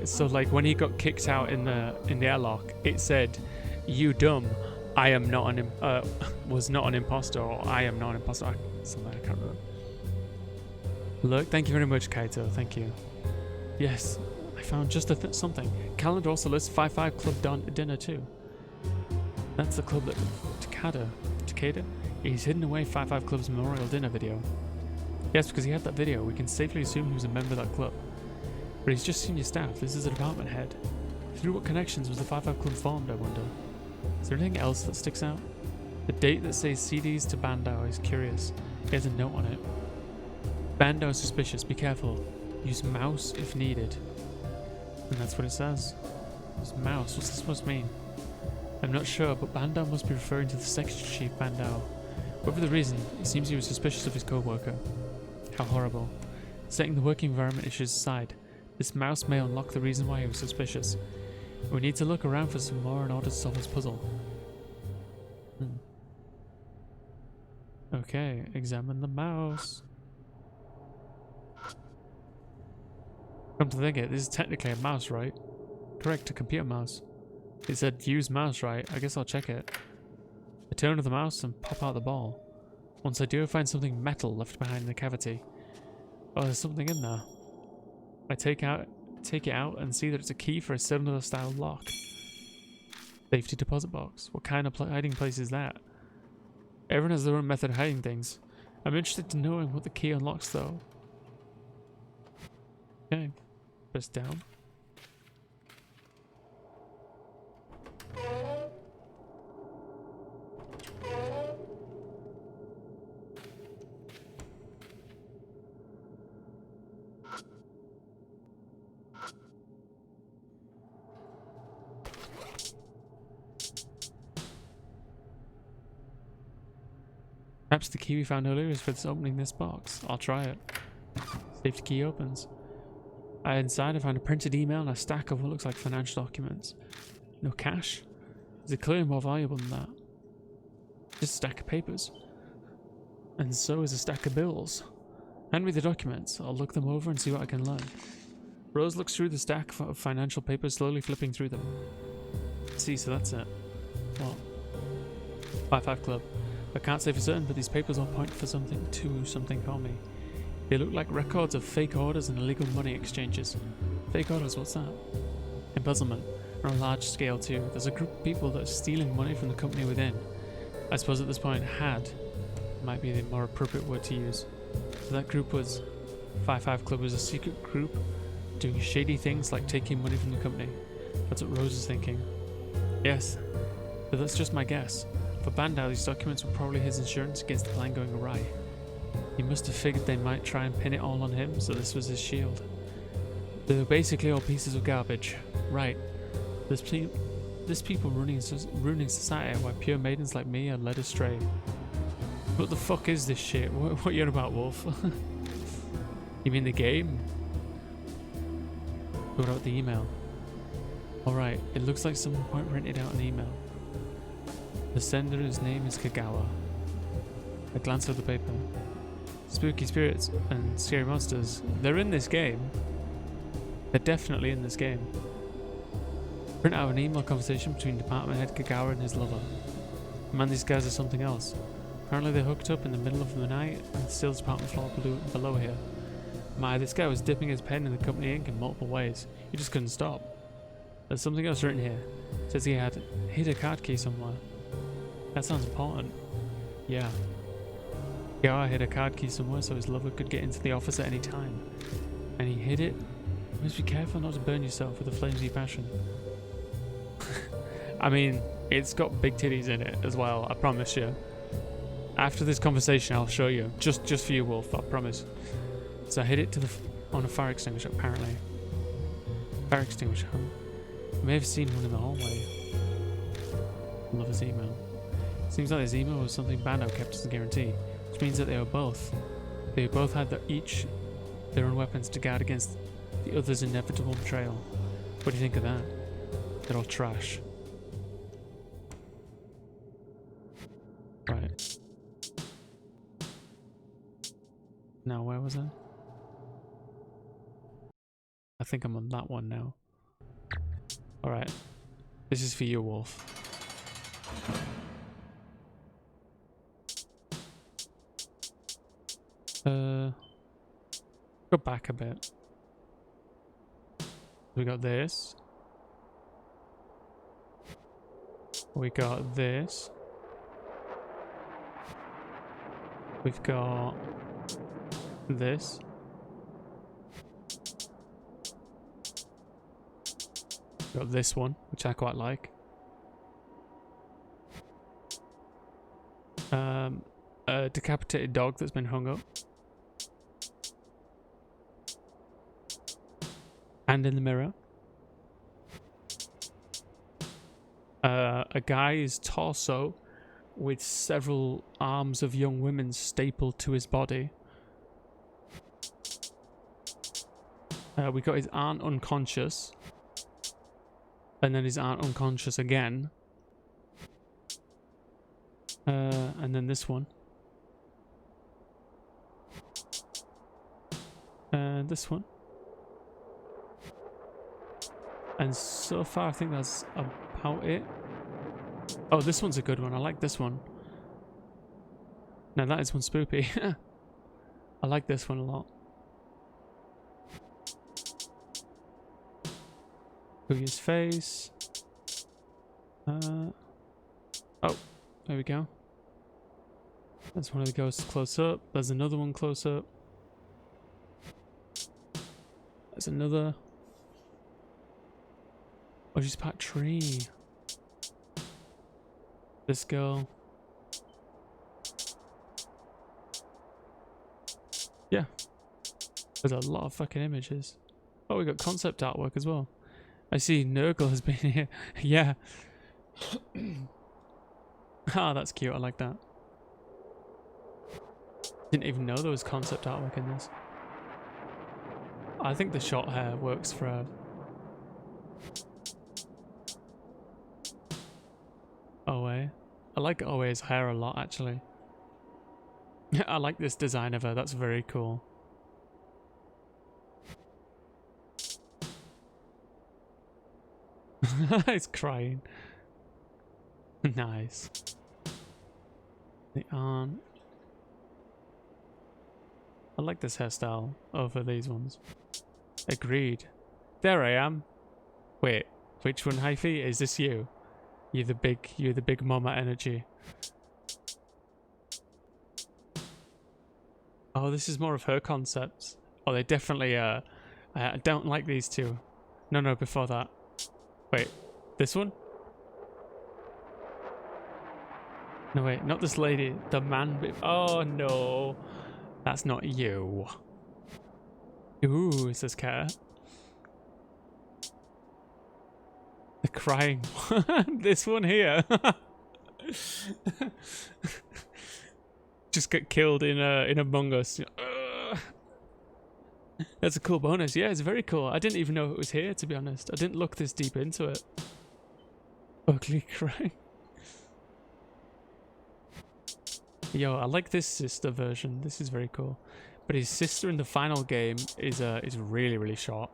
So like when he got kicked out in the airlock, it said, "You dumb, I am not an was not an imposter," or "I am not an imposter." Something I can't remember. Look, thank you very much, Kaito. Thank you. Yes, I found just something. Calendar also lists 5-5 Club dinner too. That's the club that Takeda. He's hidden away 5-5 Club's memorial dinner video. Yes, because he had that video, we can safely assume he was a member of that club. But he's just senior staff. This is a department head. Through what connections was the 5-5 Club formed, I wonder? Is there anything else that sticks out? The date that says CDs to Bandao is curious. He has a note on it. Bandao is suspicious. Be careful. Use mouse if needed. And that's what it says. Use mouse. What's this supposed to mean? I'm not sure, but Bandao must be referring to the section chief Bandao. Whatever the reason, it seems he was suspicious of his co-worker. How horrible. Setting the working environment issues aside, this mouse may unlock the reason why he was suspicious. We need to look around for some more in order to solve this puzzle. Okay, examine the mouse. Come to think of it, this is technically a mouse, right? Correct, a computer mouse. It said use mouse, right? I guess I'll check it. I turn to the mouse and pop out the ball. Once I do, I find something metal left behind in the cavity. Oh, there's something in there. I take it out and see that it's a key for a cylinder style lock. Safety deposit box. What kind of hiding place is that? Everyone has their own method of hiding things. I'm interested in knowing what the key unlocks, though. Okay. Press down. Perhaps the key we found earlier is for opening this box. I'll try it. Safety key opens. Inside I found a printed email and a stack of what looks like financial documents. No cash? Is it clearly more valuable than that? Just a stack of papers. And so is a stack of bills. Hand me the documents. I'll look them over and see what I can learn. Rose looks through the stack of financial papers, slowly flipping through them. See, so that's it. What? 5-5 Club. I can't say for certain, but these papers all point for something for me. They look like records of fake orders and illegal money exchanges. Fake orders, what's that? Embezzlement. On a large scale too. There's a group of people that are stealing money from the company within. I suppose at this point had might be the more appropriate word to use. So that group was 5-5 Club was a secret group doing shady things like taking money from the company. That's what Rose is thinking. Yes, but that's just my guess. For Bandau, these documents were probably his insurance against the plan going awry. He must have figured they might try and pin it all on him, so this was his shield. They were basically all pieces of garbage. Right. There's people ruining society while pure maidens like me are led astray. What the fuck is this shit? What are you on about, Wolf? You mean the game? What about the email? Alright, it looks like someone printed out an email. The sender's name is Kagawa. I glance at the paper. Spooky spirits and scary monsters. They're in this game. They're definitely in this game. Print out an email conversation between department head Kagawa and his lover. Man, these guys are something else. Apparently they hooked up in the middle of the night and the sales department floor below here. My, this guy was dipping his pen in the company ink in multiple ways. He just couldn't stop. There's something else written here. It says he had hid a card key somewhere. That sounds important. Yeah. Kagawa hid a card key somewhere so his lover could get into the office at any time. And he hid it. You must be careful not to burn yourself with the flames of your passion. I mean, it's got big titties in it as well, I promise you. After this conversation, I'll show you. Just for you, Wolf, I promise. So I hid it on a fire extinguisher, apparently. Fire extinguisher, huh? I may have seen one in the hallway. Lover's email. Seems like this email was something Bandau kept as a guarantee, which means that they both had each their own weapons to guard against the other's inevitable betrayal. What do you think of that? They're all trash. Right. Now, where was I? I think I'm on that one now. Alright. This is for you, Wolf. Go back a bit. We got this. We got this. We've got this. Got this one, which I quite like. A decapitated dog that's been hung up. Hand in the mirror. A guy's torso with several arms of young women stapled to his body. We got his aunt unconscious. And then his aunt unconscious again. And then this one. And this one. And so far I think that's about it. Oh, this one's a good one. I like this one. Now that is one spoopy. I like this one a lot. His face. Oh, there we go. There's one of the ghosts close up. There's another one close up. There's another. Oh, she's part tree. This girl. Yeah. There's a lot of fucking images. Oh, we got concept artwork as well. I see Nurgle has been here. Yeah. Ah, that's cute. I like that. Didn't even know there was concept artwork in this. I think the short hair works for Oe. I like Oe's hair a lot, actually. I like this design of her. That's very cool. He's crying. Nice. They aren't. I like this hairstyle over these ones. Agreed. There I am. Wait, which one, Hyphy? Is this you? You're the big mama energy. Oh, this is more of her concepts. Oh, they definitely I don't like these two. No, before that. Wait, this one? No, wait, not this lady. The man. Oh no, that's not you. Ooh, says Cat. The crying one. This one here. Just get killed in Among Us. That's a cool bonus. Yeah, it's very cool. I didn't even know it was here, to be honest. I didn't look this deep into it. Ugly crying. Yo, I like this sister version. This is very cool. But his sister in the final game is really, really short.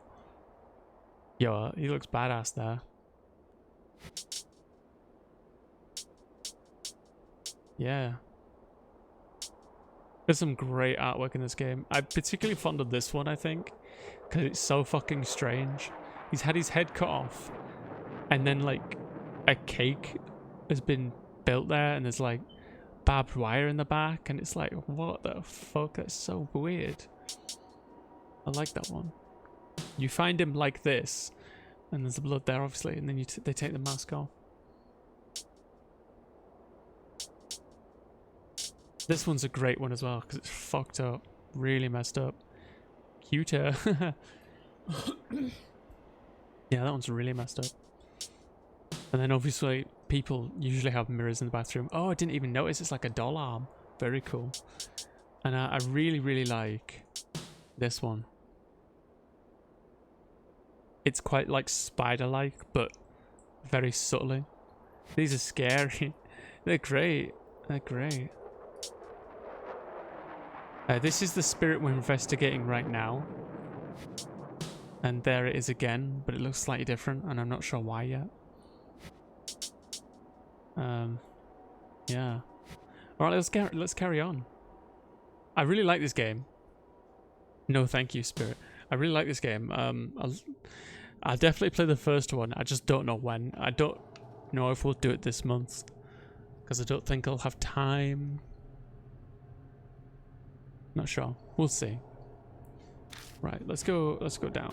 Yo, he looks badass there. Yeah. There's some great artwork in this game. I'm particularly fond of this one, I think, because it's so fucking strange. He's had his head cut off, and then like a cake has been built there, and there's like barbed wire in the back, and it's like, what the fuck? That's so weird. I like that one. You find him like this, and there's the blood there, obviously, and then they take the mask off. This one's a great one as well, because it's fucked up. Really messed up. Cuter. Yeah, that one's really messed up. And then obviously, people usually have mirrors in the bathroom. Oh, I didn't even notice it's like a doll arm. Very cool. And I really, really like this one. It's quite like spider-like, but very subtly. These are scary. They're great. They're great. This is the spirit we're investigating right now. And there it is again, but it looks slightly different, and I'm not sure why yet. Yeah. Alright, let's carry on. I really like this game. No thank you, spirit. I really like this game. I'll definitely play the first one. I just don't know when. I don't know if we'll do it this month, because I don't think I'll have time. Not sure. We'll see. Right, let's go down.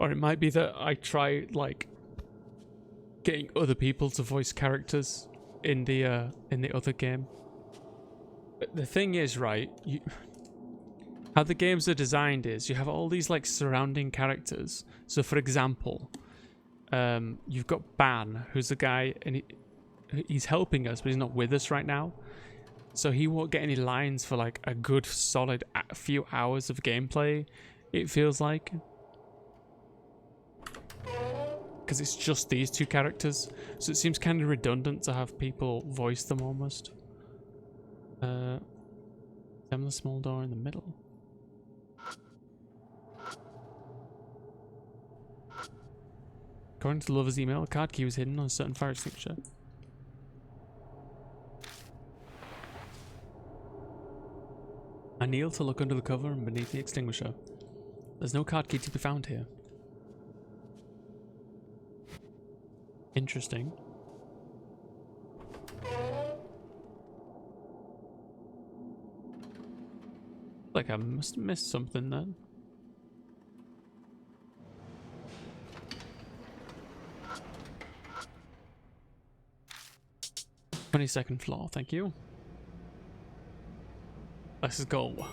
Or it might be that I try like getting other people to voice characters in the other game. But the thing is, right, how the games are designed is you have all these like surrounding characters. So for example, you've got Ban, who's the guy, and he's helping us, but he's not with us right now. So he won't get any lines for like a good solid few hours of gameplay, it feels like. Because it's just these two characters. So it seems kind of redundant to have people voice them almost. Them the small door in the middle. According to the lover's email, a card key was hidden on a certain fire extinguisher. I kneel to look under the cover and beneath the extinguisher. There's no card key to be found here. Interesting. Like I must have missed something then. "22nd floor, thank you. Let's go."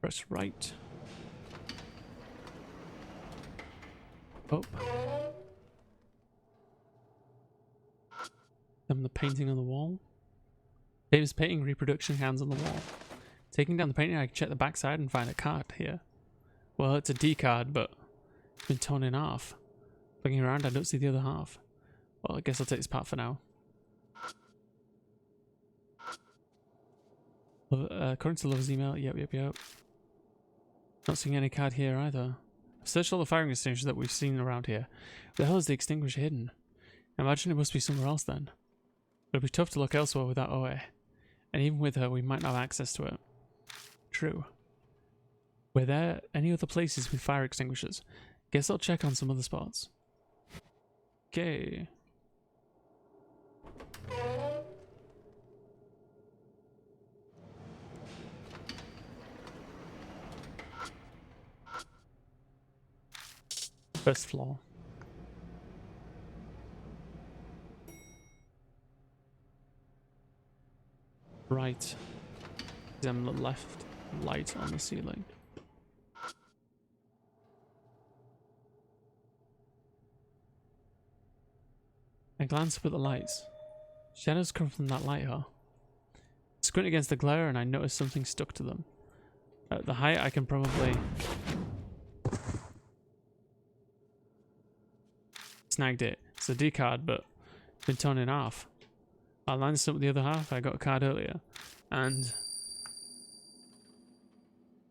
Press right. Up. Then the painting on the wall. Dave's painting reproduction hands on the wall. Taking down the painting, I can check the backside and find a card here. Well, it's a D card, but it's been torn in half. Looking around, I don't see the other half. Well, I guess I'll take this part for now. According to Love's email, yep. Not seeing any card here either. I've searched all the firing extinguishers that we've seen around here. Where the hell is the extinguisher hidden? I imagine it must be somewhere else then. It'll be tough to look elsewhere without Oe. And even with her, we might not have access to it. True. Were there any other places with fire extinguishers? Guess I'll check on some other spots. Okay. First floor. Right. Examine the left light on the ceiling. I glance up at the lights. Shadows come from that light, huh? Squint against the glare and I notice something stuck to them. At the height I can probably... Snagged it. It's a D card, but it's been torn in half. I lined this up with the other half. I got a card earlier. And... the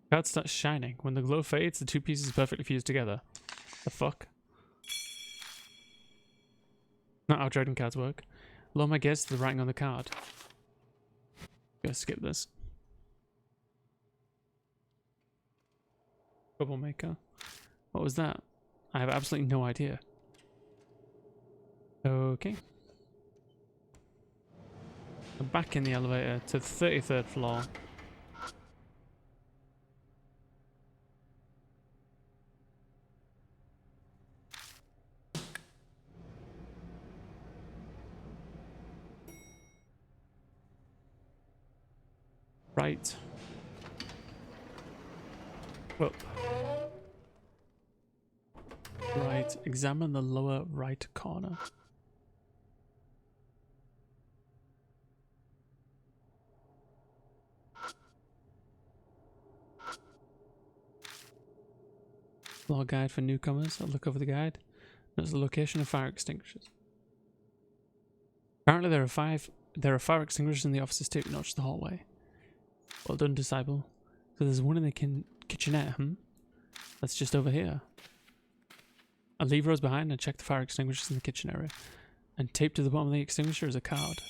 card starts shining. When the glow fades, the two pieces perfectly fuse together. The fuck? Not how trading cards work. Lower my gaze to the writing on the card. Gonna skip this. Troublemaker. What was that? I have absolutely no idea. Okay. I'm back in the elevator to the 33rd floor. Right. Up. Right. Examine the lower right corner. Floor guide for newcomers. I'll look over the guide. Notice the location of fire extinguishers. Apparently there are fire extinguishers in the offices too, not just the hallway. Well done, Disciple. So there's one in the kitchenette, That's just over here. A lever is behind and check the fire extinguishers in the kitchen area. And taped to the bottom of the extinguisher is a card.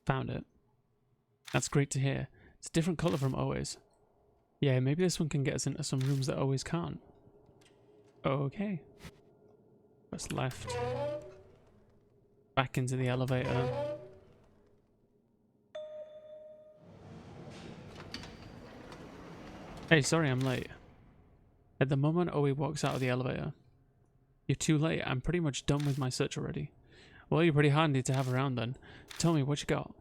Found it. That's great to hear. It's a different colour from always. Yeah, maybe this one can get us into some rooms that always can't. Okay. Press left. Back into the elevator. Hey, sorry I'm late. At the moment Oe walks out of the elevator. You're too late. I'm pretty much done with my search already. Well, you're pretty handy to have around then. Tell me what you got.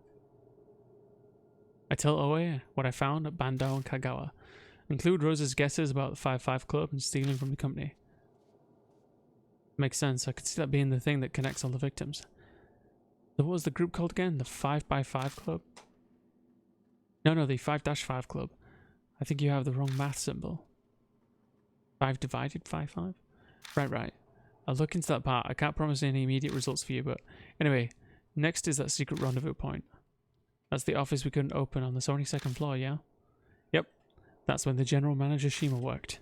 I tell Oe what I found at Bandao and Kagawa. Include Rose's guesses about the 5-5 club and stealing from the company. Makes sense. I could see that being the thing that connects all the victims. So what was the group called again? The 5x5 club? No, the 5-5 club. I think you have the wrong math symbol. 5 divided 5-5? Right. I'll look into that part. I can't promise any immediate results for you, but anyway, next is that secret rendezvous point. That's the office we couldn't open on the 72nd floor, yeah? Yep. That's when the general manager Shima worked.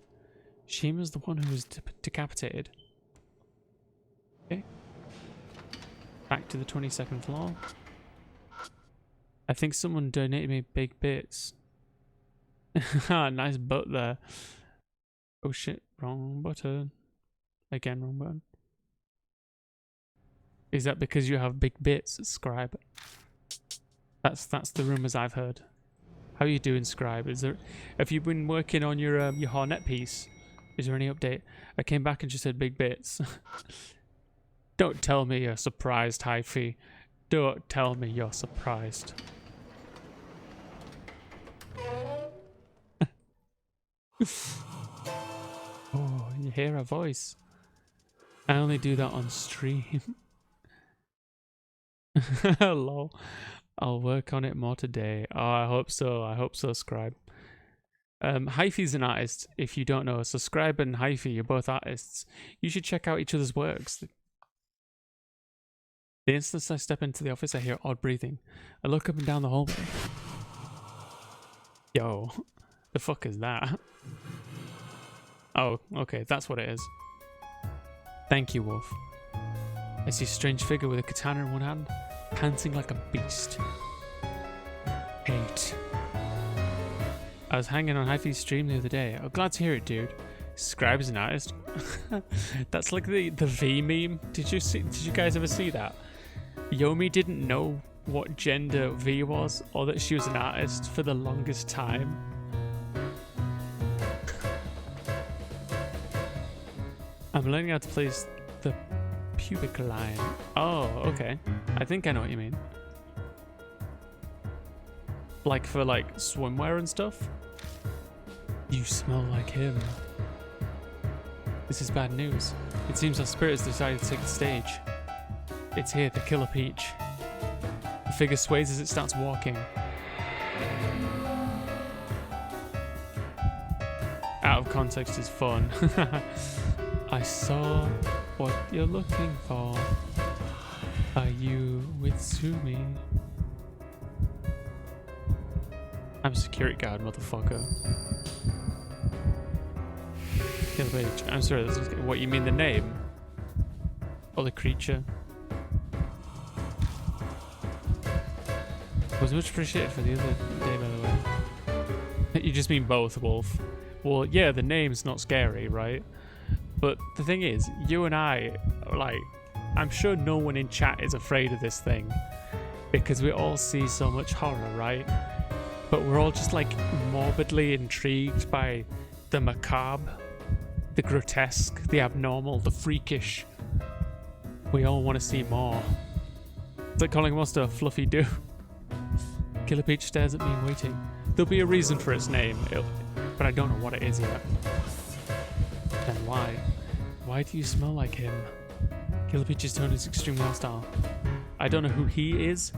Shima's the one who was decapitated. Okay. Back to the 22nd floor. I think someone donated me big bits. Nice butt there. Oh shit, wrong button. Again, wrong button. Is that because you have big bits, Scribe? That's the rumors I've heard. How are you doing, Scribe? Have you been working on your Hornet piece? Is there any update? I came back and just said big bits. Don't tell me you're surprised, Hyphy. Don't tell me you're surprised. Oh, you hear a voice. I only do that on stream. Lol. I'll work on it more today. Oh, I hope so. I hope so, Scribe. Hyphy's an artist, if you don't know. So Scribe and Hyphy, you're both artists. You should check out each other's works. The instant I step into the office, I hear odd breathing. I look up and down the hallway. Yo, the fuck is that? Oh, okay, that's what it is. Thank you, Wolf. I see a strange figure with a katana in one hand, panting like a beast. Hate. I was hanging on Hyphy's stream the other day. I'm glad to hear it, dude. Scribe is an artist. That's like the V meme. Did you guys ever see that? Yomi didn't know what gender V was, or that she was an artist for the longest time. I'm learning how to place the pubic line. Oh, okay. I think I know what you mean. Like for like swimwear and stuff? You smell like him. This is bad news. It seems our spirit has decided to take the stage. It's here, the killer peach. The figure sways as it starts walking. Out of context is fun. I saw what you're looking for. Are you with Sumi? I'm a security guard, motherfucker. Kill the bitch. I'm sorry, that's what you mean, the name? Or the creature? Was much appreciated for the other day, by the way. You just mean both, Wolf. Well, yeah, the name's not scary, right? But the thing is, you and I, like, I'm sure no one in chat is afraid of this thing. Because we all see so much horror, right? But we're all just, like, morbidly intrigued by the macabre, the grotesque, the abnormal, the freakish. We all want to see more. It's like calling a monster a fluffy do. Killer Peach stares at me waiting. There'll be a reason for its name, but I don't know what it is yet. Then why? Why do you smell like him? Killer Peach's tone is extremely hostile. I don't know who he is,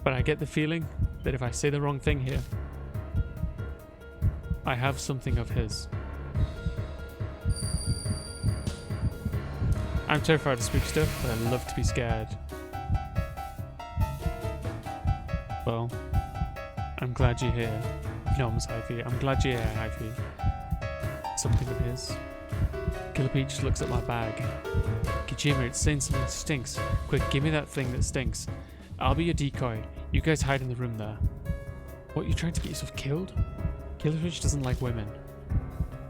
but I get the feeling that if I say the wrong thing here, I have something of his. I'm terrified of spooky stuff, but I love to be scared. Well, I'm glad you're here. Gnomes, Hyphy. I'm glad you're here, Hyphy. Something of his. Killer Peach looks at my bag. Kichima, it's saying something stinks. Quick, give me that thing that stinks. I'll be your decoy. You guys hide in the room there. What, you trying to get yourself killed? Killer Peach doesn't like women.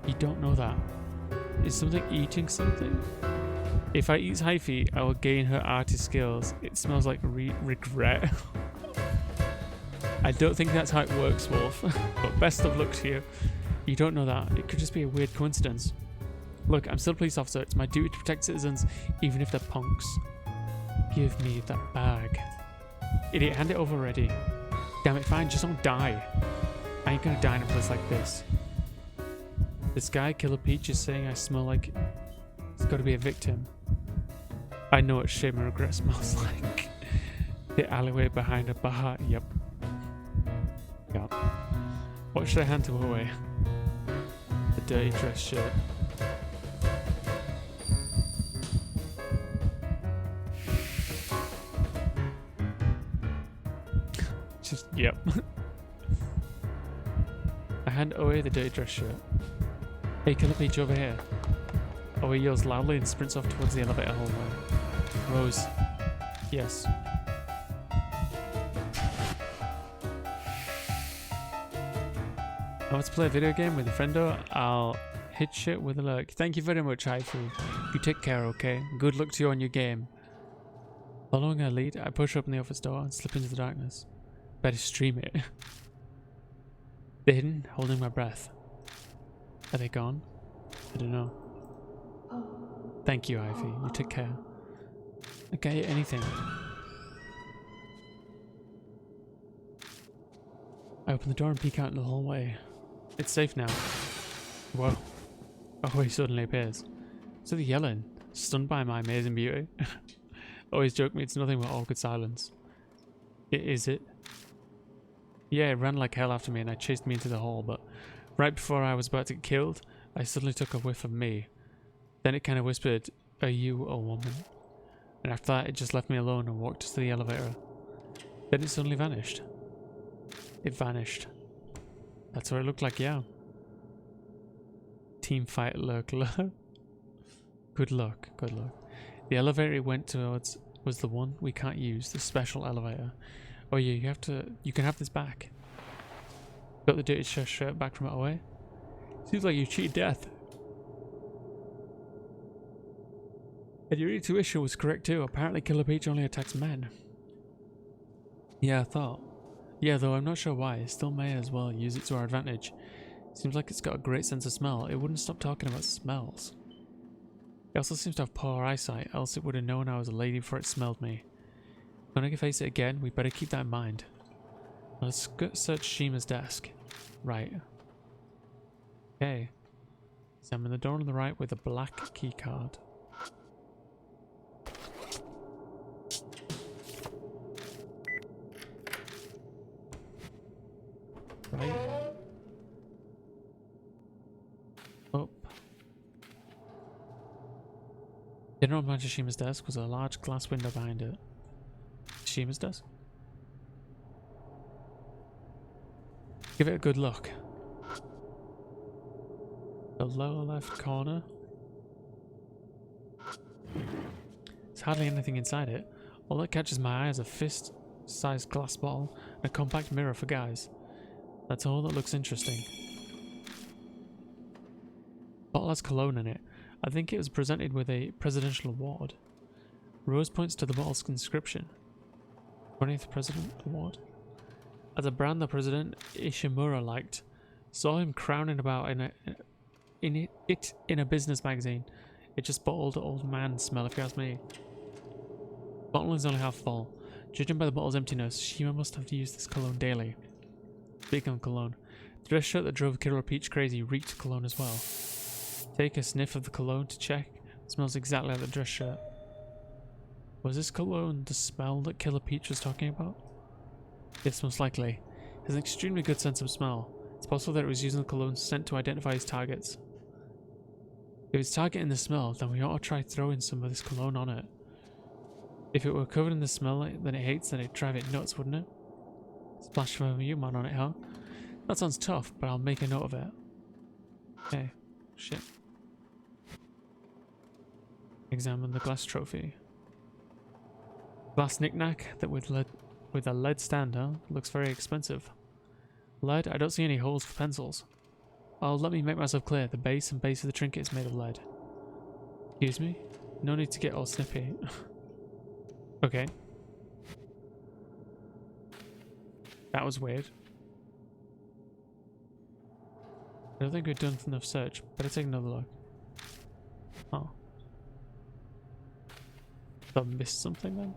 You don't know that. Is something eating something? If I eat Hyphy, I will gain her artist skills. It smells like regret. I don't think that's how it works, Wolf. But best of luck to you. You don't know that. It could just be a weird coincidence. Look, I'm still a police officer. It's my duty to protect citizens, even if they're punks. Give me that bag. Idiot, hand it over already. Damn it, fine, just don't die. I ain't gonna die in a place like this. This guy, Killer Peach, is saying I smell like... It's gotta be a victim. I know what shame and regret smells like. The alleyway behind a bar, yep. Yep. What should I hand to away? The dirty dress shirt. Just, yep. I hand away the dirty dress shirt. Hey, Killer Peach, over here. Owe yells loudly and sprints off towards the elevator hallway. Rose. Yes. I want to play a video game with a friendo. I'll hit shit with a lurk. Thank you very much, Haifu. You take care, okay? Good luck to you on your game. Following her lead, I push open the office door and slip into the darkness. Better stream it. They're hidden, holding my breath. Are they gone? I don't know. Thank you, Ivy. You took care. Okay, anything. I open the door and peek out in the hallway. It's safe now. Whoa. Oh, he suddenly appears. So they're yelling, stunned by my amazing beauty. Always joke me it's nothing but awkward silence. Is it? Yeah, it ran like hell after me and I chased me into the hall, but right before I was about to get killed, I suddenly took a whiff of me. Then it kind of whispered, "Are you a woman?" And after that, it just left me alone and walked to the elevator. Then it suddenly vanished. It vanished. That's what it looked like, yeah. Team fight, look. Good luck, good luck. The elevator it went towards was the one we can't use, the special elevator. Oh yeah, you can have this back. Got the dirty shirt back from it away. Seems like you cheated death. And your intuition was correct too. Apparently Killer Peach only attacks men. Yeah, I thought. Yeah, though I'm not sure why. Still may as well use it to our advantage. Seems like it's got a great sense of smell. It wouldn't stop talking about smells. It also seems to have poor eyesight, else it would have known I was a lady before it smelled me. When I face it again, we better keep that in mind. Let's search Shima's desk. Right. Okay. Examine the door on the right with a black key card. Right. Up. Dinner on Shima's desk was a large glass window behind it. Shima's desk? Give it a good look. The lower left corner. There's hardly anything inside it. All that catches my eye is a fist-sized glass bottle and a compact mirror for guys. That's all that looks interesting. Bottle has cologne in it. I think it was presented with a presidential award. Rose points to the bottle's inscription. 20th President Award. As a brand the President Ishimura liked. Saw him crowning about in a business magazine. It just bottled old man smell if you ask me. Bottle is only half full. Judging by the bottle's emptiness, Shima must have to use this cologne daily. Speaking of cologne, the dress shirt that drove Killer Peach crazy reeked cologne as well. Take a sniff of the cologne to check. It smells exactly like the dress shirt. Was this cologne the smell that Killer Peach was talking about? Yes, most likely. It has an extremely good sense of smell. It's possible that it was using the cologne scent to identify his targets. If it's targeting the smell, then we ought to try throwing some of this cologne on it. If it were covered in the smell that it hates, then it'd drive it nuts, wouldn't it? Splash from a human on it, huh? That sounds tough, but I'll make a note of it. Okay. Shit. Examine the glass trophy. Glass knick-knack that with a lead stand, huh? Looks very expensive. Lead? I don't see any holes for pencils. Oh, let me make myself clear. The base and base of the trinket is made of lead. Excuse me? No need to get all snippy. Okay. That was weird. I don't think we've done enough search. Better take another look. Oh. Did I miss something then?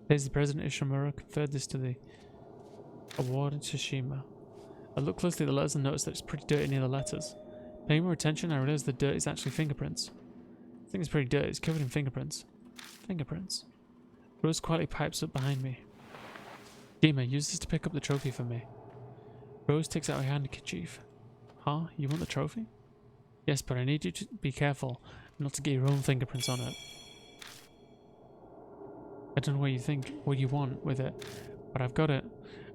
There's the President Ishimura conferred this to the award in Tsushima. I looked closely at the letters and noticed that it's pretty dirty near the letters. Paying more attention, I realized the dirt is actually fingerprints. I think it's pretty dirty. It's covered in fingerprints. Fingerprints. Rose quietly pipes up behind me. Dima, use this to pick up the trophy for me. Rose takes out her handkerchief. Huh? You want the trophy? Yes, but I need you to be careful not to get your own fingerprints on it. I don't know what you want with it, but I've got it.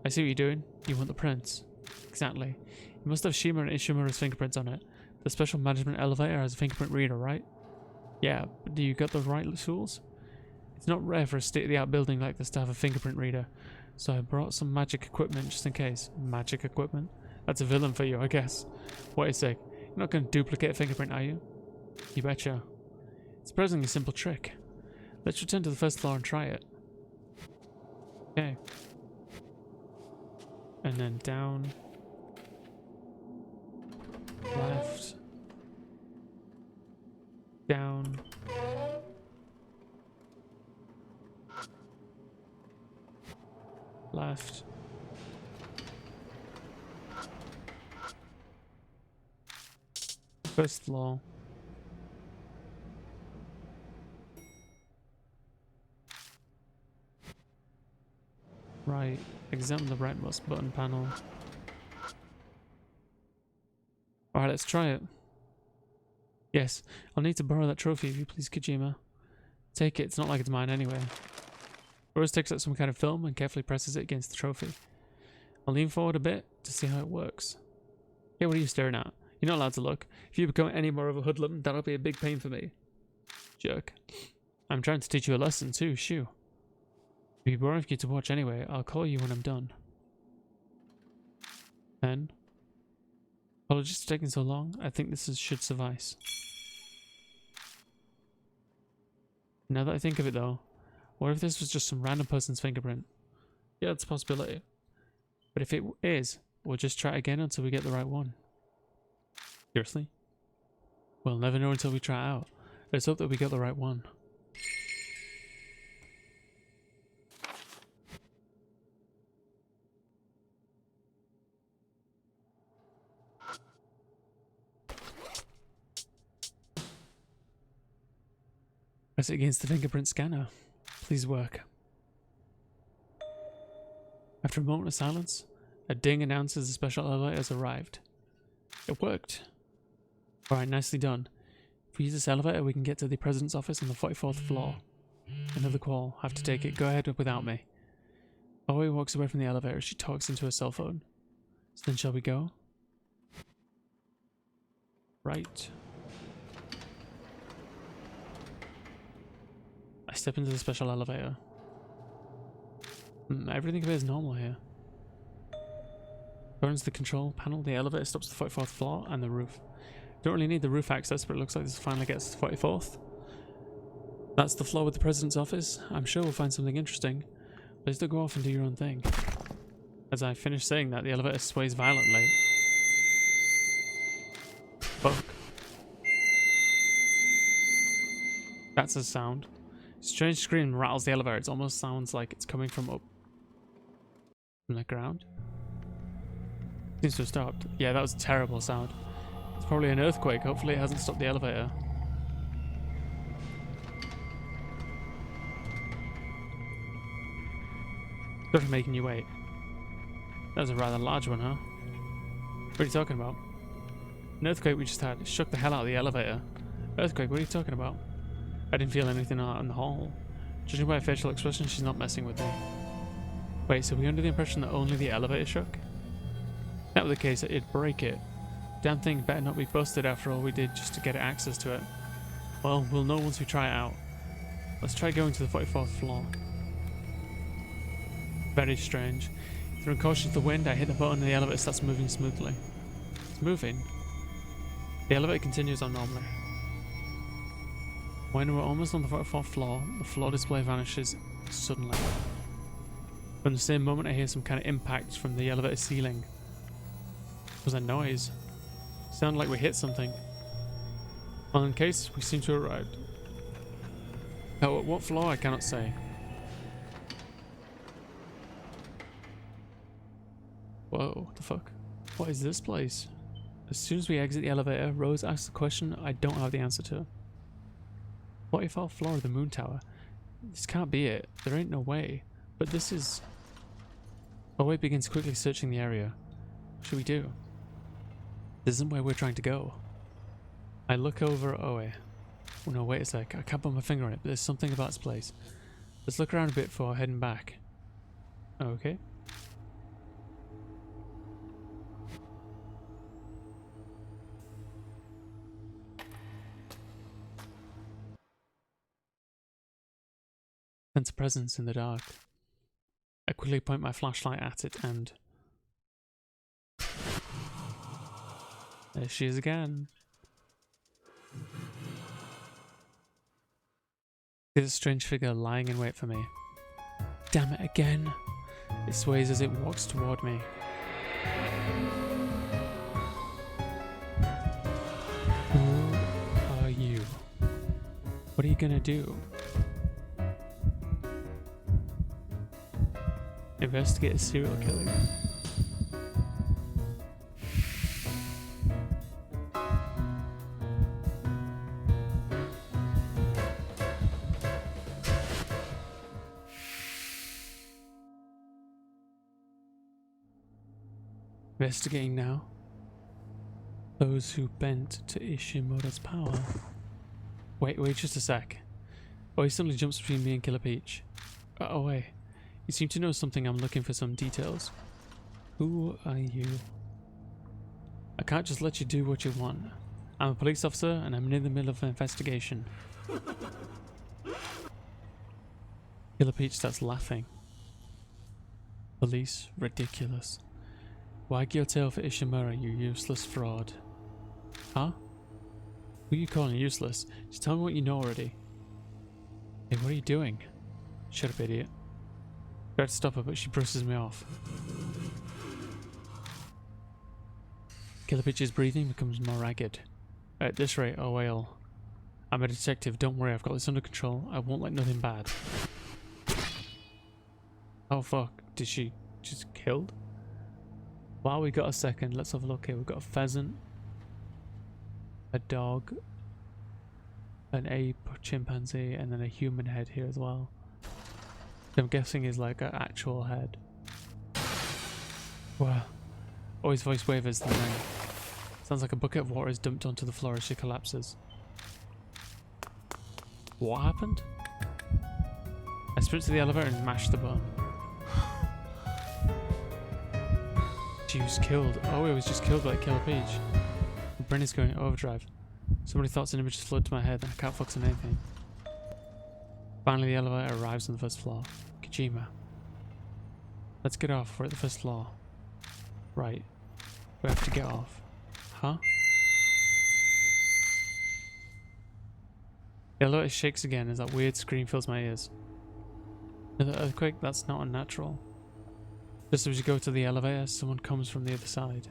I see what you're doing. You want the prints. Exactly. You must have Shima and Ishimura's fingerprints on it. The special management elevator has a fingerprint reader, right? Yeah, but do you got the right tools? It's not rare for a state-of-the-art building like this to have a fingerprint reader, so I brought some magic equipment just in case. Magic equipment? That's a villain for you, I guess. Wait a sec. You're not going to duplicate a fingerprint, are you? You betcha. It's a surprisingly simple trick. Let's return to the first floor and try it. Okay. And then down. Left. Down. Left. First floor. Right. Examine the rightmost button panel. Alright, let's try it. Yes, I'll need to borrow that trophy if you please, Kojima. Take it, it's not like it's mine anyway. Rose takes out some kind of film and carefully presses it against the trophy. I'll lean forward a bit to see how it works. Yeah, what are you staring at? You're not allowed to look. If you become any more of a hoodlum, that'll be a big pain for me. Jerk. I'm trying to teach you a lesson too, shoo. It'd be boring for you to watch anyway. I'll call you when I'm done. 10. Apologies for taking so long. I think should suffice. Now that I think of it though, what if this was just some random person's fingerprint? Yeah, that's a possibility. But if it is, we'll just try again until we get the right one. Seriously? We'll never know until we try it out. Let's hope that we get the right one. Press it against the fingerprint scanner. Please work. After a moment of silence, a ding announces the special elevator has arrived. It worked. Alright, nicely done. If we use this elevator, we can get to the president's office on the 44th floor. Another call. Have to take it. Go ahead without me. Aoi walks away from the elevator as she talks into her cell phone. So then shall we go? Right. I step into the special elevator. Everything appears normal here. Turns the control panel, the elevator stops at the 44th floor and the roof. Don't really need the roof access, but it looks like this finally gets to the 44th. That's the floor with the president's office. I'm sure we'll find something interesting. Please don't go off and do your own thing. As I finish saying that, the elevator sways violently. Fuck. That's a sound. Strange scream rattles the elevator. It almost sounds like it's coming from up from the ground. Seems to have stopped. Yeah, that was a terrible sound. It's probably an earthquake. Hopefully it hasn't stopped the elevator. Good for making you wait. That was a rather large one, huh? What are you talking about? An earthquake we just had. It shook the hell out of the elevator. Earthquake? What are you talking about? I didn't feel anything out in the hall. Judging by her facial expression, she's not messing with me. Wait, so we under the impression that only the elevator shook? If that were the case, it'd break it. Damn thing better not be busted after all we did just to get access to it. Well, we'll know once we try it out. Let's try going to the 44th floor. Very strange. Through caution to the wind, I hit the button and the elevator starts moving smoothly. It's moving. The elevator continues on normally. When we're almost on the 44th floor, the floor display vanishes suddenly. From the same moment, I hear some kind of impact from the elevator ceiling. What was that noise? It sounded like we hit something. Well, in case, we seem to have arrived. Oh, at what floor? I cannot say. Whoa, what the fuck? What is this place? As soon as we exit the elevator, Rose asks a question I don't have the answer to. 44th floor of the moon tower. This can't be it. There ain't no way. But this is... Aoi begins quickly searching the area. What should we do? This isn't where we're trying to go. I look over at Aoi. Oh no, wait a sec. I can't put my finger on it, but there's something about this place. Let's look around a bit before heading back. Okay. Sense a presence in the dark. I quickly point my flashlight at it and... There she is again. There's a strange figure lying in wait for me. Damn it again. It sways as it walks toward me. Who are you? What are you gonna do? Investigate a serial killer. Investigating now. Those who bent to Ishimoto's power. Wait just a sec. Oh, he suddenly jumps between me and Killer Peach. Oh wait. You seem to know something. I'm looking for some details. Who are you? I can't just let you do what you want. I'm a police officer and I'm in the middle of an investigation. Killer Peach starts laughing. Police? Ridiculous. Wag your tail for Ishimura, you useless fraud. Huh? Who are you calling useless? Just tell me what you know already. Hey, what are you doing? Shut up, idiot. I try to stop her, but she brushes me off. Killer Peach's breathing becomes more ragged. At this rate, oh well. I'm a detective, don't worry, I've got this under control. I won't let nothing bad. Oh fuck, did she just killed? Wow, we got a second. Let's have a look here. We've got a pheasant, a dog, an ape, chimpanzee, and then a human head here as well. I'm guessing is like an actual head. Wow. Oh, his voice wavers the name. Sounds like a bucket of water is dumped onto the floor as she collapses. What happened? I sprint to the elevator and mash the button. She was killed. Oh, it was just killed by Killer Peach. My brain is going overdrive. So many thoughts and images flood to my head and I can't focus on anything. Finally, the elevator arrives on the first floor. Kojima. Let's get off. We're at the first floor. Right. We have to get off. Huh? The elevator shakes again as that weird scream fills my ears. Another earthquake? That's not unnatural. Just as you go to the elevator, someone comes from the other side.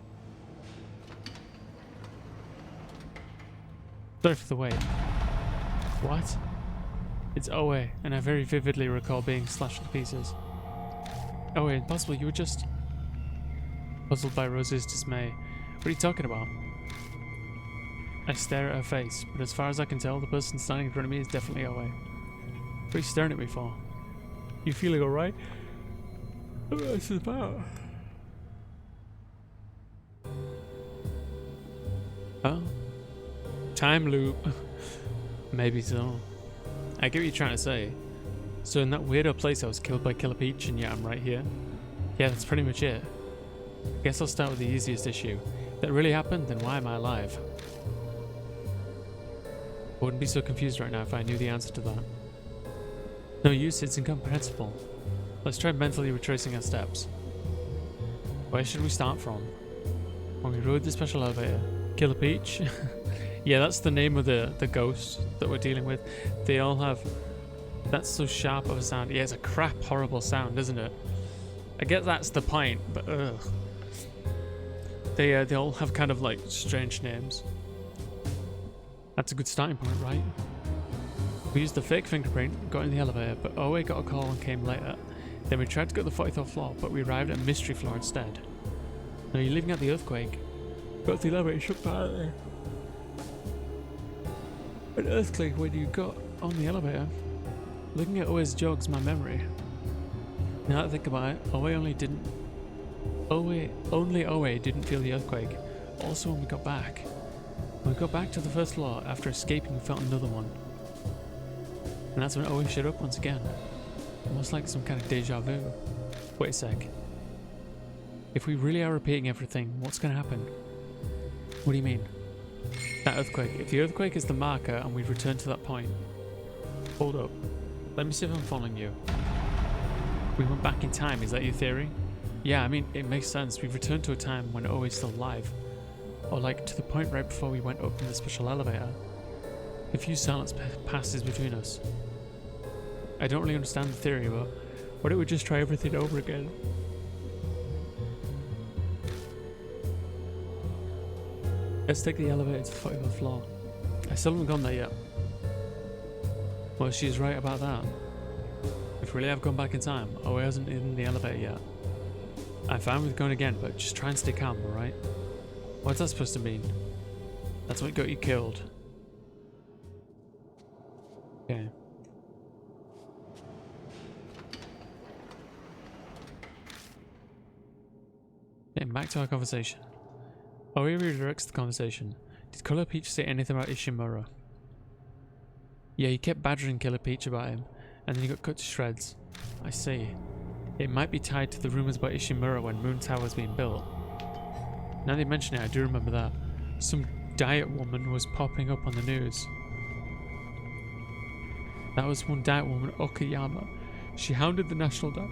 Sorry for the wait. What? It's Oe, and I very vividly recall being slashed to pieces. Oe, impossible, you were just... Puzzled by Rose's dismay. What are you talking about? I stare at her face, but as far as I can tell, the person standing in front of me is definitely Oe. What are you staring at me for? You feeling alright? What is this about? Oh? Time loop. Maybe so. I get what you're trying to say. So in that weirdo place I was killed by Killer Peach and yet I'm right here? Yeah, that's pretty much it. Guess I'll start with the easiest issue. If that really happened, then why am I alive? I wouldn't be so confused right now if I knew the answer to that. No use, it's incomprehensible. Let's try mentally retracing our steps. Where should we start from? When we rode the special elevator. Killer Peach? Yeah, that's the name of the ghost that we're dealing with. They all have... That's so sharp of a sound. Yeah, it's a crap, horrible sound, isn't it? I guess that's the point, but ugh. They all have kind of like strange names. That's a good starting point, right? We used the fake fingerprint, got in the elevator, but Oe got a call and came later. Then we tried to go to the 44th floor, but we arrived at a mystery floor instead. No, you're leaving at the earthquake. Got to the elevator, shook badly. An earthquake when you got on the elevator. Looking at Oe's jogs my memory. Now that I think about it, only Oe didn't feel the earthquake. Also when we got back. When we got back to the first floor, after escaping we felt another one. And that's when Oe showed up once again. Almost like some kind of deja vu. Wait a sec. If we really are repeating everything, what's gonna happen? What do you mean? That earthquake. If the earthquake is the marker and we've returned to that point. Hold up. Let me see if I'm following you. We went back in time, is that your theory? Yeah, I mean, it makes sense. We've returned to a time when Oe is still alive. or like to the point right before we went up in the special elevator. A few silence passes between us. I don't really understand the theory, but what if we just try everything over again? Let's take the elevator to the 45th floor. I still haven't gone there yet. Well, she's right about that. If we really have gone back in time, Ao hasn't in the elevator yet. I'm fine with going again, but just try and stay calm, alright? What's that supposed to mean? That's what got you killed. Okay. Getting back to our conversation. Ao redirects the conversation. Did Killer Peach say anything about Ishimura? Yeah, he kept badgering Killer Peach about him, and then he got cut to shreds. I see. It might be tied to the rumors about Ishimura when Moon Tower was being built. Now they mention it, I do remember that. Some diet woman was popping up on the news. That was one diet woman, Okayama. She hounded the national diet.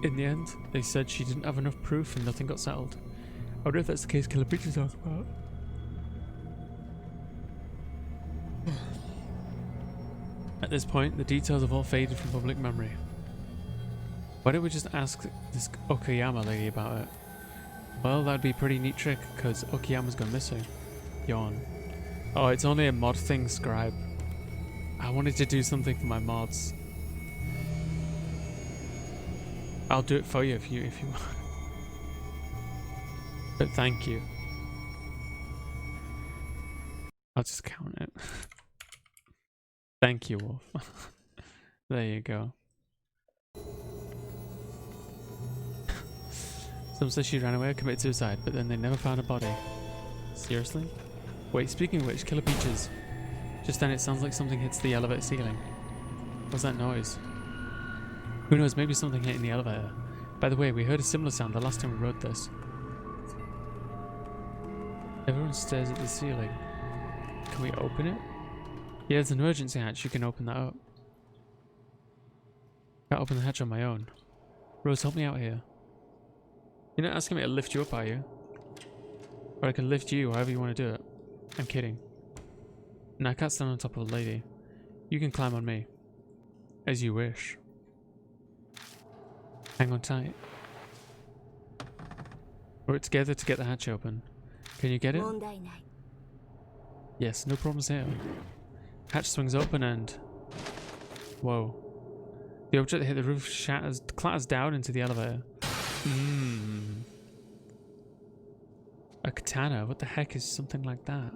In the end, they said she didn't have enough proof and nothing got settled. I wonder if that's the case Killer Peach is talking about. At this point, the details have all faded from public memory. Why don't we just ask this Okayama lady about it? Well, that'd be a pretty neat trick, because Okayama's gone missing. Yawn. Oh, it's only a mod thing, Scribe. I wanted to do something for my mods. I'll do it for you if you want. But thank you. I'll just count it. Thank you, Wolf. There you go. Some say she ran away or committed suicide, but then they never found a body. Seriously? Wait, speaking of which, Killer Peaches. Just then it sounds like something hits the elevator ceiling. What's that noise? Who knows, maybe something hitting the elevator. By the way, we heard a similar sound the last time we rode this. Everyone stares at the ceiling. Can we open it? Yeah, there's an emergency hatch, you can open that up. Can't open the hatch on my own. Rose, help me out here. You're not asking me to lift you up, are you? Or I can lift you, however you want to do it. I'm kidding. No, I can't stand on top of a lady. You can climb on me. As you wish. Hang on tight. Work together to get the hatch open. Can you get it? Yes, no problems here. Hatch swings open and... Whoa. The object that hit the roof clatters down into the elevator. A katana? What the heck is something like that?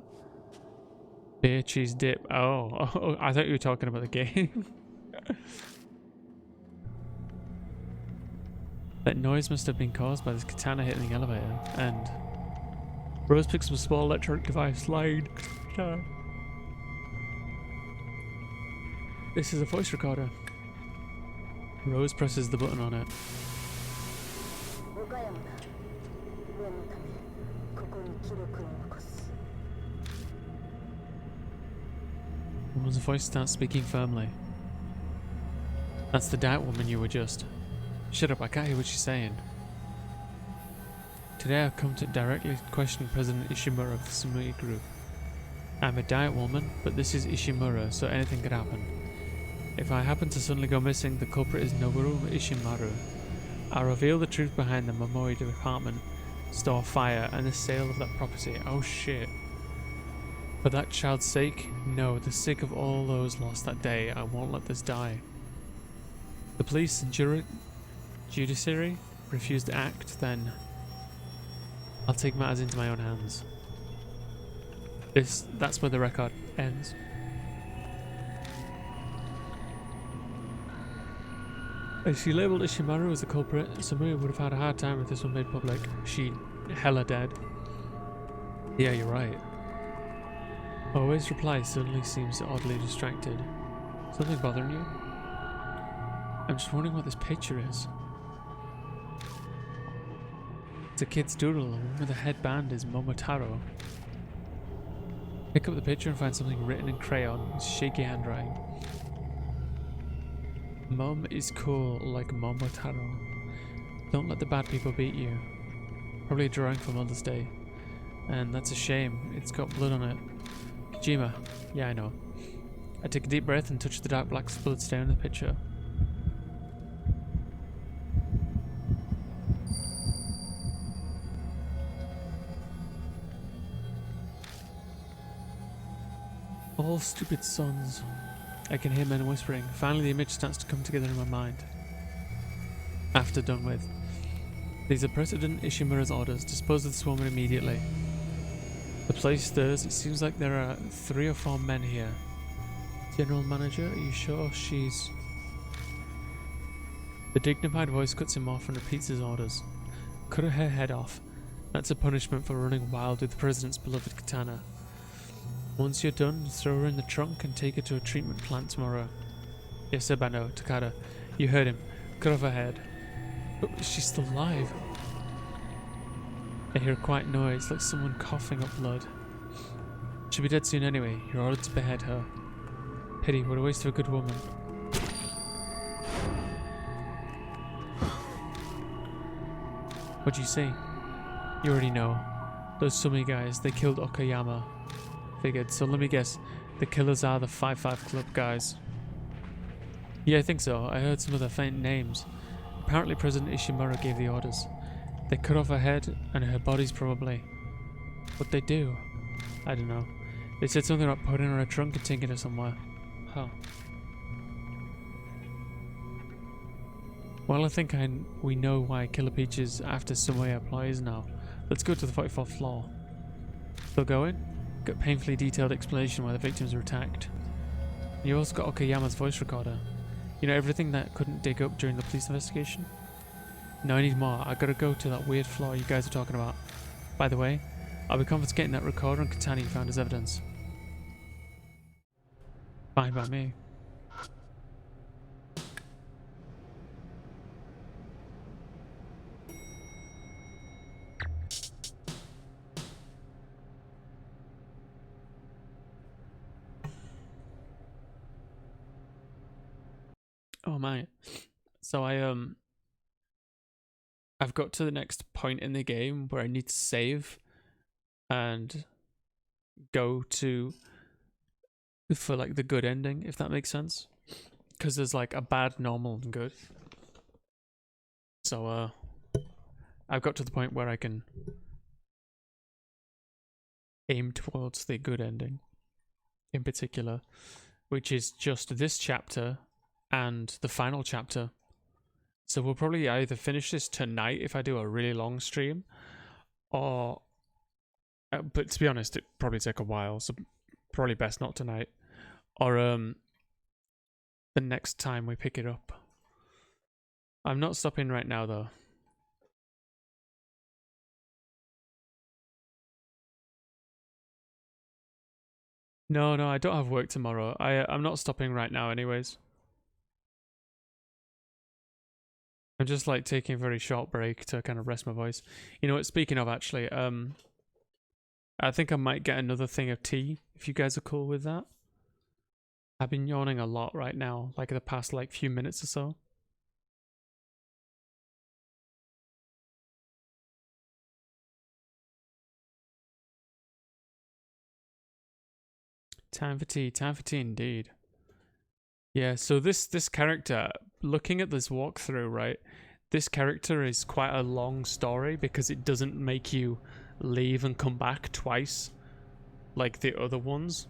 Beer cheese dip. Oh, I thought you were talking about the game. That noise must have been caused by this katana hitting the elevator. And Rose picks up a small electronic device. Slide. This is a voice recorder. Rose presses the button on it. The woman's voice starts speaking firmly. That's the diet woman you were just. Shut up, I can't hear what she's saying. Today I've come to directly question President Ishimura of the Sumui Group. I'm a diet woman, but this is Ishimura, so anything could happen. If I happen to suddenly go missing, the culprit is Noboru Ishimaru. I'll reveal the truth behind the Momoi department store fire and the sale of that property. Oh shit. For that child's sake? No, the sake of all those lost that day, I won't let this die. The police and judiciary refuse to act, then I'll take matters into my own hands. That's where the record ends. If she labelled Ishimaru as the culprit, Sumui would have had a hard time if this were made public. She hella dead. Yeah, you're right. Always reply suddenly seems oddly distracted. Something bothering you? I'm just wondering what this picture is. It's a kid's doodle. The woman with a headband is Momotaro. Pick up the picture and find something written in crayon with shaky handwriting. Mom is cool like Momotaro. Don't let the bad people beat you. Probably a drawing for Mother's Day. And that's a shame. It's got blood on it. Kojima. Yeah, I know. I take a deep breath and touch the dark black blood stain in the picture. All stupid sons. I can hear men whispering. Finally the image starts to come together in my mind. After done with. These are President Ishimura's orders. Dispose of the swarm immediately. The place stirs. It seems like there are 3 or 4 men here. General manager, are you sure she's... The dignified voice cuts him off and repeats his orders. Cut her head off. That's a punishment for running wild with the president's beloved katana. Once you're done, throw her in the trunk and take her to a treatment plant tomorrow. Yes, Ebano, Takada. You heard him. Cut off her head. But she's still alive. I hear a quiet noise, like someone coughing up blood. She'll be dead soon anyway. You're ordered to behead her. Pity, what a waste of a good woman. What do you see? You already know. Those Sumi guys, they killed Okayama. Figured, so let me guess. The killers are the 5-5 Club guys. Yeah, I think so. I heard some of their faint names. Apparently President Ishimura gave the orders. They cut off her head and her body's probably... What'd they do? I don't know. They said something about putting her in a trunk and taking her somewhere. Huh. Well, I think we know why Killer Peach is after Sumaya employees now. Let's go to the 44th floor. Still going? Got a painfully detailed explanation why the victims were attacked. You also got Okayama's voice recorder. You know everything that couldn't dig up during the police investigation? No, I need more. I gotta go to that weird floor you guys are talking about. By the way, I'll be confiscating that recorder and katana you found as evidence. Fine by me. Oh my. So I've got to the next point in the game where I need to save and go to for like the good ending, if that makes sense. Because there's like a bad, normal, and good. So I've got to the point where I can aim towards the good ending in particular, which is just this chapter and the final chapter. So we'll probably either finish this tonight if I do a really long stream, or but to be honest, it probably take a while, so probably best not tonight, or the next time we pick it up. I'm not stopping right now though. No, I don't have work tomorrow. I'm not stopping right now anyways. I'm just like taking a very short break to kind of rest my voice. You know what, speaking of actually, I think I might get another thing of tea, if you guys are cool with that. I've been yawning a lot right now, like in the past like few minutes or so. Time for tea indeed. Yeah, so this character, looking at this walkthrough, right? This character is quite a long story because it doesn't make you leave and come back twice like the other ones.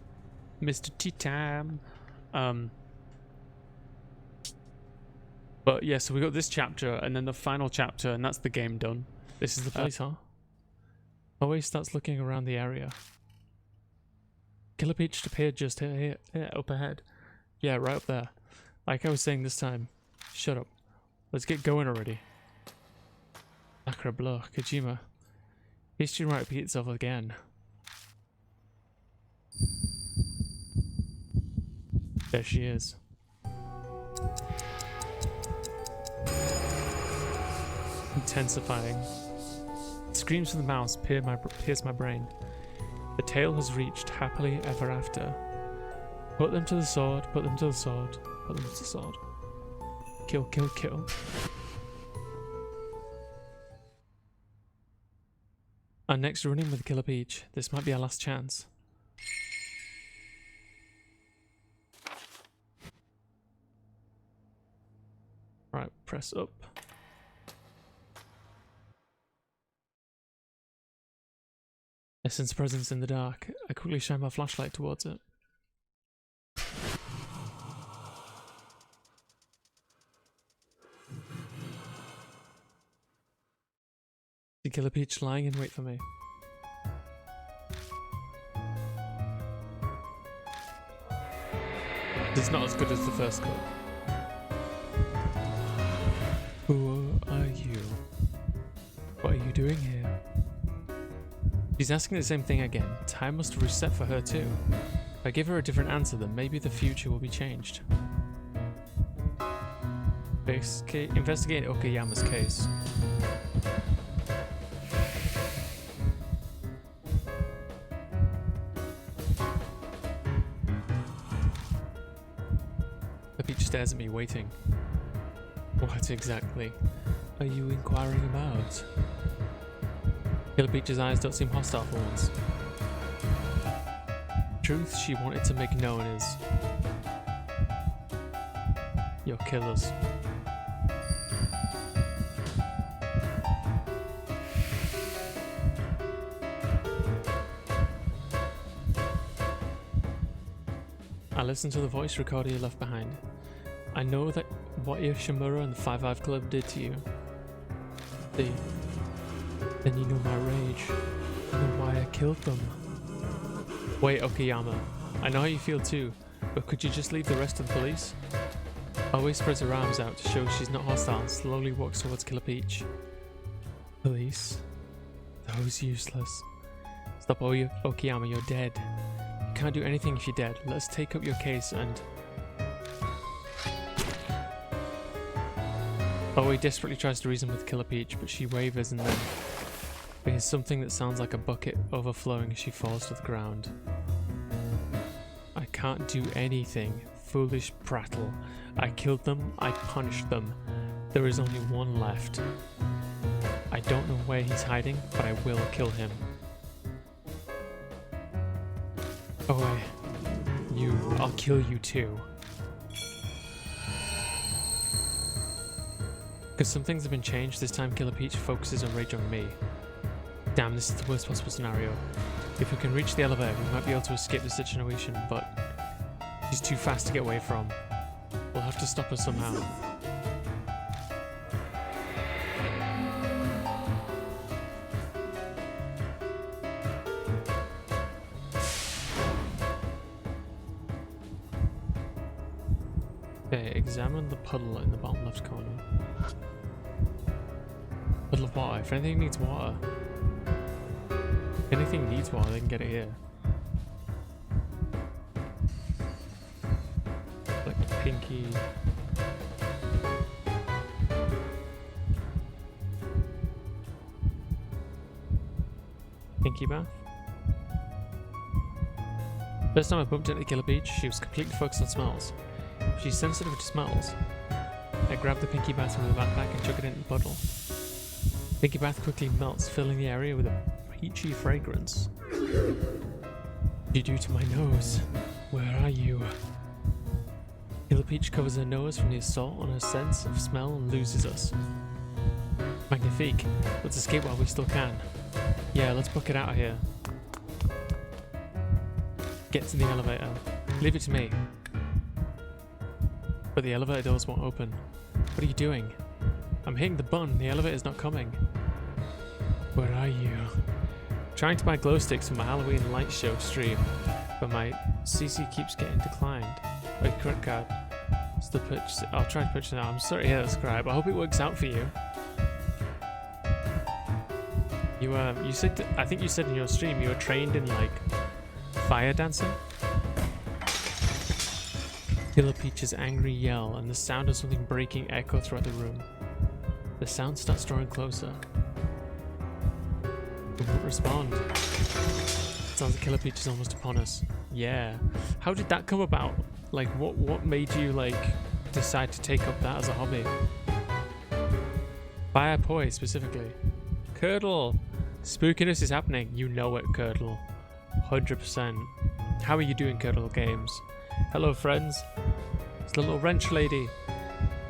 Mr. Tea Time. But yeah, so we got this chapter and then the final chapter, and that's the game done. This is the place, huh? Always starts looking around the area. Killer Peach appeared just here, up ahead. Yeah, right up there. Like I was saying this time. Shut up. Let's get going already. Sacre bleu, Kojima. History might repeat itself again. There she is. Intensifying. Screams from the mouse pierce my brain. The tale has reached happily ever after. Put them to the sword, put them to the sword, put them to the sword. Kill, kill, kill. Our next run-in with Killer Peach. This might be our last chance. Right, press up. I sense presence in the dark. I quickly shine my flashlight towards it. See Killer Peach lying in wait for me. It's not as good as the first clip. Who are you? What are you doing here? She's asking the same thing again. Time must have reset for her too. If I give her a different answer, then maybe the future will be changed. Investigate Okayama's case. The Peach stares at me, waiting. What exactly are you inquiring about? Killer Peach's eyes don't seem hostile for once. The truth she wanted to make known is... you're killers. I listened to the voice recorder you left behind. I know that what your Shimura and the 5-5 Club did to you. Then you know my rage. You know why I killed them. Wait, Okayama. I know how you feel too, but could you just leave the rest of the police? Always spreads her arms out to show she's not hostile and slowly walks towards Killer Peach. Police? Those useless. Stop, Okayama, you're dead. You can't do anything if you're dead. Let's take up your case and... Aoi desperately tries to reason with Killer Peach, but she wavers and then there's something that sounds like a bucket overflowing as she falls to the ground. I can't do anything. Foolish prattle. I killed them. I punished them. There is only one left. I don't know where he's hiding, but I will kill him. Aoi, I'll kill you too. Because some things have been changed, this time Killer Peach focuses her rage on me. Damn, this is the worst possible scenario. If we can reach the elevator, we might be able to escape the situation, but she's too fast to get away from. We'll have to stop her somehow. Okay, examine the puddle in the bottom left corner. Puddle of water. If anything needs water. If anything needs water, they can get it here. Like the pinky. Pinky bath. First time I bumped into Killer Peach, she was completely focused on smells. She's sensitive to smells. I grabbed the pinky bath from the backpack and chuck it into the puddle. Pinky bath quickly melts, filling the area with a peachy fragrance. What do you do to my nose? Where are you? Killer Peach covers her nose from the assault on her sense of smell and loses us. Magnifique. Let's escape while we still can. Yeah, let's book it out of here. Get to the elevator. Leave it to me. But the elevator doors won't open. What are you doing? I'm hitting the button. The elevator's not coming. Where are you? Trying to buy glow sticks for my Halloween light show stream, but my CC keeps getting declined. My credit card. Still purchase it. I'll try to purchase it now. I'm sorry to hear that, Scribe. I hope it works out for you. You said, I think you said in your stream you were trained in like fire dancing. Killer Peach's angry yell and the sound of something breaking echo throughout the room. The sound starts drawing closer. It won't respond. Sounds like Killer Peach is almost upon us. Yeah. How did that come about? Like, what made you like decide to take up that as a hobby? Fire Poi specifically. Curdle. Spookiness is happening. You know it, Curdle. 100%. How are you doing, Curdle Games? Hello, friends. It's the little wrench lady.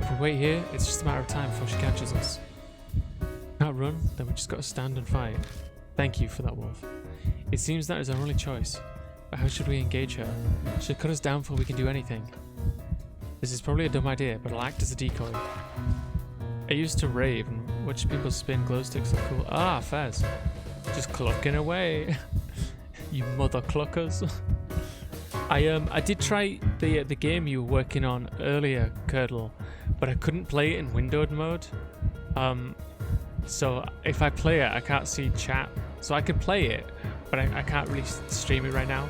If we wait here, it's just a matter of time before she catches us. Can't run, then we just gotta stand and fight. Thank you for that, Wolf. It seems that is our only choice. But how should we engage her? She'll cut us down before we can do anything. This is probably a dumb idea, but I'll act as a decoy. I used to rave and watch people spin glow sticks so cool. Ah, Fez. Just clucking away. You mother cluckers. I did try the game you were working on earlier, Curdle, but I couldn't play it in windowed mode. So if I play it, I can't see chat. So I can play it, but I can't really stream it right now.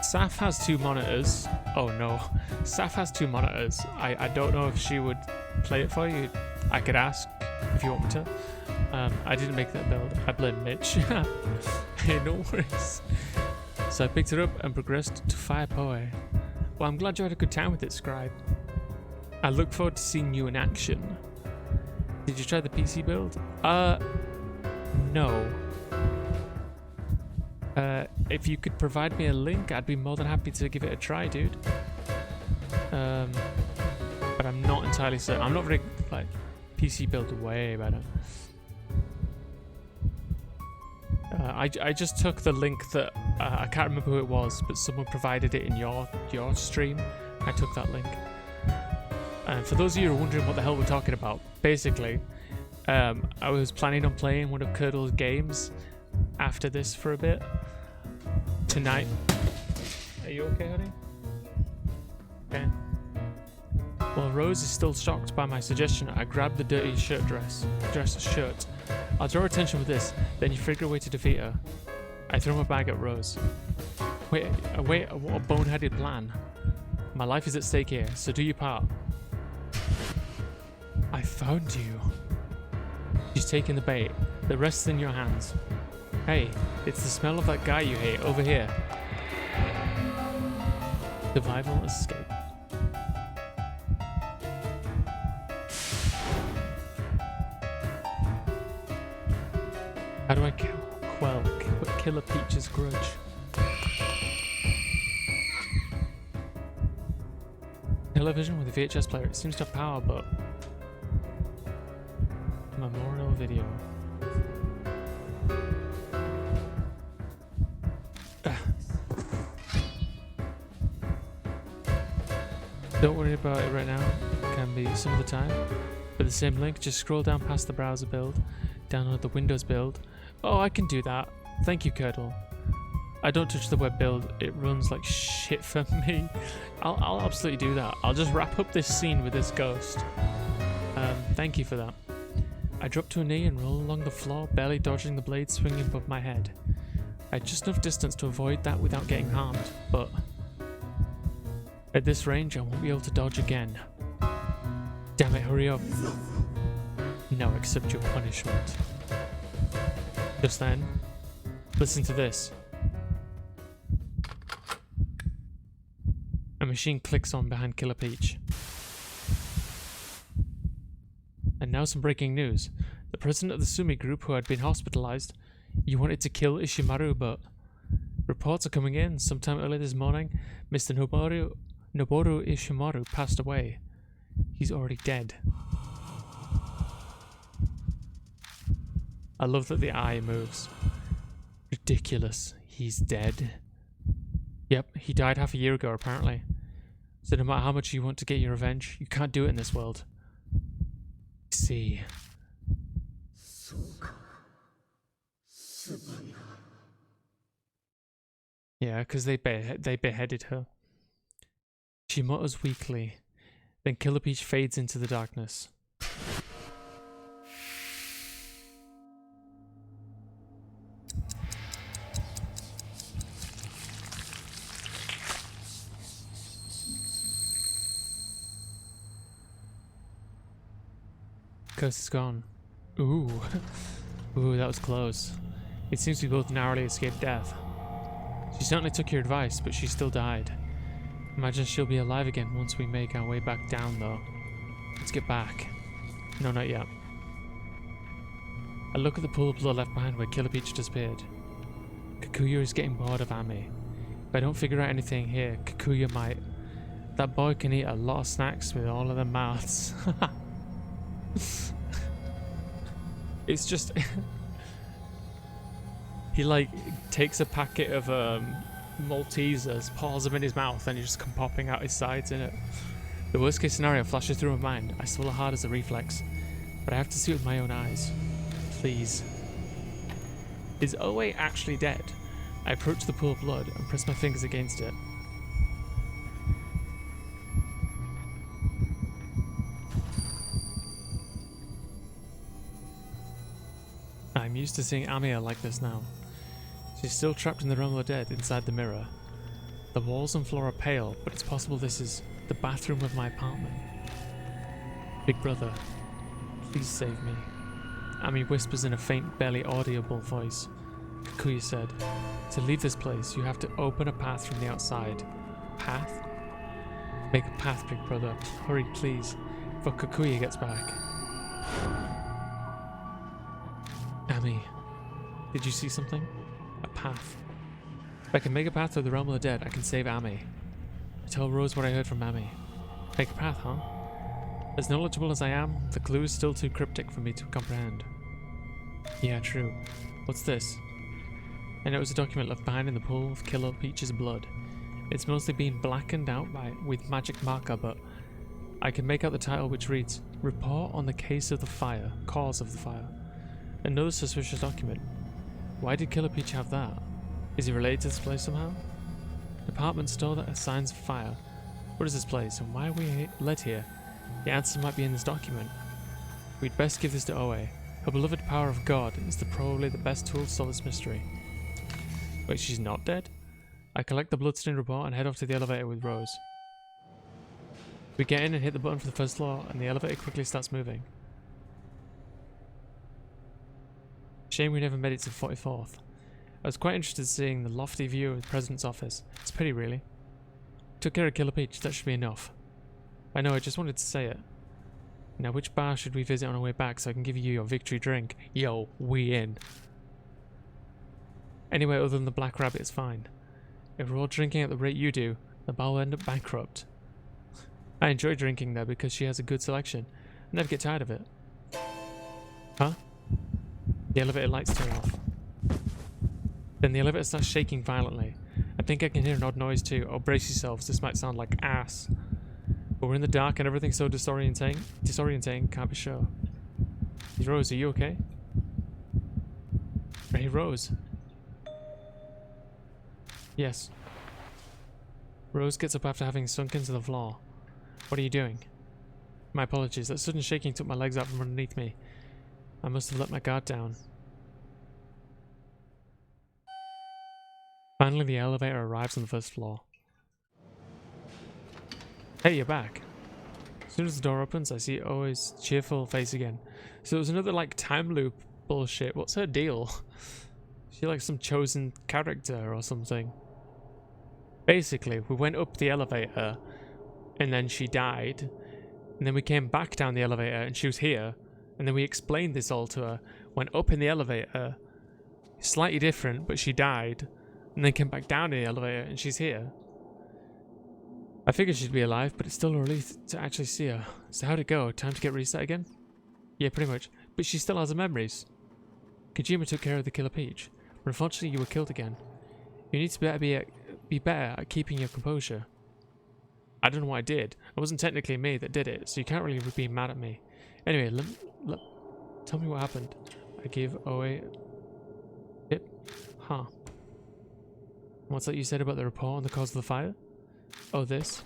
Saf has 2 monitors. Oh no, Saf has 2 monitors. I don't know if she would play it for you. I could ask if you want me to. I didn't make that build. I blame Mitch. Hey, no worries. So I picked it up and progressed to Fire Poe. Well, I'm glad you had a good time with it, Scribe. I look forward to seeing you in action. Did you try the PC build? No. If you could provide me a link, I'd be more than happy to give it a try, dude. But I'm not entirely certain. I'm not very, like, PC build way better. I just took the link that I can't remember who it was, but someone provided it in your stream. I took that link. And for those of you who are wondering what the hell we're talking about, basically, I was planning on playing one of Curdle's games after this for a bit tonight. Are you okay, honey? Okay. While Rose is still shocked by my suggestion, I grab the dirty shirt. I'll draw her attention with this, then you figure a way to defeat her. I throw my bag at Rose. Wait, what a boneheaded plan. My life is at stake here, so do your part. I found you. She's taking the bait. The rest's in your hands. Hey, it's the smell of that guy you hate over here. Survival escape. How do I quell Killer Peach's grudge? Television with a VHS player. It seems to have power, but memorial video. Don't worry about it right now. It can be some other time. With the same link, just scroll down past the browser build, download the Windows build. Oh, I can do that. Thank you, Curdle. I don't touch the web build. It runs like shit for me. I'll absolutely do that. I'll just wrap up this scene with this ghost. Thank you for that. I drop to a knee and roll along the floor, barely dodging the blade swinging above my head. I had just enough distance to avoid that without getting harmed, but at this range I won't be able to dodge again. Damn it, hurry up. Now accept your punishment. Just then, listen to this. A machine clicks on behind Killer Peach. And now some breaking news. The president of the Sumi group who had been hospitalized, you wanted to kill Ishimaru, but reports are coming in. Sometime early this morning, Mr. Noboru Ishimaru passed away. He's already dead. I love that the eye moves. Ridiculous. He's dead. Yep, he died half a year ago apparently. So no matter how much you want to get your revenge, you can't do it in this world. See. Yeah, because they beheaded her. She mutters weakly. Then Killer Peach fades into the darkness. Ghost is gone. Ooh. Ooh, that was close. It seems we both narrowly escaped death. She certainly took your advice, but she still died. Imagine she'll be alive again once we make our way back down, though. Let's get back. No, not yet. I look at the pool of blood left behind where Killer Peach disappeared. Kikuya is getting bored of Ami. If I don't figure out anything here, Kikuya might. That boy can eat a lot of snacks with all of their mouths. It's just... he like takes a packet of Maltesers, pours them in his mouth, and he just come popping out his sides in it. The worst case scenario flashes through my mind. I swallow hard as a reflex, but I have to see it with my own eyes. Please. Is Oe actually dead? I approach the pool of blood and press my fingers against it. I'm used to seeing Amiya like this now. She's still trapped in the realm of the dead inside the mirror. The walls and floor are pale, but it's possible this is the bathroom of my apartment. Big brother, please save me. Ami whispers in a faint, barely audible voice. Kikuya said, to leave this place, you have to open a path from the outside. Path? Make a path, big brother. Hurry, please, before Kikuya gets back. Ami, did you see something? A path. If I can make a path through the realm of the dead, I can save Ami. I tell Rose what I heard from Ami. Make a path, huh? As knowledgeable as I am, the clue is still too cryptic for me to comprehend. Yeah, true. What's this? I know it was a document left behind in the pool of Killer Peach's blood. It's mostly been blackened out with magic marker, but I can make out the title, which reads, Report on the case of the fire, cause of the fire. Another suspicious document. Why did Killer Peach have that? Is he related to this place somehow? Department store that has signs of fire. What is this place, and why are we led here? The answer might be in this document. We'd best give this to Oe. Her beloved power of God is probably the best tool to solve this mystery. Wait, she's not dead? I collect the bloodstained report and head off to the elevator with Rose. We get in and hit the button for the first floor, and the elevator quickly starts moving. Shame we never made it to 44th. I was quite interested in seeing the lofty view of the president's office. It's pretty, really. Took care of Killer Peach, that should be enough. I know, I just wanted to say it. Now, which bar should we visit on our way back so I can give you your victory drink? Yo, we in. Anywhere other than the Black Rabbit is fine. If we're all drinking at the rate you do, the bar will end up bankrupt. I enjoy drinking there because she has a good selection. I never get tired of it. Huh? The elevator lights turn off. Then the elevator starts shaking violently. I think I can hear an odd noise too. Oh, brace yourselves, this might sound like ass. But we're in the dark and everything's so disorientating, can't be sure. Hey Rose, are you okay? Hey Rose. Yes. Rose gets up after having sunk into the floor. What are you doing? My apologies, that sudden shaking took my legs out from underneath me. I must have let my guard down. Finally, the elevator arrives on the first floor. Hey, you're back. As soon as the door opens, I see Oe's cheerful face again. So it was another, like, time loop bullshit. What's her deal? Is she like some chosen character or something? Basically, we went up the elevator, and then she died. And then we came back down the elevator, and she was here. And then we explained this all to her. Went up in the elevator. Slightly different, but she died. And then came back down in the elevator, and she's here. I figured she'd be alive, but it's still a relief to actually see her. So how'd it go? Time to get reset again? Yeah, pretty much. But she still has her memories. Kojima took care of the Killer Peach, but unfortunately you were killed again. You need to be better at keeping your composure. I don't know what I did. It wasn't technically me that did it, so you can't really be mad at me. Anyway, tell me what happened. I give Oe... Yep. Huh. What's that you said about the report on the cause of the fire? Oh, this.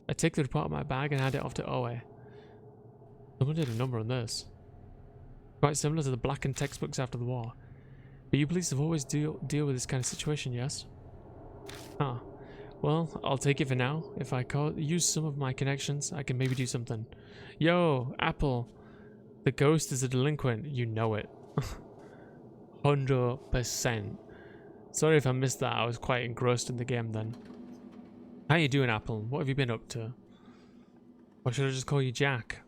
I take the report out of my bag and hand it off to Oe. Someone did a number on this. Quite similar to the blackened textbooks after the war. But you police have always deal with this kind of situation, yes? Ah. Well, I'll take it for now. If I use some of my connections, I can maybe do something. Yo, Apple. The ghost is a delinquent. You know it. 100%. Sorry if I missed that. I was quite engrossed in the game then. How you doing, Apple? What have you been up to? Or should I just call you Jack?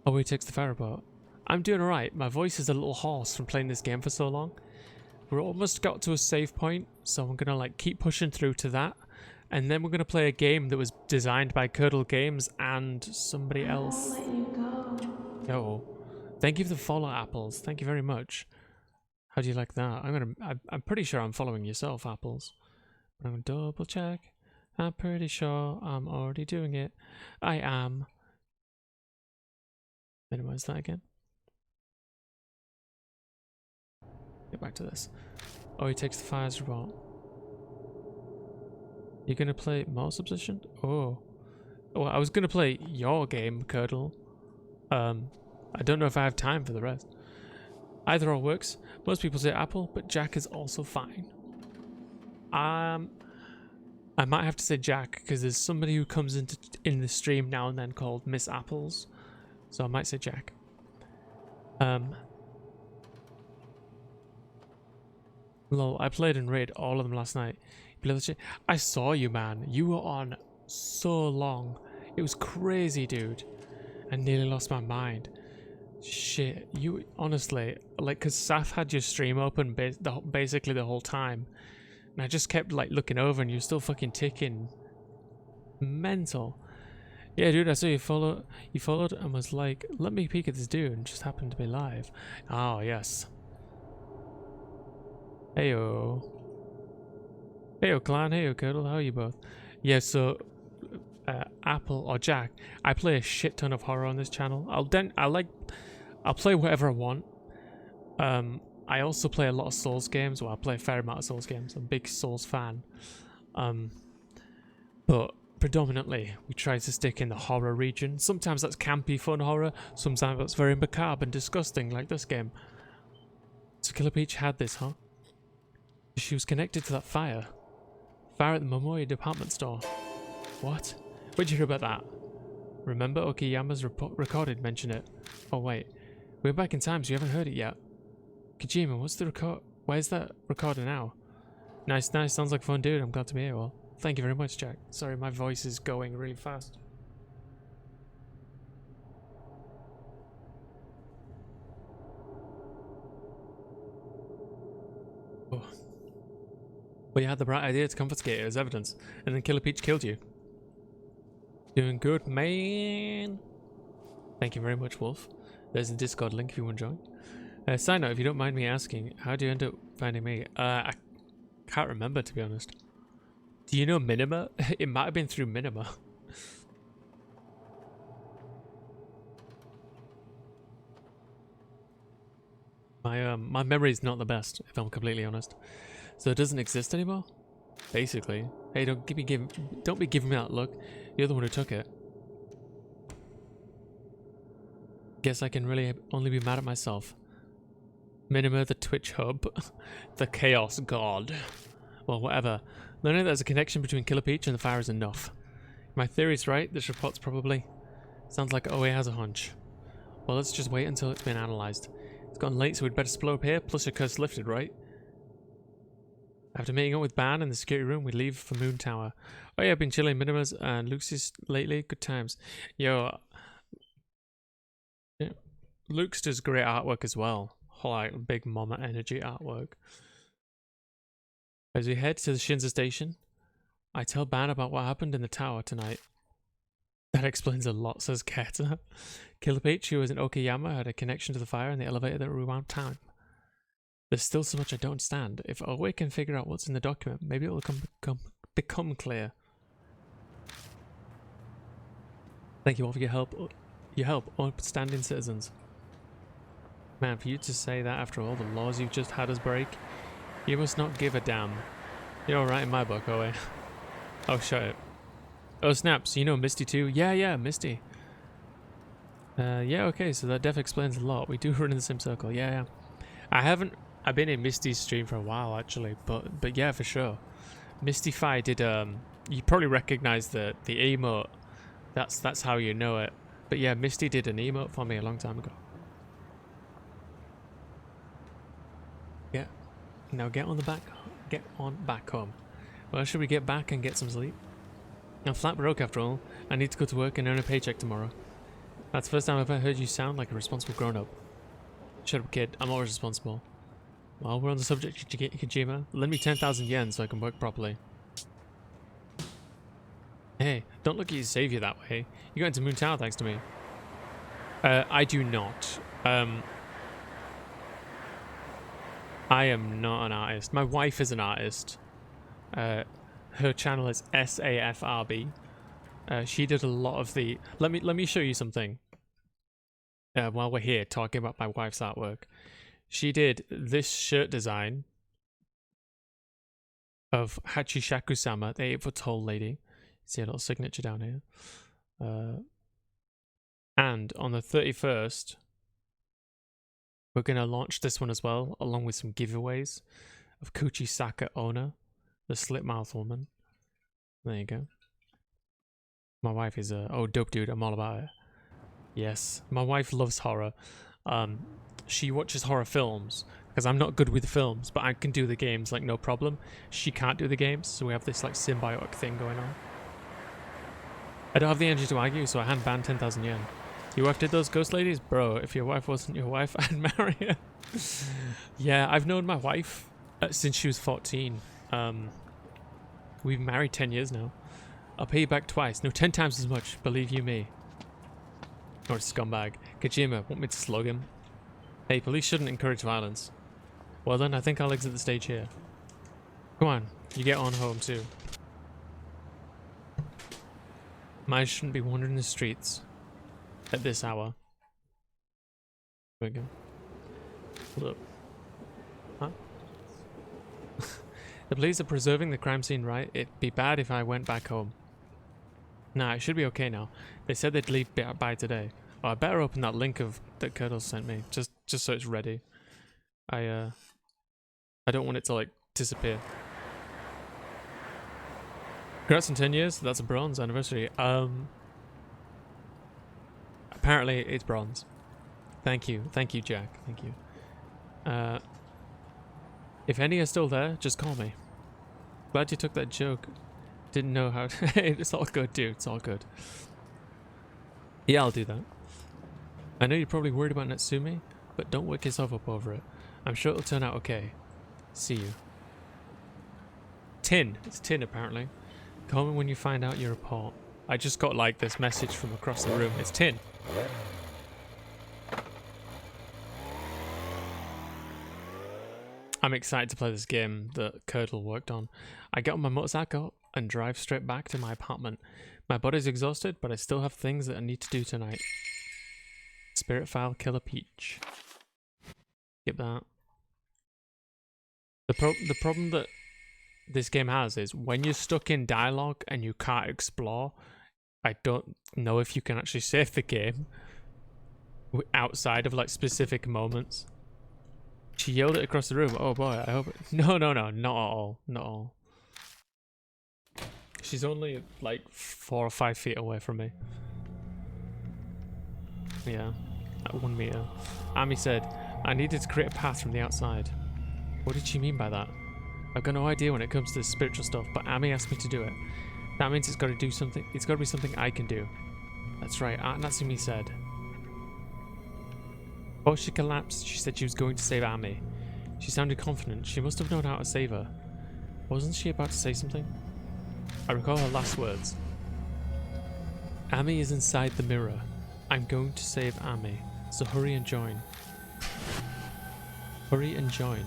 Oh, he takes the fire report. I'm doing alright. My voice is a little hoarse from playing this game for so long. We're almost got to a save point, so I'm gonna like keep pushing through to that. And then we're gonna play a game that was designed by Curdle Games and somebody else. I won't let you go. Oh, thank you for the follow, Apples. Thank you very much. How do you like that? I'm pretty sure I'm following yourself, Apples. I'm gonna double check. I'm pretty sure I'm already doing it. I am. Minimize that again. Get back to this. Oh, he takes the fires robot. You're gonna play more subsistent? Oh. Oh, I was gonna play your game, Curdle. I don't know if I have time for the rest. Either or works. Most people say Apple, but Jack is also fine. I might have to say Jack because there's somebody who comes in the stream now and then called Miss Apples, so I might say Jack. Lol, I played and raid all of them last night. I saw you, man. You were on so long. It was crazy, dude. I nearly lost my mind. Shit, you honestly, like, cause Saf had your stream open basically the whole time. And I just kept like looking over and you're still fucking ticking. Mental. Yeah, dude, I saw you followed and was like, let me peek at this dude, and just happened to be live. Oh, yes. Heyo. Heyo, clan. Heyo, Curdle. How are you both? Yeah, so Apple or Jack, I play a shit ton of horror on this channel. I'll play whatever I want. I also play a lot of Souls games. Well, I play a fair amount of Souls games. I'm a big Souls fan. But predominantly, we try to stick in the horror region. Sometimes that's campy, fun horror. Sometimes that's very macabre and disgusting, like this game. So Killer Peach had this, huh? She was connected to that fire. Fire at the Momoi department store. What? Where'd you hear about that? Remember Okiyama's recorded mention it. Oh wait, we're back in time so you haven't heard it yet. Kojima, what's the record? Where's that recorder now? Nice, nice, sounds like fun, dude. I'm glad to be here. Well, thank you very much, Jack. Sorry, my voice is going really fast. Oh. But you had the bright idea to confiscate it as evidence, and then Killer Peach killed you. Doing good, man. Thank you very much, Wolf. There's the Discord link if you want to join. Side note, if you don't mind me asking, how do you end up finding me? I can't remember, to be honest. Do you know Minima? It might have been through Minima. My memory is not the best, if I'm completely honest. So it doesn't exist anymore? Basically. Hey, don't be giving me that look. You're the one who took it. Guess I can really only be mad at myself. Minima, the Twitch hub. The chaos god. Well, whatever. Learning there's a connection between Killer Peach and the fire is enough. My theory's right, this report's probably... Sounds like OA has a hunch. Well, let's just wait until it's been analysed. It's gotten late, so we'd better split up here, plus your curse lifted, right? After meeting up with Ban in the security room, we leave for Moon Tower. Oh yeah, I've been chilling Minimas and Luke's lately. Good times. Yo, yeah. Luke's does great artwork as well. Like big mama energy artwork. As we head to the Shinza station, I tell Ban about what happened in the tower tonight. That explains a lot, says Keta. Killer Peach, who was in Okayama, had a connection to the fire in the elevator that rewound time. There's still so much I don't understand. If Owe can figure out what's in the document, maybe it will become clear. Thank you all for your help, upstanding citizens. Man, for you to say that after all the laws you've just had us break, you must not give a damn. You're alright in my book, Owe. Oh, shut it. Oh, snaps, you know Misty too? Yeah, Misty. Yeah, okay, so that def explains a lot. We do run in the same circle, yeah. I've been in Misty's stream for a while actually, but yeah, for sure. Mystify did you probably recognize the emote. That's how you know it. But yeah, Misty did an emote for me a long time ago. Yeah. Now get on back home. Well, should we get back and get some sleep? I'm flat broke after all. I need to go to work and earn a paycheck tomorrow. That's the first time I've ever heard you sound like a responsible grown-up. Shut up, kid. I'm always responsible. While we're on the subject, Kojima, lend me 10,000 yen so I can work properly. Hey, don't look at your savior that way. You got into Moon Tower thanks to me. I do not. I am not an artist. My wife is an artist. Her channel is SAFRB. She did a lot of the... Let me show you something. While we're here talking about my wife's artwork. She did this shirt design of Hachishaku-sama, the 8-foot tall lady. See a little signature down here. And on the 31st, we're going to launch this one as well, along with some giveaways of Kuchisaka Onna, the slit-mouth woman. There you go. My wife is a... Oh, dope dude, I'm all about it. Yes, my wife loves horror. She watches horror films, because I'm not good with films, but I can do the games, like, no problem. She can't do the games, so we have this, like, symbiotic thing going on. I don't have the energy to argue, so I hand banned 10,000 yen. Your wife did those ghost ladies? Bro, if your wife wasn't your wife, I'd marry her. Yeah, I've known my wife since she was 14. We've been married 10 years now. I'll pay you back twice. No, 10 times as much, believe you me. Or a scumbag. Kojima, want me to slug him? Hey, police shouldn't encourage violence. Well then, I think I'll exit the stage here. Come on, you get on home too. Mice shouldn't be wandering the streets at this hour. There we go. Hold up. Huh? The police are preserving the crime scene, right? It'd be bad if I went back home. Nah, it should be okay now. They said they'd leave by today. Oh, I better open that link that Curdle sent me, just so it's ready. I don't want it to, like, disappear. Congrats on 10 years. That's a bronze anniversary. Apparently it's bronze. Thank you, Jack. Thank you. If any are still there, just call me. Glad you took that joke. Didn't know how to... It's all good, dude. It's all good. Yeah, I'll do that. I know you're probably worried about Natsumi, but don't work yourself up over it. I'm sure it'll turn out okay. See you. Tin. It's Tin, apparently. Call me when you find out your report. I just got, like, this message from across the room. It's Tin. I'm excited to play this game that Curdle worked on. I get on my motorcycle and drive straight back to my apartment. My body's exhausted, but I still have things that I need to do tonight. Spirit File Killer Peach. Get that. The problem that this game has is when you're stuck in dialogue and you can't explore, I don't know if you can actually save the game outside of, like, specific moments. She yelled it across the room. Oh boy, I hope it... No, not at all. Not at all. She's only, like, 4 or 5 feet away from me. Yeah, at 1 meter. Ami said, I needed to create a path from the outside. What did she mean by that? I've got no idea when it comes to this spiritual stuff, but Ami asked me to do it. That means it's got to do something. It's got to be something I can do. That's right, Aunt Natsumi said. Before she collapsed, she said she was going to save Ami. She sounded confident. She must have known how to save her. Wasn't she about to say something? I recall her last words. Ami is inside the mirror. I'm going to save Ami, so hurry and join. Hurry and join.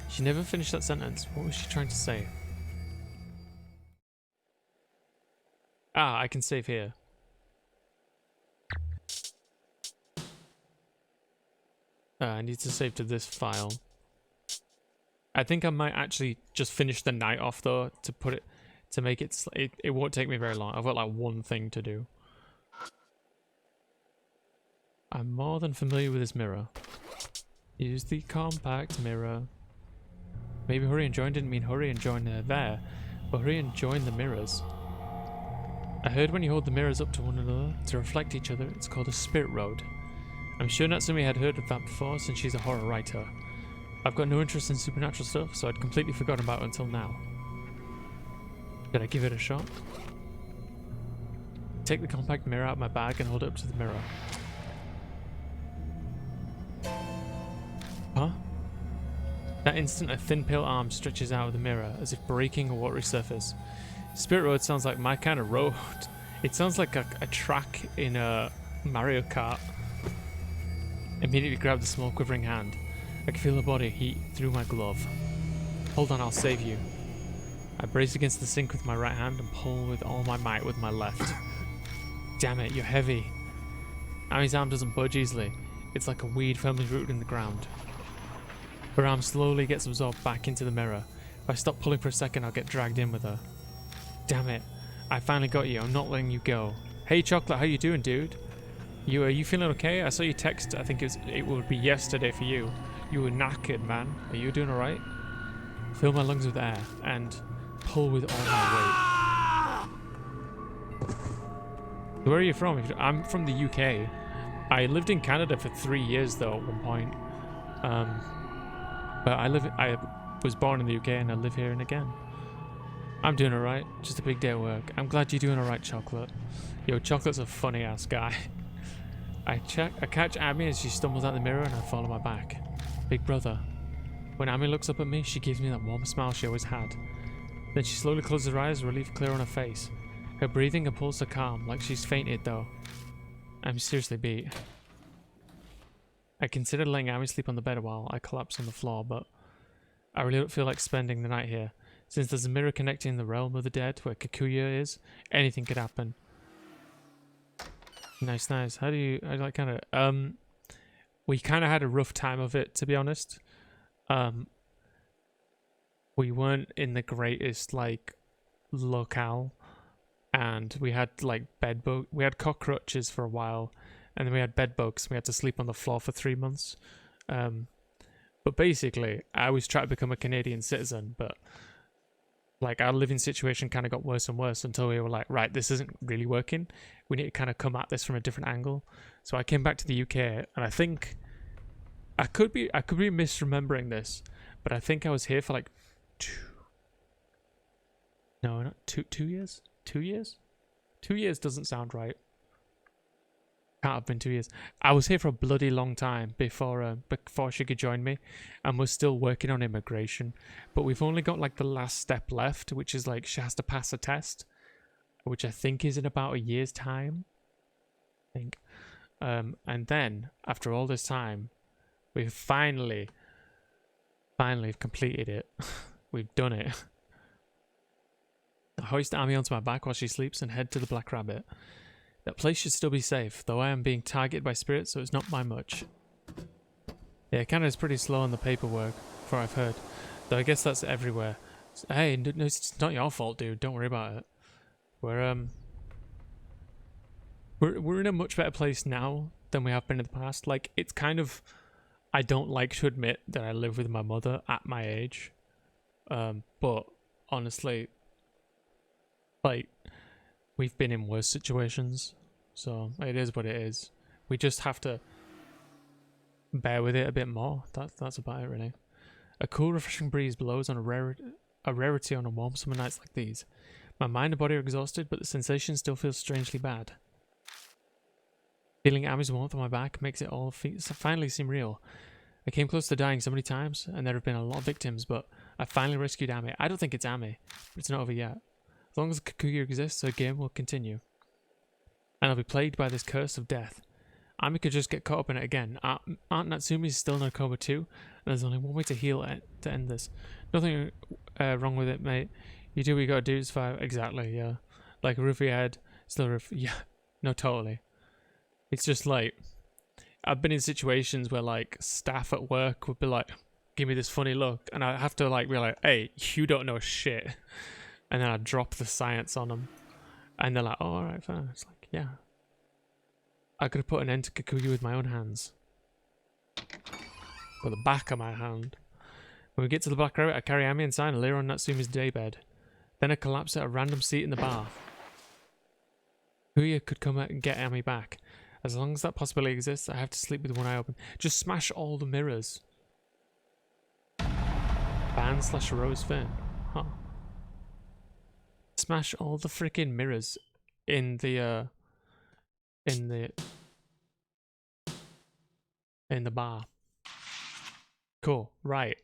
She never finished that sentence. What was she trying to say? Ah, I can save here. I need to save to this file. I think I might actually just finish the night off though, to put it, to make it, it won't take me very long. I've got like one thing to do. I'm more than familiar with this mirror. Use the compact mirror. Maybe hurry and join didn't mean hurry and join there, but hurry and join the mirrors. I heard when you hold the mirrors up to one another to reflect each other, it's called a spirit road. I'm sure Natsumi had heard of that before since she's a horror writer. I've got no interest in supernatural stuff, so I'd completely forgotten about it until now. Did I give it a shot? Take the compact mirror out of my bag and hold it up to the mirror. That instant, a thin pale arm stretches out of the mirror as if breaking a watery surface. Spirit Road sounds like my kind of road. It sounds like a track in a Mario Kart. Immediately grab the small quivering hand. I can feel the body heat through my glove. Hold on, I'll save you. I brace against the sink with my right hand and pull with all my might with my left. Damn it, you're heavy. Ami's arm doesn't budge easily. It's like a weed firmly rooted in the ground. Her arm slowly gets absorbed back into the mirror. If I stop pulling for a second, I'll get dragged in with her. Damn it. I finally got you. I'm not letting you go. Hey, Chocolate, how you doing, dude? Are you feeling okay? I saw you text. I think it would be yesterday for you. You were knackered, man. Are you doing alright? Fill my lungs with air and pull with all my weight. Where are you from? I'm from the UK. I lived in Canada for 3 years though at one point. But I was born in the UK and I live here and again. I'm doing alright. Just a big day at work. I'm glad you're doing alright, Chocolate. Yo, Chocolate's a funny ass guy. I catch Amy as she stumbles out the mirror and I fall on my back. Big brother. When Amy looks up at me, she gives me that warm smile she always had. Then she slowly closes her eyes, relief clear on her face. Her breathing and pulse are calm, like she's fainted though. I'm seriously beat. I considered letting Amy sleep on the bed while I collapse on the floor, but I really don't feel like spending the night here. Since there's a mirror connecting the realm of the dead where Kikuya is, anything could happen. Nice. How do you like kind of we kind of had a rough time of it, to be honest. We weren't in the greatest like locale, and we had like we had cockroaches for a while, and then we had bed bugs. We had to sleep on the floor for 3 months. But basically, I was trying to become a Canadian citizen, but like our living situation kind of got worse and worse until we were like, right, this isn't really working. We need to kind of come at this from a different angle. So I came back to the UK, and I think I could be misremembering this, but I think I was here for like 2 years. 2 years? 2 years doesn't sound right. Can't have been 2 years. I was here for a bloody long time before she could join me, and we're still working on immigration. But we've only got like the last step left, which is like she has to pass a test, which I think is in about a year's time. I think. And then after all this time, we've finally completed it. We've done it. I hoist Amy onto my back while she sleeps and head to the Black Rabbit. That place should still be safe, though I am being targeted by spirits, so it's not by much. Yeah, Canada's pretty slow on the paperwork, from what I've heard. Though I guess that's everywhere. Hey, no, it's not your fault, dude. Don't worry about it. We're in a much better place now than we have been in the past. Like, it's kind of... I don't like to admit that I live with my mother at my age. But honestly, like, we've been in worse situations, so it is what it is. We just have to bear with it a bit more. That's about it, really. A cool, refreshing breeze blows on a rarity on a warm summer nights like these. My mind and body are exhausted, but the sensation still feels strangely bad. Feeling Amy's warmth on my back makes it all finally seem real. I came close to dying so many times, and there have been a lot of victims, but I finally rescued Amy. I don't think it's Amy, but it's not over yet. As long as Kikuya exists, our game will continue. And I'll be plagued by this curse of death. Amy could just get caught up in it again. Aunt Natsumi's still in a coma too, and there's only one way to heal it, to end this. Nothing wrong with it, mate. You do what you gotta do to survive. Exactly, yeah. Like a roof of your head, still a roof. Yeah, no, totally. It's just like, I've been in situations where like staff at work would be like, give me this funny look, and I have to like be like, hey, you don't know shit. And then I drop the science on them. And they're like, oh, alright, fine. It's like, yeah. I could have put an end to Kikuya with my own hands. With the back of my hand. When we get to the Black Rabbit, I carry Amy inside and lay her on Natsumi's daybed. Then I collapse at a random seat in the bar. Kikuya could come out and get Amy back. As long as that possibility exists, I have to sleep with one eye open. Just smash all the mirrors. Ban/Rose Finn. Huh. Smash all the freaking mirrors in the bar. Cool. Right.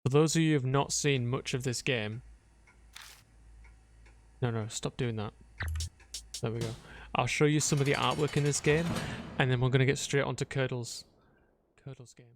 For those of you who have not seen much of this game... No, stop doing that. There we go. I'll show you some of the artwork in this game, and then we're going to get straight onto Curdle's game.